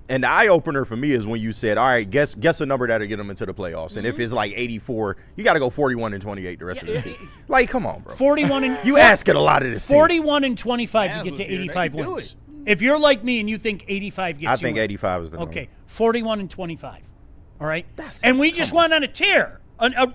And the eye opener for me is when you said, all right, guess a number that'll get them into the playoffs. And if it's like 84, you got to go 41 and 28 the rest of the season. Like, come on, bro. 41 and you asking a lot of this team. 41 and 25 to get to 85 wins. If you're like me and you think 85 gets I think 85 is the number. Okay, 41 and 25. All right? And we just went on a tear.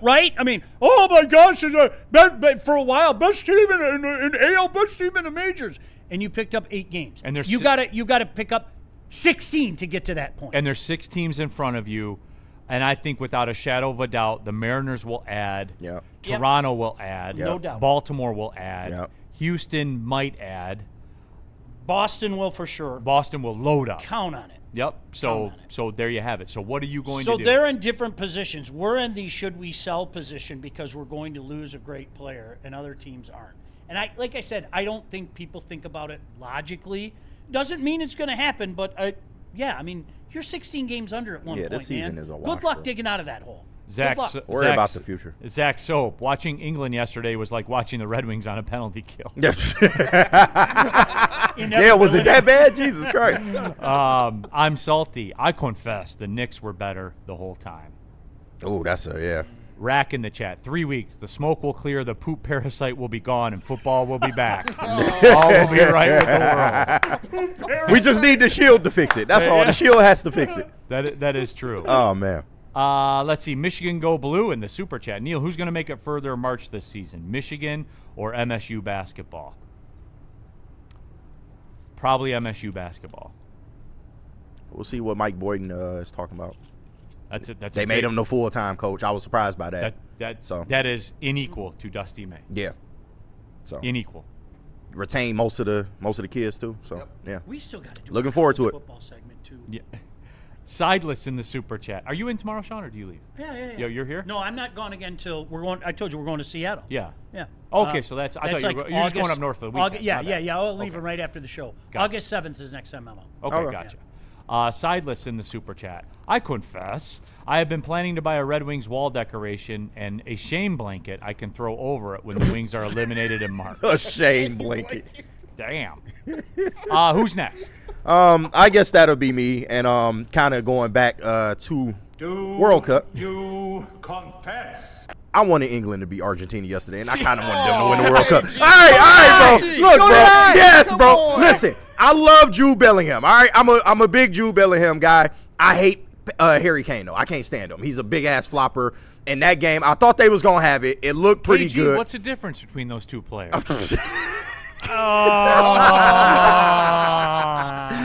Right? I mean, oh my gosh, for a while, best team in AL, best team in the majors. And you picked up 8 games. And you gotta pick up 16 to get to that point. And there's 6 teams in front of you, and I think without a shadow of a doubt, the Mariners will add. Yep. Toronto will add. No doubt. Baltimore will add. Yep. Houston might add. Boston will for sure. Boston will load up. Count on it. Yep. So there you have it. So what are you going to do? So they're in different positions. We're in the should we sell position because we're going to lose a great player, and other teams aren't. And like I said, I don't think people think about it logically. Doesn't mean it's going to happen, but yeah, I mean, you're 16 games under at one point, this season man. is a wash, Good luck bro. digging out of that hole. Worry about the future. Zach Soap, watching England yesterday was like watching the Red Wings on a penalty kill. Yeah, was it that bad? Jesus Christ. I'm salty. I confess the Knicks were better the whole time. Oh, that's yeah. Rack in the chat. 3 weeks. The smoke will clear, the poop parasite will be gone, and football will be back. All will be right with the world. We just need the Shield to fix it. That's all. The Shield has to fix it. That is true. Oh, man. Let's see. Michigan go blue in the super chat. Neil, who's going to make it further in March this season? Michigan or MSU basketball? Probably MSU basketball. We'll see what Mike Boyden is talking about. They made him the full-time coach. I was surprised by that. That is unequal to Dusty May. Yeah. So unequal. Retain most of the kids too. So yeah. We still got to do looking forward to it. Football segment too. Yeah. Sideless in the super chat. Are you in tomorrow, Sean, or do you leave? Yeah. Yo, you're here? No, I'm not gone again till we're going. I told you we're going to Seattle. Yeah. Yeah. Okay, so that's. I thought like you were just going up north for the weekend. Yeah. I'll leave it right after the show. Gotcha. August 7th is next time I'm out. Okay, gotcha. Sideless in the super chat. I confess, I have been planning to buy a Red Wings wall decoration and a shame blanket I can throw over it when the Wings are eliminated in March. A shame blanket. Damn. Who's next? I guess that'll be me, and kind of going back to World Cup. You confess. I wanted England to beat Argentina yesterday, and I kind of wanted them to win the World Cup. All right, bro. Look, bro. Yes, bro. Listen, I love Jude Bellingham. All right, I'm a big Jude Bellingham guy. I hate Harry Kane, though. I can't stand him. He's a big-ass flopper. In that game, I thought they was going to have it. It looked pretty good. What's the difference between those two players?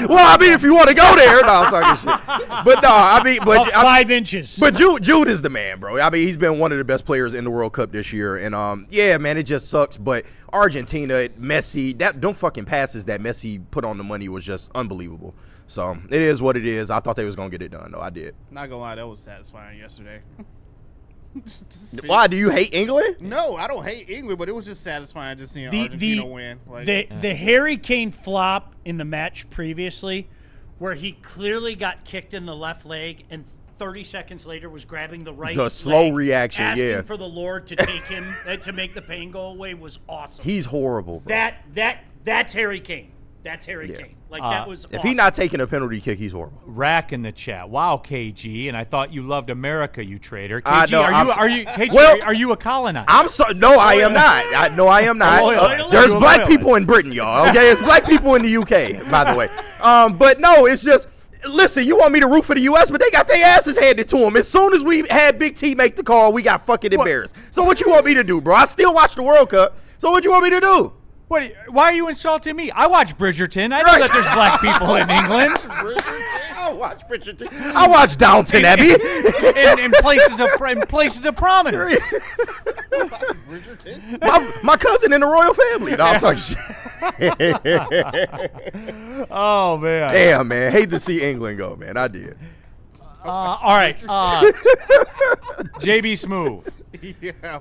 Well, I mean, if you want to go there, no, I'm talking shit. But no, I mean, but 5 inches. But Jude is the man, bro. I mean, he's been one of the best players in the World Cup this year, and yeah, man, it just sucks. But Argentina, Messi, them fucking passes that Messi put on the money was just unbelievable. So it is what it is. I thought they was gonna get it done, though. I did. Not gonna lie, that was satisfying yesterday. Why do you hate England? No, I don't hate England, but it was just satisfying just seeing Argentina win. The Harry Kane flop in the match previously, where he clearly got kicked in the left leg and 30 seconds later was grabbing the right. The slow leg, reaction, asking for the Lord to take him to make the pain go away was awesome. He's horrible, bro. That's Harry Kane. That's Harry Kane. Like that was. If awesome. he's not taking a penalty kick, he's horrible. Rack in the chat. Wow, KG, and I thought you loved America, you traitor. KG, no, are you a colonizer? I'm sorry. No, I am not. No, I am not. There's black people in Britain, y'all. Okay, there's black people in the UK, by the way. But no, it's just. Listen, you want me to root for the U.S., but they got their asses handed to them. As soon as we had Big T make the call, we got fucking embarrassed. So what you want me to do, bro? I still watch the World Cup. So what you want me to do? Why are you insulting me? I watch Bridgerton. I know that there's black people in England. I watch Bridgerton. I watch Downton Abbey. in places of prominence. my cousin in the royal family. No, I'm talking shit. Oh, man. Damn, man. Hate to see England go, man. I did. All right. JB Smooth. Yeah.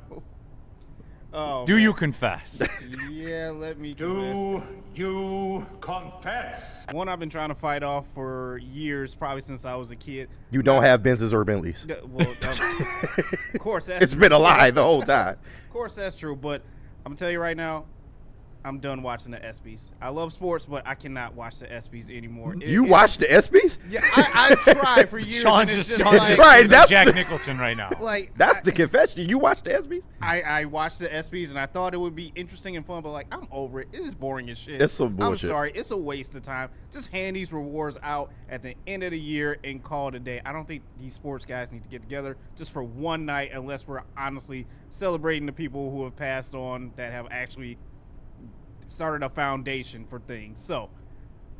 Do you confess? Yeah, let me Do you confess? One I've been trying to fight off for years, probably since I was a kid. You don't have Benzes or Bentleys. Well, of course, that's it's been a lie the whole time. Of course, that's true, but I'm going to tell you right now, I'm done watching the ESPYs. I love sports, but I cannot watch the ESPYs anymore. You watch the ESPYs? Yeah, I tried for years. Sean's and it's just like, right. That's Jack the, Nicholson right now. like that's the confession. You watch the ESPYs? I watched the ESPYs and I thought it would be interesting and fun, but like I'm over it. It is boring as shit. It's some bullshit. I'm sorry, it's a waste of time. Just hand these rewards out at the end of the year and call it a day. I don't think these sports guys need to get together just for one night, unless we're honestly celebrating the people who have passed on that have actually started a foundation for things. So,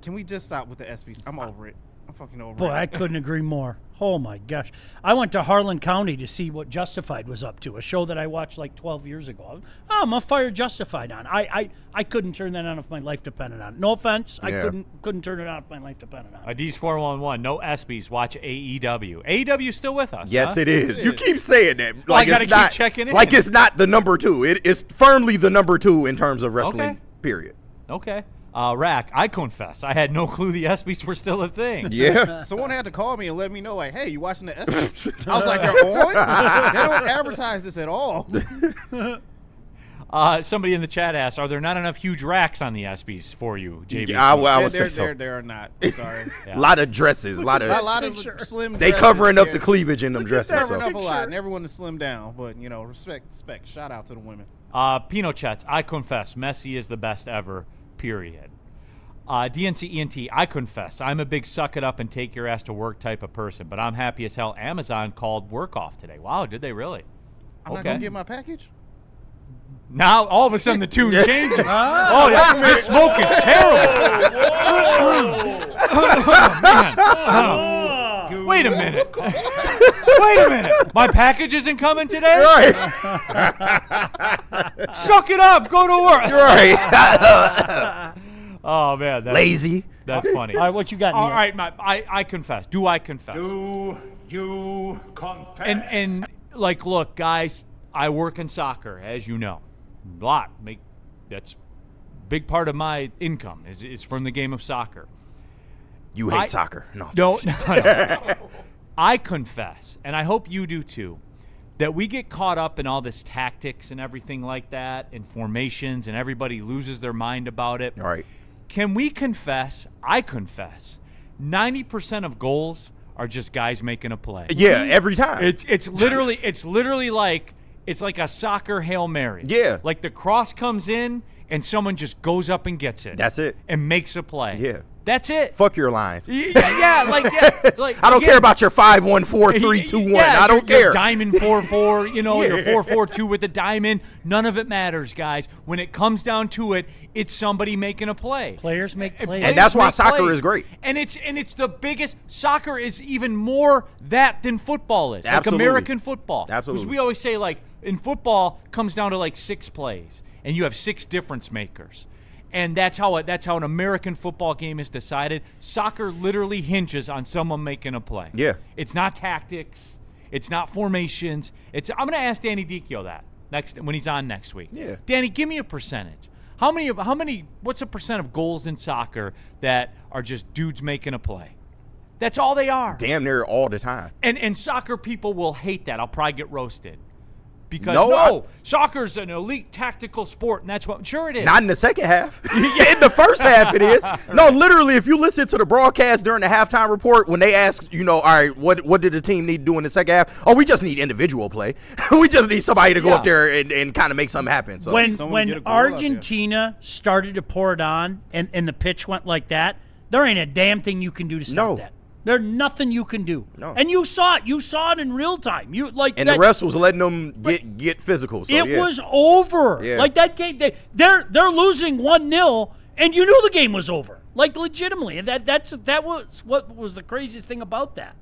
can we just stop with the ESPYs? I'm over it. I'm fucking over it. Boy, I couldn't agree more. Oh, my gosh. I went to Harlan County to see what Justified was up to, a show that I watched like 12 years ago. Oh, I'm a fire Justified on. I couldn't turn that on if my life depended on it. No offense. I couldn't turn it on if my life depended on it. Adiz 411, no ESPYs, watch AEW. AEW still with us, Yes, huh? it is. You keep saying that. Well, Like I gotta it's not, keep checking in. Like it's not the number 2. It is firmly the number 2 in terms of wrestling, period. Okay. Rack, I confess, I had no clue the ESPYs were still a thing. Yeah. Someone had to call me and let me know, like, hey, you watching the ESPYs? I was like, they're on? They don't advertise this at all. Somebody in the chat asks, are there not enough huge racks on the ESPYs for you, JB? Yeah, I would say so. There are not. Sorry. A lot of dresses, a lot of slim They dresses covering up here. the cleavage in them dresses. Covering So. up a lot, and everyone is slimmed down. But, you know, respect. Shout out to the women. Pinochets, I confess, Messi is the best ever, period. DNC ENT, I confess, I'm a big suck it up and take your ass to work type of person, but I'm happy as hell Amazon called work off today. Wow, did they really? I'm not going to get my package? Now, all of a sudden, the tune changes. This smoke is terrible. Man. Wait a minute. Wait a minute. My package isn't coming today? Right. Suck it up. Go to work. Right. Oh, man. That's Lazy. That's funny. All right, what you got in All here? right, I confess. Do I confess? Do you confess? And like, look, guys, I work in soccer, as you know. A lot. That's a big part of my income is from the game of soccer. You hate soccer. No. No. I confess, and I hope you do too, that we get caught up in all this tactics and everything like that and formations and everybody loses their mind about it. All right. Can we confess, I confess, 90% of goals are just guys making a play. Yeah, every time. It's literally like it's like a soccer Hail Mary. Yeah. Like the cross comes in and someone just goes up and gets it. That's it. And makes a play. Yeah. That's it. Fuck your lines. It's like I don't care about your 5-1-4-3-2-1. I don't care. Your diamond 4-4, your 4-4-2 with the diamond. None of it matters, guys. When it comes down to it, it's somebody making a play. Players make plays. And that's why make soccer plays. is great. And it's the biggest. Soccer is even more that than football is. Absolutely. Like American football. Absolutely. Because we always say, like, in football comes down to like 6 plays, and you have 6 difference makers. And that's how an American football game is decided. Soccer literally hinges on someone making a play. Yeah. It's not tactics. It's not formations. I'm going to ask Danny Dicchio that when he's on next week. Yeah. Danny, give me a percentage. What's a percent of goals in soccer that are just dudes making a play? That's all they are. Damn near all the time. And soccer people will hate that. I'll probably get roasted. Because soccer's an elite tactical sport, and that's what. Sure, it is. Not in the second half. In the first half, it is. No, literally, if you listen to the broadcast during the halftime report, when they ask, all right, what did the team need to do in the second half? Oh, we just need individual play. We just need somebody to go up there and kind of make something happen. So when Argentina started to pour it on, and the pitch went like that, there ain't a damn thing you can do to stop that. There's nothing you can do. No. And you saw it. You saw it in real time. The rest was letting them get physical. So it was over. Yeah. Like that game, they're losing 1-0, and you knew the game was over. Like legitimately. That was what was the craziest thing about that.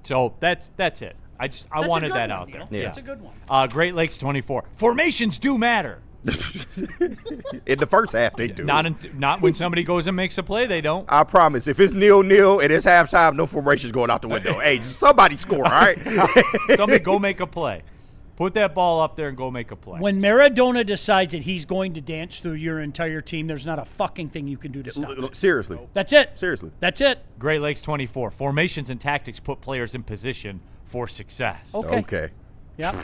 So that's it. I wanted that out there. Yeah. That's a good one. Great Lakes 24. Formations do matter. In the first half, they do. Not when somebody goes and makes a play, they don't. I promise. If it's 0-0 and it's halftime, no formations going out the window. Hey, just somebody score, all right? Somebody go make a play. Put that ball up there and go make a play. When Maradona decides that he's going to dance through your entire team, there's not a fucking thing you can do to stop it. Seriously. That's it. Seriously. That's it. Great Lakes 24. Formations and tactics put players in position for success. Okay. Okay. Yep.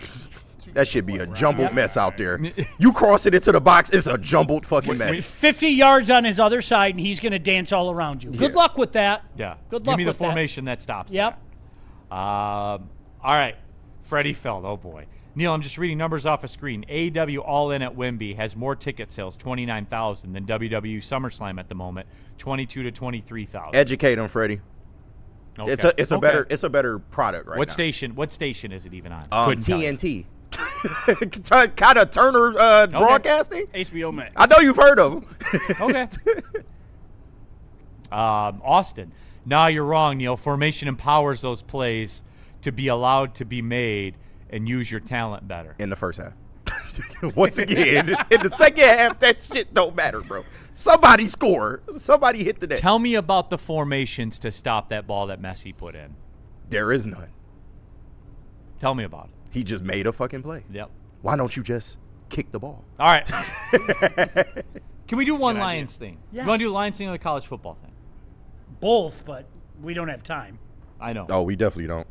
That should be a jumbled mess out there. You cross it into the box, it's a jumbled fucking mess. 50 yards on his other side, and he's going to dance all around you. Good luck with that. Yeah. Good luck Give me the with that. formation that stops. Yep. All right. Freddie Feld. Oh, boy. Neil, I'm just reading numbers off a screen. AEW All In at Wemby has more ticket sales, 29,000, than WWE SummerSlam at the moment, 22 to 23,000. Educate them, Freddie. Okay. It's a better product right What now. station is it even on? TNT. Kind of Turner Broadcasting. HBO Max. I know you've heard of them. Okay. Austin. Nah, you're wrong, Neil. Formation empowers those plays to be allowed to be made and use your talent better. In the first half. Once again, in the second half, that shit don't matter, bro. Somebody score. Somebody hit the net. Tell me about the formations to stop that ball that Messi put in. There is none. Tell me about it. He just made a fucking play. Yep. Why don't you just kick the ball? All right. Can we do one Lions thing? Yes. You want to do Lions thing or the college football thing? Both, but we don't have time. I know. Oh, we definitely don't.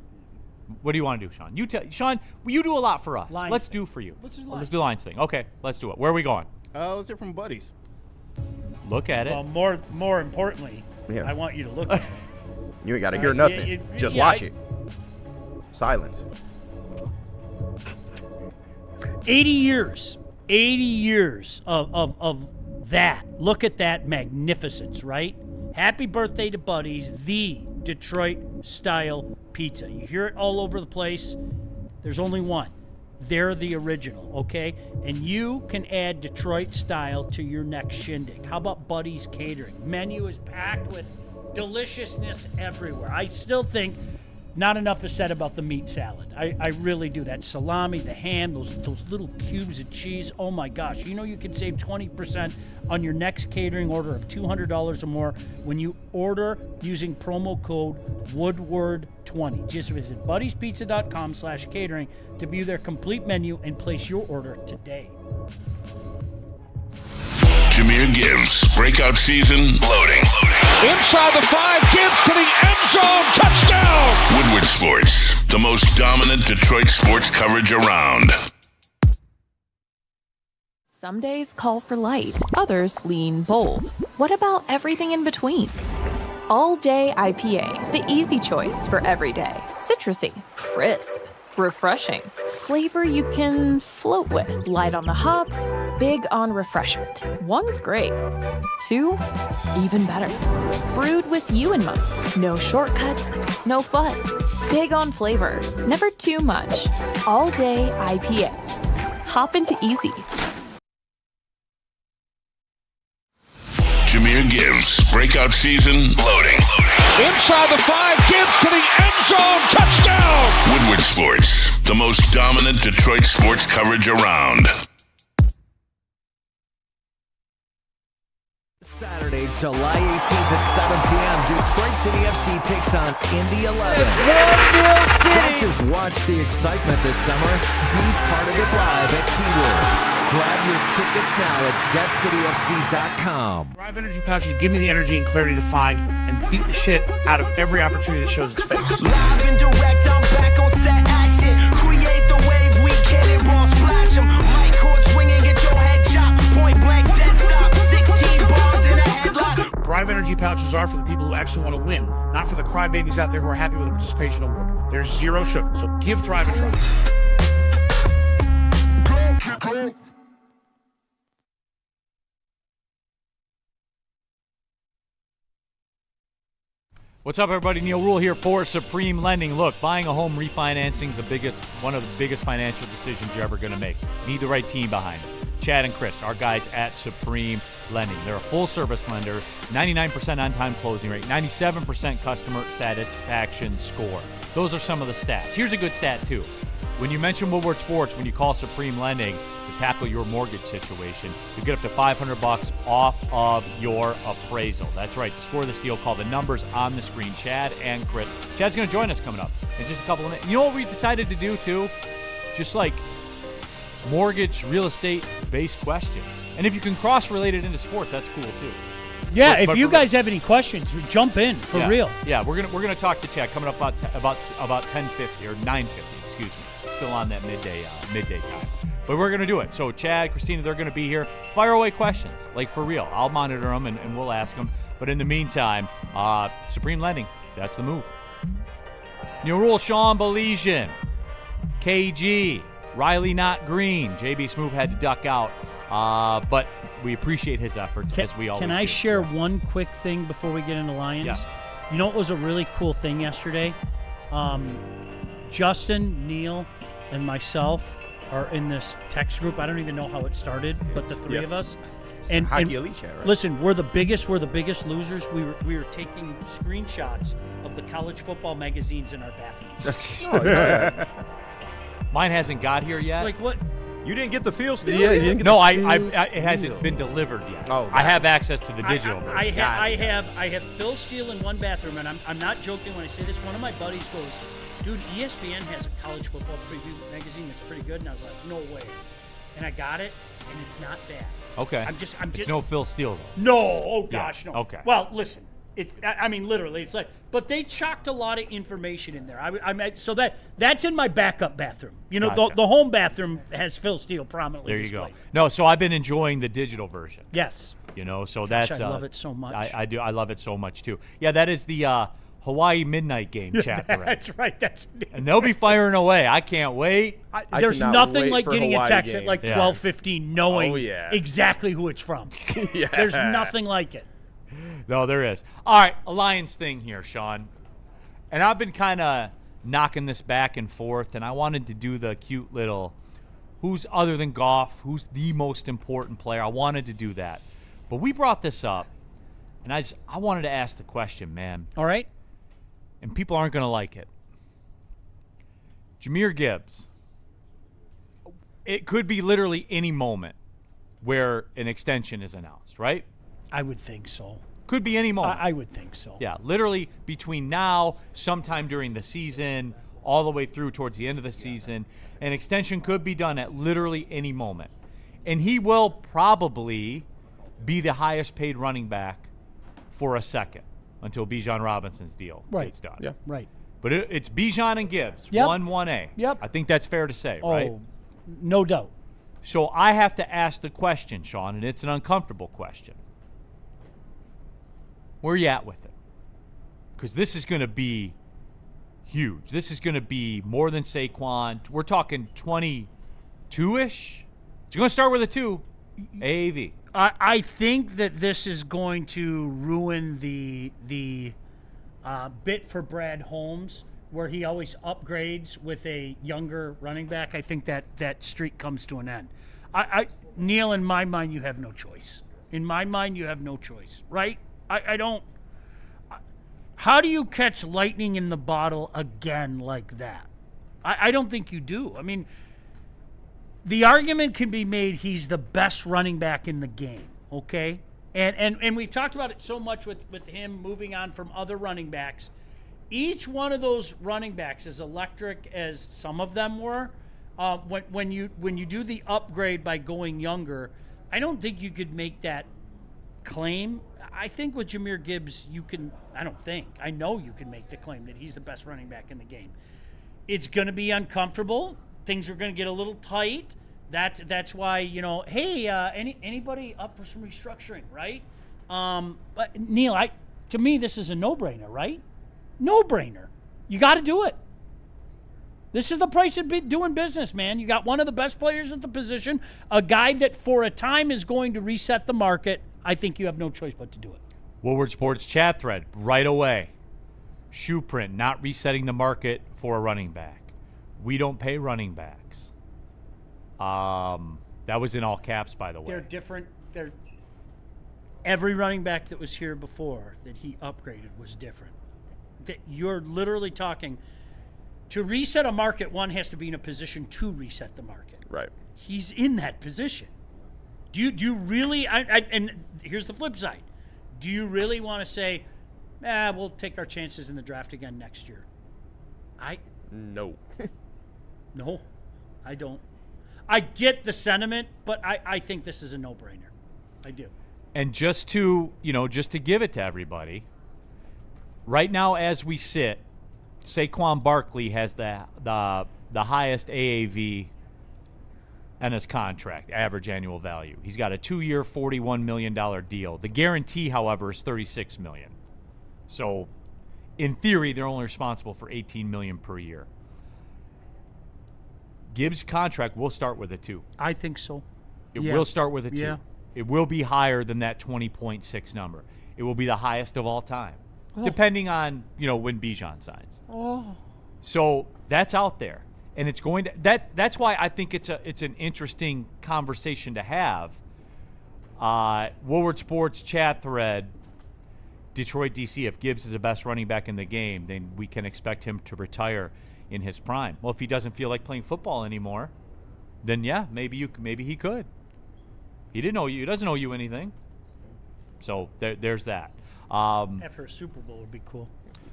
What do you want to do, Sean? Sean, you do a lot for us. Lions Let's thing. do for you. Let's do Let's do Lions thing. Okay, let's do it. Where are we going? Let's hear from buddies. Look at it. Well, more importantly, Yeah. I want you to look at it. You ain't got to hear nothing. Just watch it. Silence. 80 years of that. Look at that magnificence, right? Happy birthday to Buddies, the Detroit-style pizza. You hear it all over the place. There's only one. They're the original, okay? And you can add Detroit style to your next shindig. How about Buddies Catering? Menu is packed with deliciousness everywhere. I still think not enough is said about the meat salad. I really do. That salami, the ham, those little cubes of cheese. Oh my gosh. You know you can save 20% on your next catering order of $200 or more when you order using promo code Woodward20. Just visit buddiespizza.com/catering to view their complete menu and place your order today. Jameer Gibbs, breakout season, loading. Inside the 5, Gibbs to the end zone, touchdown! Woodward Sports, the most dominant Detroit sports coverage around. Some days call for light, others lean bold. What about everything in between? All Day IPA, the easy choice for every day. Citrusy, crisp, refreshing. Flavor you can float with. Light on the hops, big on refreshment. One's great. 2, even better. Brewed with you in mind. No shortcuts, no fuss. Big on flavor, never too much. All Day IPA. Hop into easy. Jameer Gibbs, breakout season, loading. Inside the 5, Gibbs to the end zone, touchdown! Woodward Sports, the most dominant Detroit sports coverage around. Saturday, July 18th at 7 p.m., Detroit City FC takes on Indy 11. Don't just watch the excitement this summer. Be part of it live at Keyword. Grab your tickets now at DebtCityFC.com. Drive energy pouches give me the energy and clarity to find and beat the shit out of every opportunity that shows its face. Live and direct, I'm back on set action. Create the wave, we cannonball splash 'em. Mic cord swinging, get your head chopped. Point blank, dead stop. 16 bars in a headlock. Drive energy pouches are for the people who actually want to win, not for the crybabies out there who are happy with a participation award. There's zero sugar, so give Thrive a try. Go. What's up, everybody? Neil Rule here for Supreme Lending. Look, buying a home refinancing is one of the biggest financial decisions you're ever going to make. Need the right team behind it. Chad and Chris, our guys at Supreme Lending. They're a full-service lender, 99% on-time closing rate, 97% customer satisfaction score. Those are some of the stats. Here's a good stat, too. When you mention Woodward Sports, when you call Supreme Lending to tackle your mortgage situation, you get up to $500 off of your appraisal. That's right. To score this deal, call the numbers on the screen. Chad and Chris. Chad's going to join us coming up in just a couple of minutes. You know what we decided to do, too? Just like mortgage, real estate-based questions. And if you can cross-relate it into sports, that's cool, too. Yeah, if you guys have any questions, jump in for real. Yeah, we're gonna talk to Chad coming up about 10:50 or 9:50, excuse me. still on that midday time. But we're going to do it. So Chad, Christina, they're going to be here. Fire away questions, like for real. I'll monitor them and we'll ask them. But in the meantime, Supreme Lending, that's the move. New rule, Sean Belizean, KG, Riley Not Green. JB Smoove had to duck out. But we appreciate his efforts, as we always do. Can I share one quick thing before we get into Lions? Yeah. You know what was a really cool thing yesterday? Justin, Neil, and myself are in this text group. I don't even know how it started, but the three of us. And Hockey Elite Chat, right? Listen, we're the biggest losers. We were taking screenshots of the college football magazines in our bathrooms. Mine hasn't got here yet. Like what? You didn't get the field steal? Yeah, you didn't get no, the it hasn't been delivered yet. Oh, I have access to the digital version. I have Phil Steele in one bathroom, and I'm not joking when I say this. One of my buddies goes, "Dude, ESPN has a college football preview magazine that's pretty good," and I was like, "No way," and I got it, and it's not bad. Okay. I'm just it's no Phil Steele though. No, oh gosh, Yeah. no. Okay. Well, listen, I mean, literally, it's like, but they chocked a lot of information in there. So that's in my backup bathroom. You know, Gotcha. the home bathroom has Phil Steele prominently There you displayed. go. No, so I've been enjoying the digital version. Yes. You know, so Gosh, that's I love it so much. I do. I love it so much too. Yeah, that is the Hawaii Midnight Game chat thread. That's right. And they'll be firing away. I can't wait. There's cannot nothing wait like for getting Hawaii a text games. at like Yeah. 12:15, knowing Oh, yeah. exactly who it's from. Yeah. There's nothing like it. No, there is. All right, a Lions thing here, Sean. And I've been kind of knocking this back and forth, and I wanted to do the cute little who's other than Goff, who's the most important player. I wanted to do that. But we brought this up, and I wanted to ask the question, man. All right. And people aren't going to like it. Jahmyr Gibbs. It could be literally any moment where an extension is announced, right? I would think so. Could be any moment. I would think so. Yeah, literally between now, sometime during the season, all the way through towards the end of the season. An extension could be done at literally any moment. And he will probably be the highest paid running back for a second until Bijan Robinson's deal gets done. Yeah. Right. But it's Bijan and Gibbs, Yep. 1-1A. Yep. I think that's fair to say, right? Oh, no doubt. So I have to ask the question, Sean, and it's an uncomfortable question. Where are you at with it? Because this is going to be huge. This is going to be more than Saquon. We're talking 22-ish. It's going to start with a 2. AAV. I think that this is going to ruin the bit for Brad Holmes, where he always upgrades with a younger running back. I think that streak comes to an end. Neil, in my mind, you have no choice. In my mind, you have no choice, right? I don't. How do you catch lightning in the bottle again like that? I don't think you do. I mean, the argument can be made he's the best running back in the game, okay? And we've talked about it so much with him moving on from other running backs. Each one of those running backs, as electric as some of them were, when you do the upgrade by going younger, I don't think you could make that claim. I think with Jahmyr Gibbs, I know you can make the claim that he's the best running back in the game. It's going to be uncomfortable. Things are going to get a little tight. That's why, hey, anybody up for some restructuring, right? But Neil, to me, this is a no-brainer, right? No-brainer. You got to do it. This is the price of doing business, man. You got one of the best players at the position, a guy that for a time is going to reset the market. I think you have no choice but to do it. Woodward Sports chat thread right away. Shoe print, not resetting the market for a running back. We don't pay running backs. That was in all caps, by the way. They're different. Every running back that was here before that he upgraded was different. You're literally talking to reset a market. One has to be in a position to reset the market. Right. He's in that position. Do you really? And here's the flip side. Do you really want to say, we'll take our chances in the draft again next year? No. No, I don't. I get the sentiment, but I think this is a no-brainer. I do. And just to give it to everybody, right now as we sit, Saquon Barkley has the the highest AAV in his contract, average annual value. He's got a 2-year, $41 million deal. The guarantee, however, is $36 million. So, in theory, they're only responsible for $18 million per year. Gibbs' contract will start with a 2. I think so. It will start with a 2. Yeah. It will be higher than that 20.6 number. It will be the highest of all time, depending on, when Bijan signs. Oh. So that's out there, and it's going to that's why I think it's an interesting conversation to have. Woodward Sports chat thread, Detroit DC. If Gibbs is the best running back in the game, then we can expect him to retire in his prime. Well, if he doesn't feel like playing football anymore, then yeah, maybe he could. He didn't owe you. He doesn't owe you anything. So there's that. After a Super Bowl would be cool.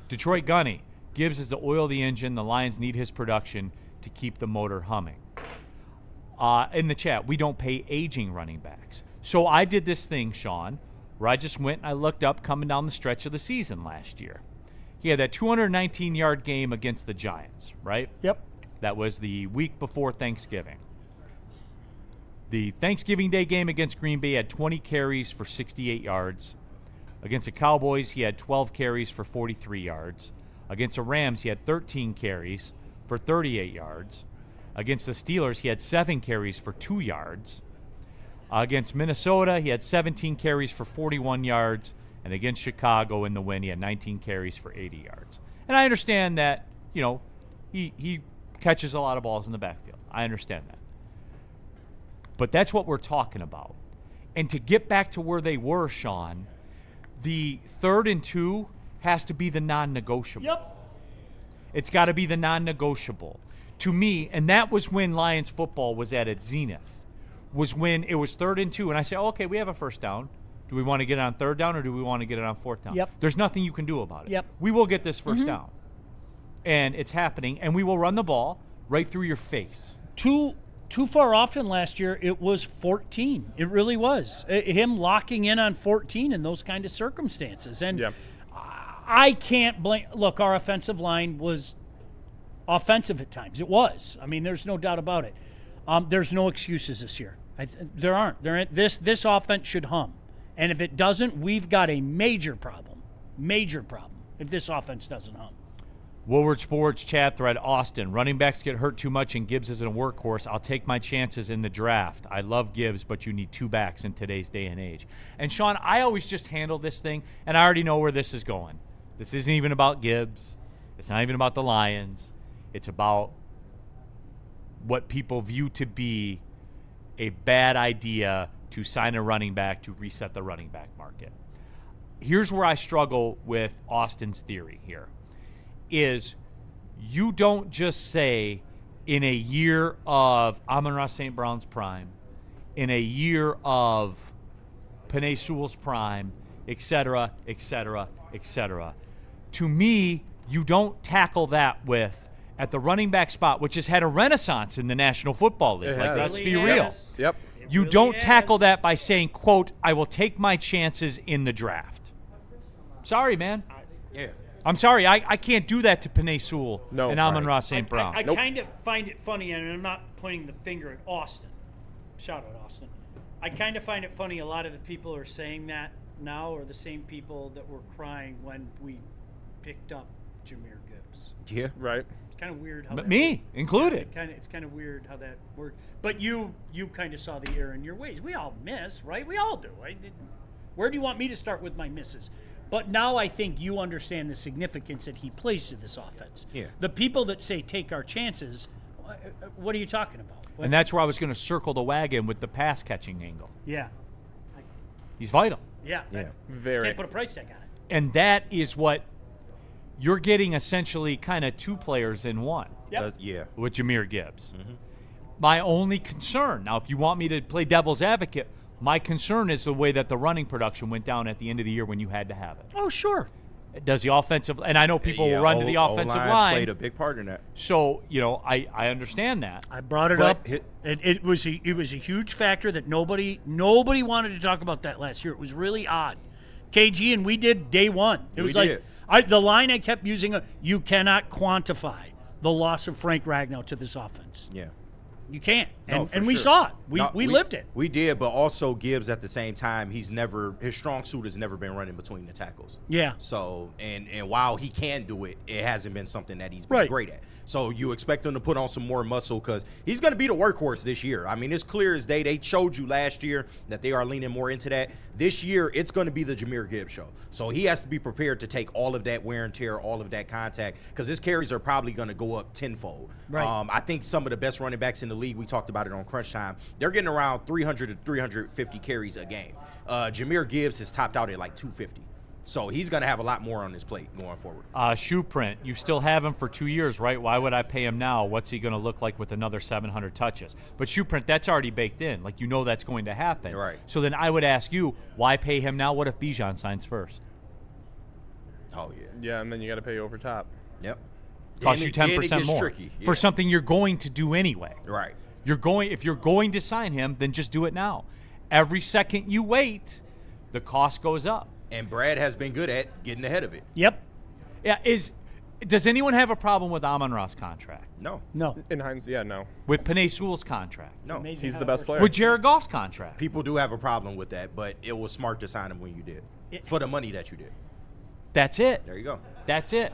Detroit Gunny. Gibbs is the oil of the engine. The Lions need his production to keep the motor humming. In the chat, we don't pay aging running backs. So I did this thing, Sean, where I just went and I looked up coming down the stretch of the season last year. He had that 219-yard game against the Giants, right? Yep. That was the week before Thanksgiving. The Thanksgiving Day game against Green Bay had 20 carries for 68 yards. Against the Cowboys, he had 12 carries for 43 yards. Against the Rams, he had 13 carries for 38 yards. Against the Steelers, he had 7 carries for 2 yards. Against Minnesota, he had 17 carries for 41 yards. And against Chicago in the win, he had 19 carries for 80 yards. And I understand that, he catches a lot of balls in the backfield. I understand that. But that's what we're talking about. And to get back to where they were, Sean, the 3rd and 2 has to be the non-negotiable. Yep. It's got to be the non-negotiable. To me, and that was when Lions football was at its zenith, was when it was 3rd and 2. And I said, okay, we have a first down. Do we want to get it on 3rd down or do we want to get it on 4th down? Yep. There's nothing you can do about it. Yep. We will get this first down. And it's happening. And we will run the ball right through your face. Too far often last year, it was 14. It really was. Him locking in on 14 in those kind of circumstances. And I can't blame. Look, our offensive line was offensive at times. It was. I mean, there's no doubt about it. There's no excuses this year. There aren't. This offense should hum. And if it doesn't, we've got a major problem. Major problem if this offense doesn't hum. Woodward Sports chat thread, Austin. Running backs get hurt too much and Gibbs isn't a workhorse. I'll take my chances in the draft. I love Gibbs, but you need 2 backs in today's day and age. And, Sean, I always just handle this thing, and I already know where this is going. This isn't even about Gibbs. It's not even about the Lions. It's about what people view to be a bad idea to sign a running back to reset the running back market. Here's where I struggle with Austin's theory here. Is you don't just say in a year of Amon-Ra St. Brown's prime, in a year of Penei Sewell's prime, et cetera, et cetera, et cetera. To me, you don't tackle that with at the running back spot, which has had a renaissance in the National Football League. Let's be real. Yep. You don't tackle that by saying, quote, I will take my chances in the draft. Sorry, man. I'm sorry, I can't do that to Penei Sewell and Amon-Ra St. Brown. I kind of find it funny, and I'm not pointing the finger at Austin. Shout out, Austin. I kind of find it funny a lot of the people are saying that now are the same people that were crying when we picked up Jahmyr Gibbs. Yeah. Right. It's kind of weird how But that me included. It's kind of weird how that worked. But you kind of saw the error in your ways. We all miss, right? We all do. Where do you want me to start with my misses? But now I think you understand the significance that he plays to this offense. Yeah. The people that say take our chances, what are you talking about? And that's where I was going to circle the wagon with the pass catching angle. Yeah. He's vital. Yeah. Very. Can't put a price tag on it. And that is what you're getting, essentially kind of 2 players in one. Yep. With Jahmyr Gibbs. My only concern, now if you want me to play devil's advocate, my concern is the way that the running production went down at the end of the year when you had to have it. Oh, sure. Does the offensive, and I know people will run to the offensive line. Played a big part in that. So, I understand that. I brought it up. It was a huge factor that nobody wanted to talk about that last year. It was really odd. KG and we did day one. It was like the line I kept using. You cannot quantify the loss of Frank Ragnow to this offense. Yeah. You can't. No, And for we sure. saw it. We No, lived it. We did, but also Gibbs at the same time, his strong suit has never been running between the tackles. Yeah. So, and while he can do it, it hasn't been something that he's been Right. great at. So you expect him to put on some more muscle because he's going to be the workhorse this year. I mean, it's clear as day. They showed you last year that they are leaning more into that. This year, it's going to be the Jahmyr Gibbs show. So he has to be prepared to take all of that wear and tear, all of that contact, because his carries are probably going to go up tenfold. Right. I think some of the best running backs in the league, we talked about it on Crunch Time, they're getting around 300 to 350 carries a game. Jahmyr Gibbs has topped out at like 250. So he's going to have a lot more on his plate going forward. Shoe print, you still have him for 2 years, right? Why would I pay him now? What's he going to look like with another 700 touches? But shoe print, that's already baked in. Like, you know that's going to happen. Right. So then I would ask you, why pay him now? What if Bijan signs first? Oh, yeah. Yeah, and then you got to pay over top. Yep. Cost you 10% gets more tricky. for Yeah. something you're going to do anyway. Right. If you're going to sign him, then just do it now. Every second you wait, the cost goes up. And Brad has been good at getting ahead of it. Yep. Yeah. Does anyone have a problem with Amon-Ra's contract? No. No. In hindsight, yeah, no. With Penei Sewell's contract? No. He's the best player. With Jared Goff's contract? People do have a problem with that, but it was smart to sign him when you did. For the money that you did. That's it. There you go. That's it.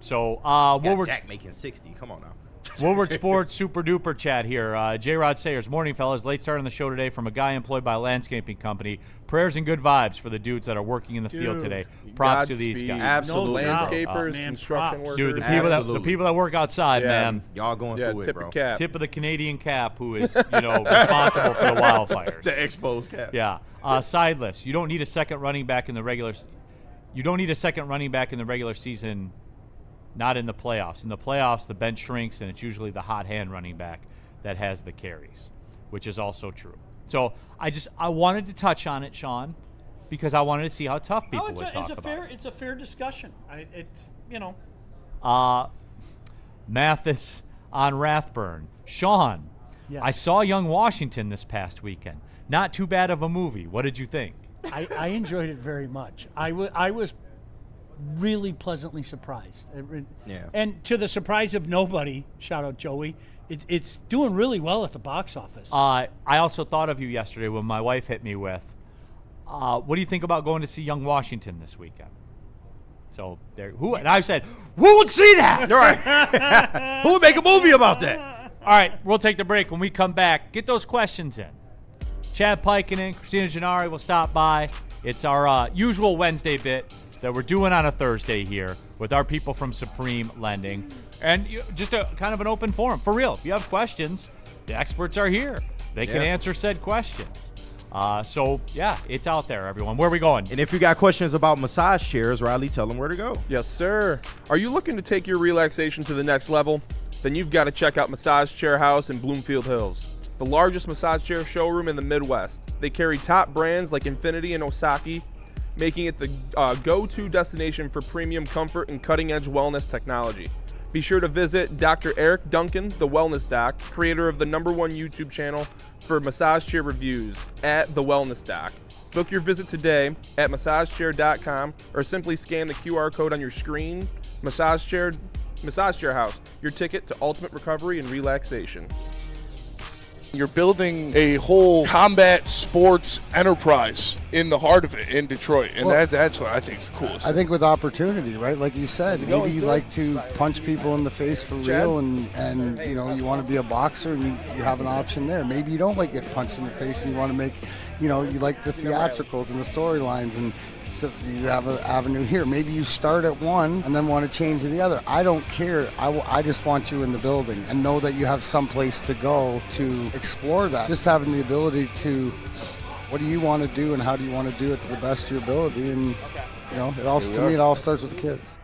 So, Woodward Dak making 60. Come on now. Woodward Sports Super Duper Chat here. J-Rod Sayers, morning, fellas. Late start on the show today from a guy employed by a landscaping company. Prayers and good vibes for the dudes that are working in the field today. Props to these guys. Absolutely. No landscapers, construction workers. Dude, the people that work outside, man. Y'all going through it, bro. Cap. Tip of the Canadian cap, who is, responsible for the wildfires. The exposed cap. Yeah. Sideless. You don't need a second running back in the regular. You don't need a second running back in the regular season. Not in the playoffs. In the playoffs, the bench shrinks, and it's usually the hot hand running back that has the carries, which is also true. So I wanted to touch on it, Sean, because I wanted to see how tough people would talk about it. It's a fair discussion. Mathis on Rathburn. Sean, Yes. I saw Young Washington this past weekend. Not too bad of a movie. What did you think? I enjoyed it very much. I was really pleasantly surprised. Yeah. And to the surprise of nobody, shout out Joey, it's doing really well at the box office. I also thought of you yesterday when my wife hit me with, what do you think about going to see Young Washington this weekend? So and I said, who would see that? Right. Who would make a movie about that? All right, we'll take the break. When we come back, get those questions in. Chad Pikinen, Christina Gennari will stop by. It's our usual Wednesday bit that we're doing on a Thursday here with our people from Supreme Lending. And just a kind of an open forum. For real, if you have questions, the experts are here. They can answer said questions. So, it's out there, everyone. Where are we going? And if you got questions about massage chairs, Riley, tell them where to go. Yes, sir. Are you looking to take your relaxation to the next level? Then you've got to check out Massage Chair House in Bloomfield Hills, the largest massage chair showroom in the Midwest. They carry top brands like Infinity and Osaki, making it the go-to destination for premium comfort and cutting-edge wellness technology. Be sure to visit Dr. Eric Duncan, the Wellness Doc, creator of the #1 YouTube channel for massage chair reviews, at The Wellness Doc. Book your visit today at massagechair.com or simply scan the QR code on your screen. Massage Chair House, your ticket to ultimate recovery and relaxation. You're building a whole combat sports enterprise in the heart of it in Detroit, and that's what I think is the coolest. I think with opportunity, right? Like you said, maybe you like to punch people in the face for real, and you want to be a boxer, and you have an option there. Maybe you don't like getting punched in the face, and you want to make, you like the theatricals and the storylines, and so you have an avenue here. Maybe you start at one and then want to change to the other. I don't care. I just want you in the building and know that you have some place to go to explore that. Just having the ability to, what do you want to do and how do you want to do it to the best of your ability? And it all starts with the kids.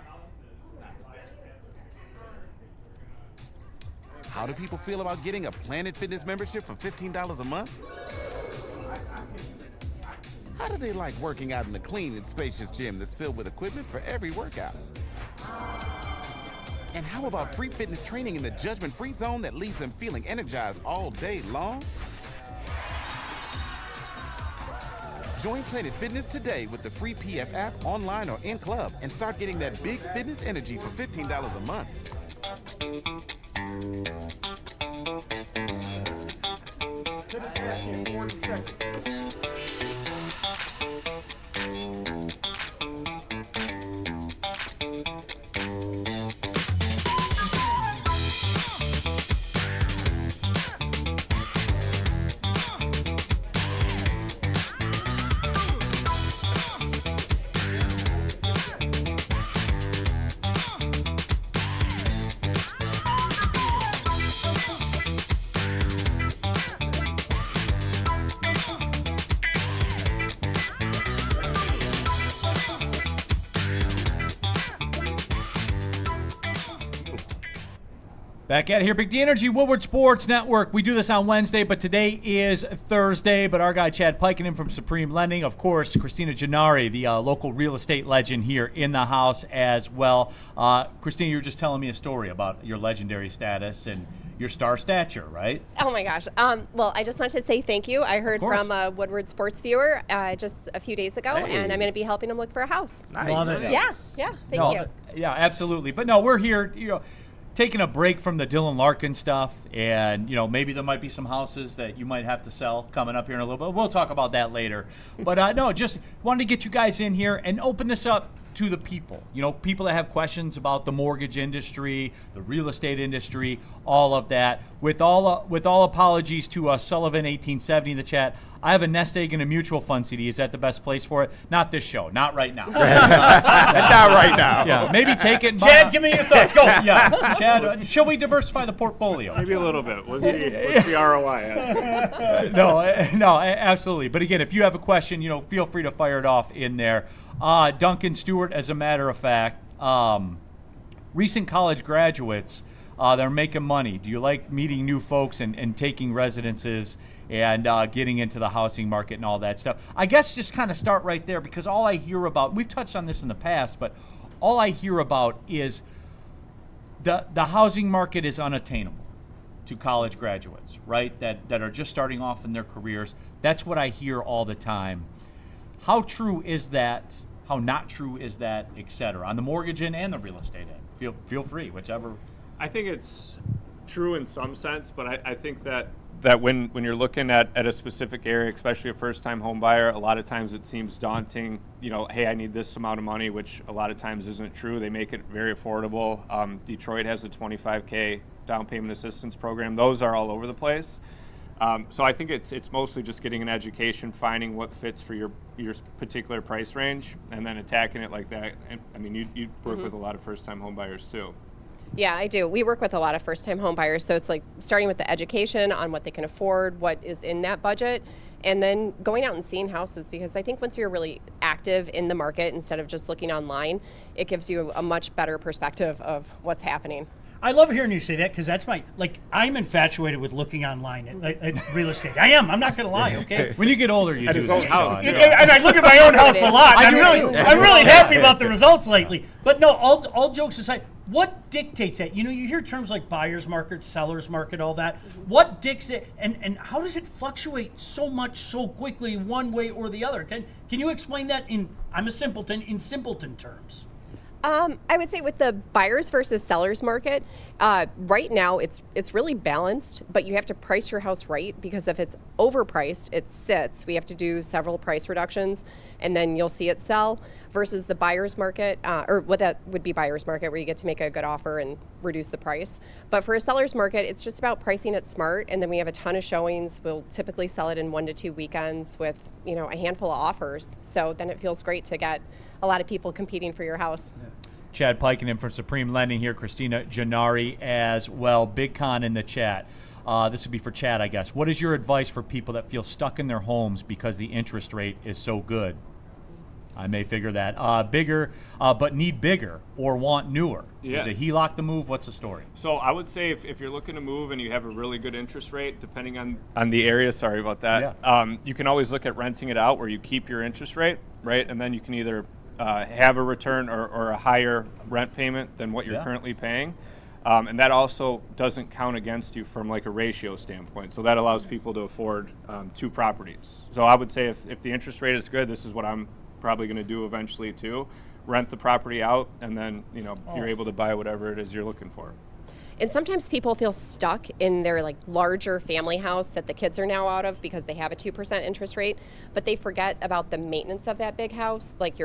How do people feel about getting a Planet Fitness membership for $15 a month? How do they like working out in a clean and spacious gym that's filled with equipment for every workout? And how about free fitness training in the judgment-free zone that leaves them feeling energized all day long? Join Planet Fitness today with the free PF app, online or in club, and start getting that big fitness energy for $15 a month. Back at it here, Big D Energy, Woodward Sports Network. We do this on Wednesday, but today is Thursday. But our guy Chad Pikenin from Supreme Lending, of course, Christina Gennari, the local real estate legend here in the house as well. Christina, you were just telling me a story about your legendary status and your star stature, right? Oh my gosh. Well, I just wanted to say thank you. I heard from a Woodward Sports viewer just a few days ago, and I'm going to be helping him look for a house. Nice. Love it. Yeah, thank you. Yeah, absolutely. But no, we're here, taking a break from the Dylan Larkin stuff, and maybe there might be some houses that you might have to sell coming up here in a little bit. We'll talk about that later. But no, just wanted to get you guys in here and open this up to the people. People that have questions about the mortgage industry, the real estate industry, all of that. With all apologies to Sullivan 1870 in the chat, I have a nest egg and a mutual fund CD. Is that the best place for it? Not this show. Not right now. Not right now. Yeah, maybe take it. Chad, give me your thoughts. Go. Yeah, Chad, shall we diversify the portfolio? Maybe a little bit. What's the ROI? No, absolutely. But again, if you have a question, feel free to fire it off in there. Duncan Stewart, as a matter of fact, recent college graduates, they're making money. Do you like meeting new folks and taking residences and getting into the housing market and all that stuff? I guess just kind of start right there, because all I hear about, we've touched on this in the past, but all I hear about is the housing market is unattainable to college graduates, right? That are just starting off in their careers. That's what I hear all the time. How true is that? How not true is that, et cetera, on the mortgage end and the real estate end? Feel free, whichever. I think it's true in some sense, but I think that when you're looking at a specific area, especially a first-time home buyer, a lot of times it seems daunting. Hey, I need this amount of money, which a lot of times isn't true. They make it very affordable. Detroit has a $25K down payment assistance program. Those are all over the place. So I think it's mostly just getting an education, finding what fits for your particular price range, and then attacking it like that. And I mean, you work with a lot of first-time home buyers too. Yeah, I do. We work with a lot of first-time home buyers, so it's like starting with the education on what they can afford, what is in that budget, and then going out and seeing houses, because I think once you're really active in the market instead of just looking online, it gives you a much better perspective of what's happening. I love hearing you say that, because that's I'm infatuated with looking online at real estate. I am. I'm not going to lie, okay? When you get older, you do that. And I look at my own house a lot. I'm really happy about the results lately. But no, all jokes aside, what dictates that? You hear terms like buyer's market, seller's market, all that. What dictates it, and how does it fluctuate so much so quickly one way or the other? Can you explain that I'm a simpleton, in simpleton terms? I would say with the buyers versus sellers market, right now it's really balanced, but you have to price your house right, because if it's overpriced, it sits. We have to do several price reductions, and then you'll see it sell, versus the buyer's market, or what that would be buyer's market, where you get to make a good offer and reduce the price. But for a seller's market, it's just about pricing it smart, and then we have a ton of showings. We'll typically sell it in 1 to 2 weekends with a handful of offers. So then it feels great to get a lot of people competing for your house. Yeah. Chad Pikenin from Supreme Lending here, Christina Gennari as well. Big Con in the chat. This would be for Chad, I guess. What is your advice for people that feel stuck in their homes because the interest rate is so good? I may figure that. Bigger, but need bigger or want newer. Yeah. Is a HELOC the move? What's the story? So I would say if you're looking to move and you have a really good interest rate, depending on the area, sorry about that, you can always look at renting it out, where you keep your interest rate, right? And then you can either have a return or a higher rent payment than what you're currently paying. And that also doesn't count against you from like a ratio standpoint. So that allows people to afford 2 properties. So I would say if the interest rate is good, this is what I'm probably going to do eventually too. Rent the property out, and then you're able to buy whatever it is you're looking for. And sometimes people feel stuck in their like larger family house that the kids are now out of because they have a 2% interest rate, but they forget about the maintenance of that big house. Like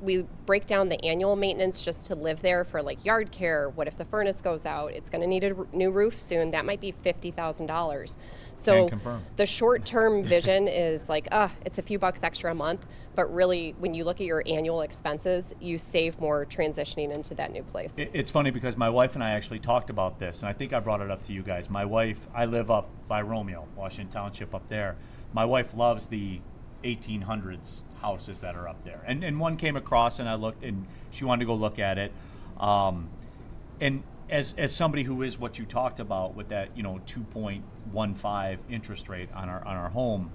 we break down the annual maintenance just to live there for like yard care. What if the furnace goes out? It's going to need a new roof soon. That might be $50,000. So the short-term vision is like, it's a few bucks extra a month, but really when you look at your annual expenses, you save more transitioning into that new place. It's funny because my wife and I actually talked about this, and I think I brought it up to you guys. My wife, I live up by Romeo, Washington Township up there. My wife loves the 1800s houses that are up there. And one came across and I looked and she wanted to go look at it. And as somebody who is what you talked about with that, 2.15 interest rate on our home,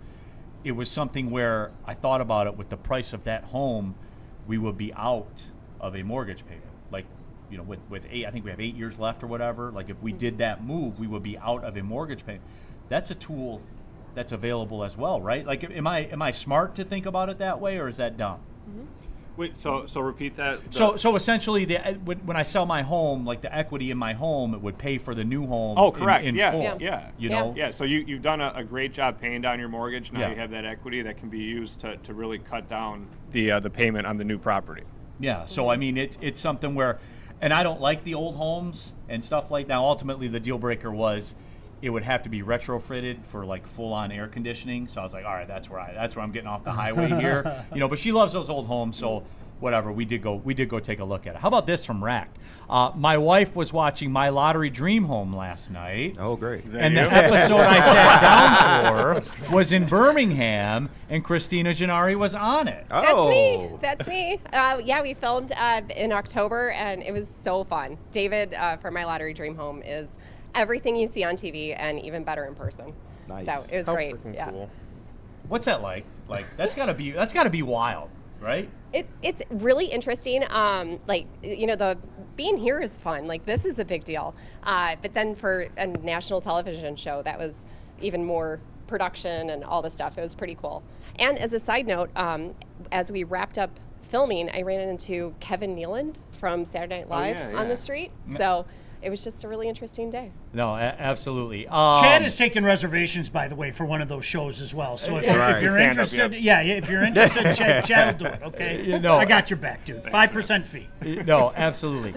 it was something where I thought about it. With the price of that home, we would be out of a mortgage payment. Like, with I think we have 8 years left or whatever. Like if we did that move, we would be out of a mortgage payment. That's a tool that's available as well, right? Like, am I smart to think about it that way, or is that dumb? Mm-hmm. Wait, so repeat that. So essentially, when I sell my home, like the equity in my home, it would pay for the new home. Oh, correct. In Yeah, full. yeah. Yeah. So you've done a great job paying down your mortgage. Now Yeah. you have that equity that can be used to really cut down the payment on the new property. Yeah. So I mean, it's something where, and I don't like the old homes and stuff like that. Ultimately, the deal breaker was it would have to be retrofitted for like full-on air conditioning. So I was like, all right, that's where I'm getting off the highway here. But she loves those old homes, so whatever. We did go take a look at it. How about this from Rack? My wife was watching My Lottery Dream Home last night. Oh, great! And the episode I sat down for was in Birmingham, and Christina Gennari was on it. That's me. Yeah, we filmed in October, and it was so fun. David from My Lottery Dream Home is everything you see on TV and even better in person. Nice. So it was great. Yeah. Cool. What's that like? Like that's gotta be wild, right? It's really interesting. The being here is fun. Like this is a big deal. But then for a national television show, that was even more production and all this stuff. It was pretty cool. And as a side note, as we wrapped up filming, I ran into Kevin Nealon from Saturday Night Live on the street. So it was just a really interesting day. No, absolutely. Chad has taken reservations, by the way, for one of those shows as well. So if you're interested, if you're interested, Chad will do it. Okay, I got your back, dude. 5% fee. No, absolutely.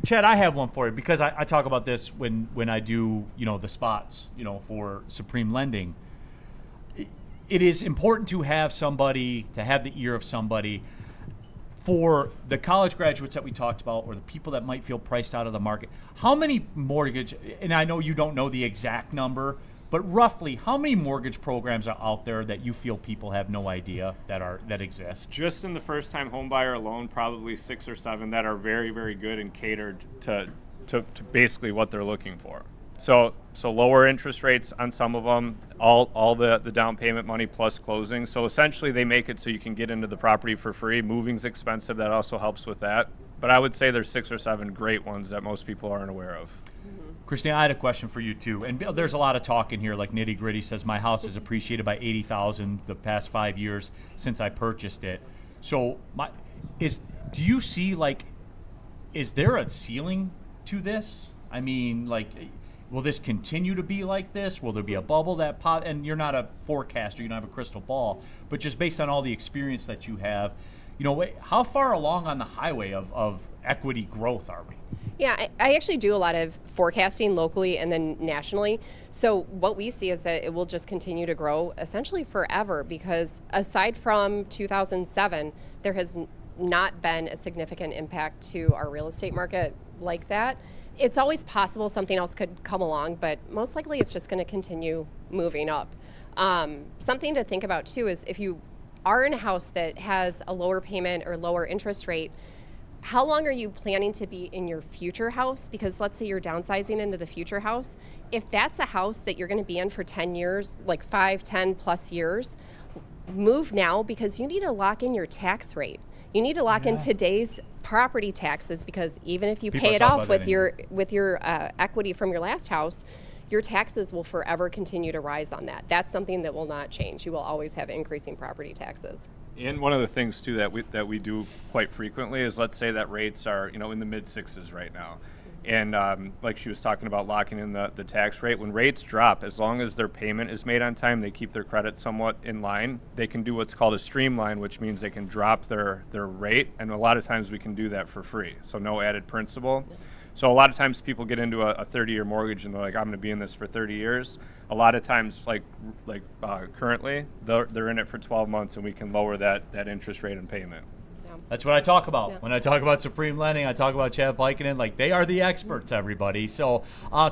Chad, I have one for you because I talk about this when I do the spots for Supreme Lending. It is important to have somebody, to have the ear of somebody. For the college graduates that we talked about, or the people that might feel priced out of the market, how many mortgage, and I know you don't know the exact number, but roughly how many mortgage programs are out there that you feel people have no idea that exist? Just in the first-time home buyer alone, probably 6 or 7 that are very, very good and catered to basically what they're looking for. So lower interest rates on some of them, all the down payment money plus closing. So essentially they make it so you can get into the property for free. Moving's expensive. That also helps with that. But I would say there's 6 or 7 great ones that most people aren't aware of. Christina, I had a question for you too. And there's a lot of talk in here, like Nitty Gritty says, my house is appreciated by $80,000 the past 5 years since I purchased it. So do you see, like, is there a ceiling to this? I mean, like, will this continue to be like this? Will there be a bubble that pop? And you're not a forecaster, you don't have a crystal ball, but just based on all the experience that you have, how far along on the highway of equity growth are we? Yeah, I actually do a lot of forecasting locally and then nationally. So what we see is that it will just continue to grow essentially forever, because aside from 2007, there has not been a significant impact to our real estate market like that. It's always possible something else could come along, but most likely it's just going to continue moving up. Something to think about too is if you are in a house that has a lower payment or lower interest rate, how long are you planning to be in your future house? Because let's say you're downsizing into the future house. If that's a house that you're going to be in for 10 years, like 5, 10 plus years, move now, because you need to lock in your tax rate. You need to lock in today's property taxes, because even if you pay it off with your equity from your last house, your taxes will forever continue to rise on that. That's something that will not change. You will always have increasing property taxes. And one of the things too that we do quite frequently is, let's say that rates are in the mid 6s right now, And like she was talking about locking in the tax rate, when rates drop, as long as their payment is made on time, they keep their credit somewhat in line. They can do what's called a streamline, which means they can drop their rate. And a lot of times we can do that for free, so no added principal. So a lot of times people get into a 30-year mortgage and they're like, I'm going to be in this for 30 years. A lot of times, like currently, they're in it for 12 months, and we can lower that interest rate and payment. That's what I talk about. When I talk about Supreme Lending, I talk about Chad Pykinen. Like, they are the experts, everybody. So,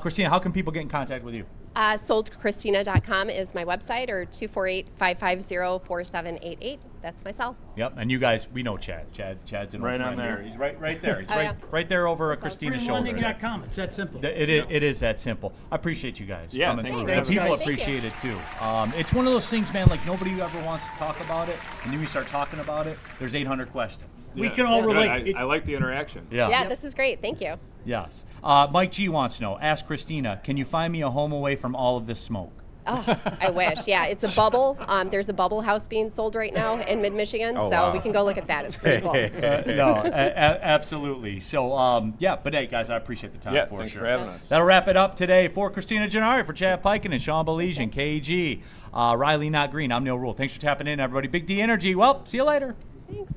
Christina, how can people get in contact with you? SoldChristina.com is my website, or 248-550-4788. That's my cell. Yep, and you guys, we know Chad. Chad's in right on there. Here. He's right there. He's right there over Christina's shoulder. SupremeLending.com. It's that simple. It is that simple. I appreciate you guys coming thanks through. for And having people us. appreciate it too. It's one of those things, man. Like, nobody ever wants to talk about it, and then we start talking about it. There's 800 questions. We can all relate. I like the interaction. Yeah, this is great. Thank you. Yes. Mike G wants to know. Ask Christina, can you find me a home away from all of this smoke? Oh, I wish. Yeah, it's a bubble. There's a bubble house being sold right now in mid-Michigan, Oh, so wow. we can go look at that. It's pretty cool. Absolutely. So, but hey, guys, I appreciate the time Yeah, for thanks sure. for having us. That'll wrap it up today for Christina Gennari, for Chad Pykinen and Sean Belesian, KG, Riley Not Green. I'm Neil Rule. Thanks for tapping in, everybody. Big D Energy. Well, see you later. Thanks.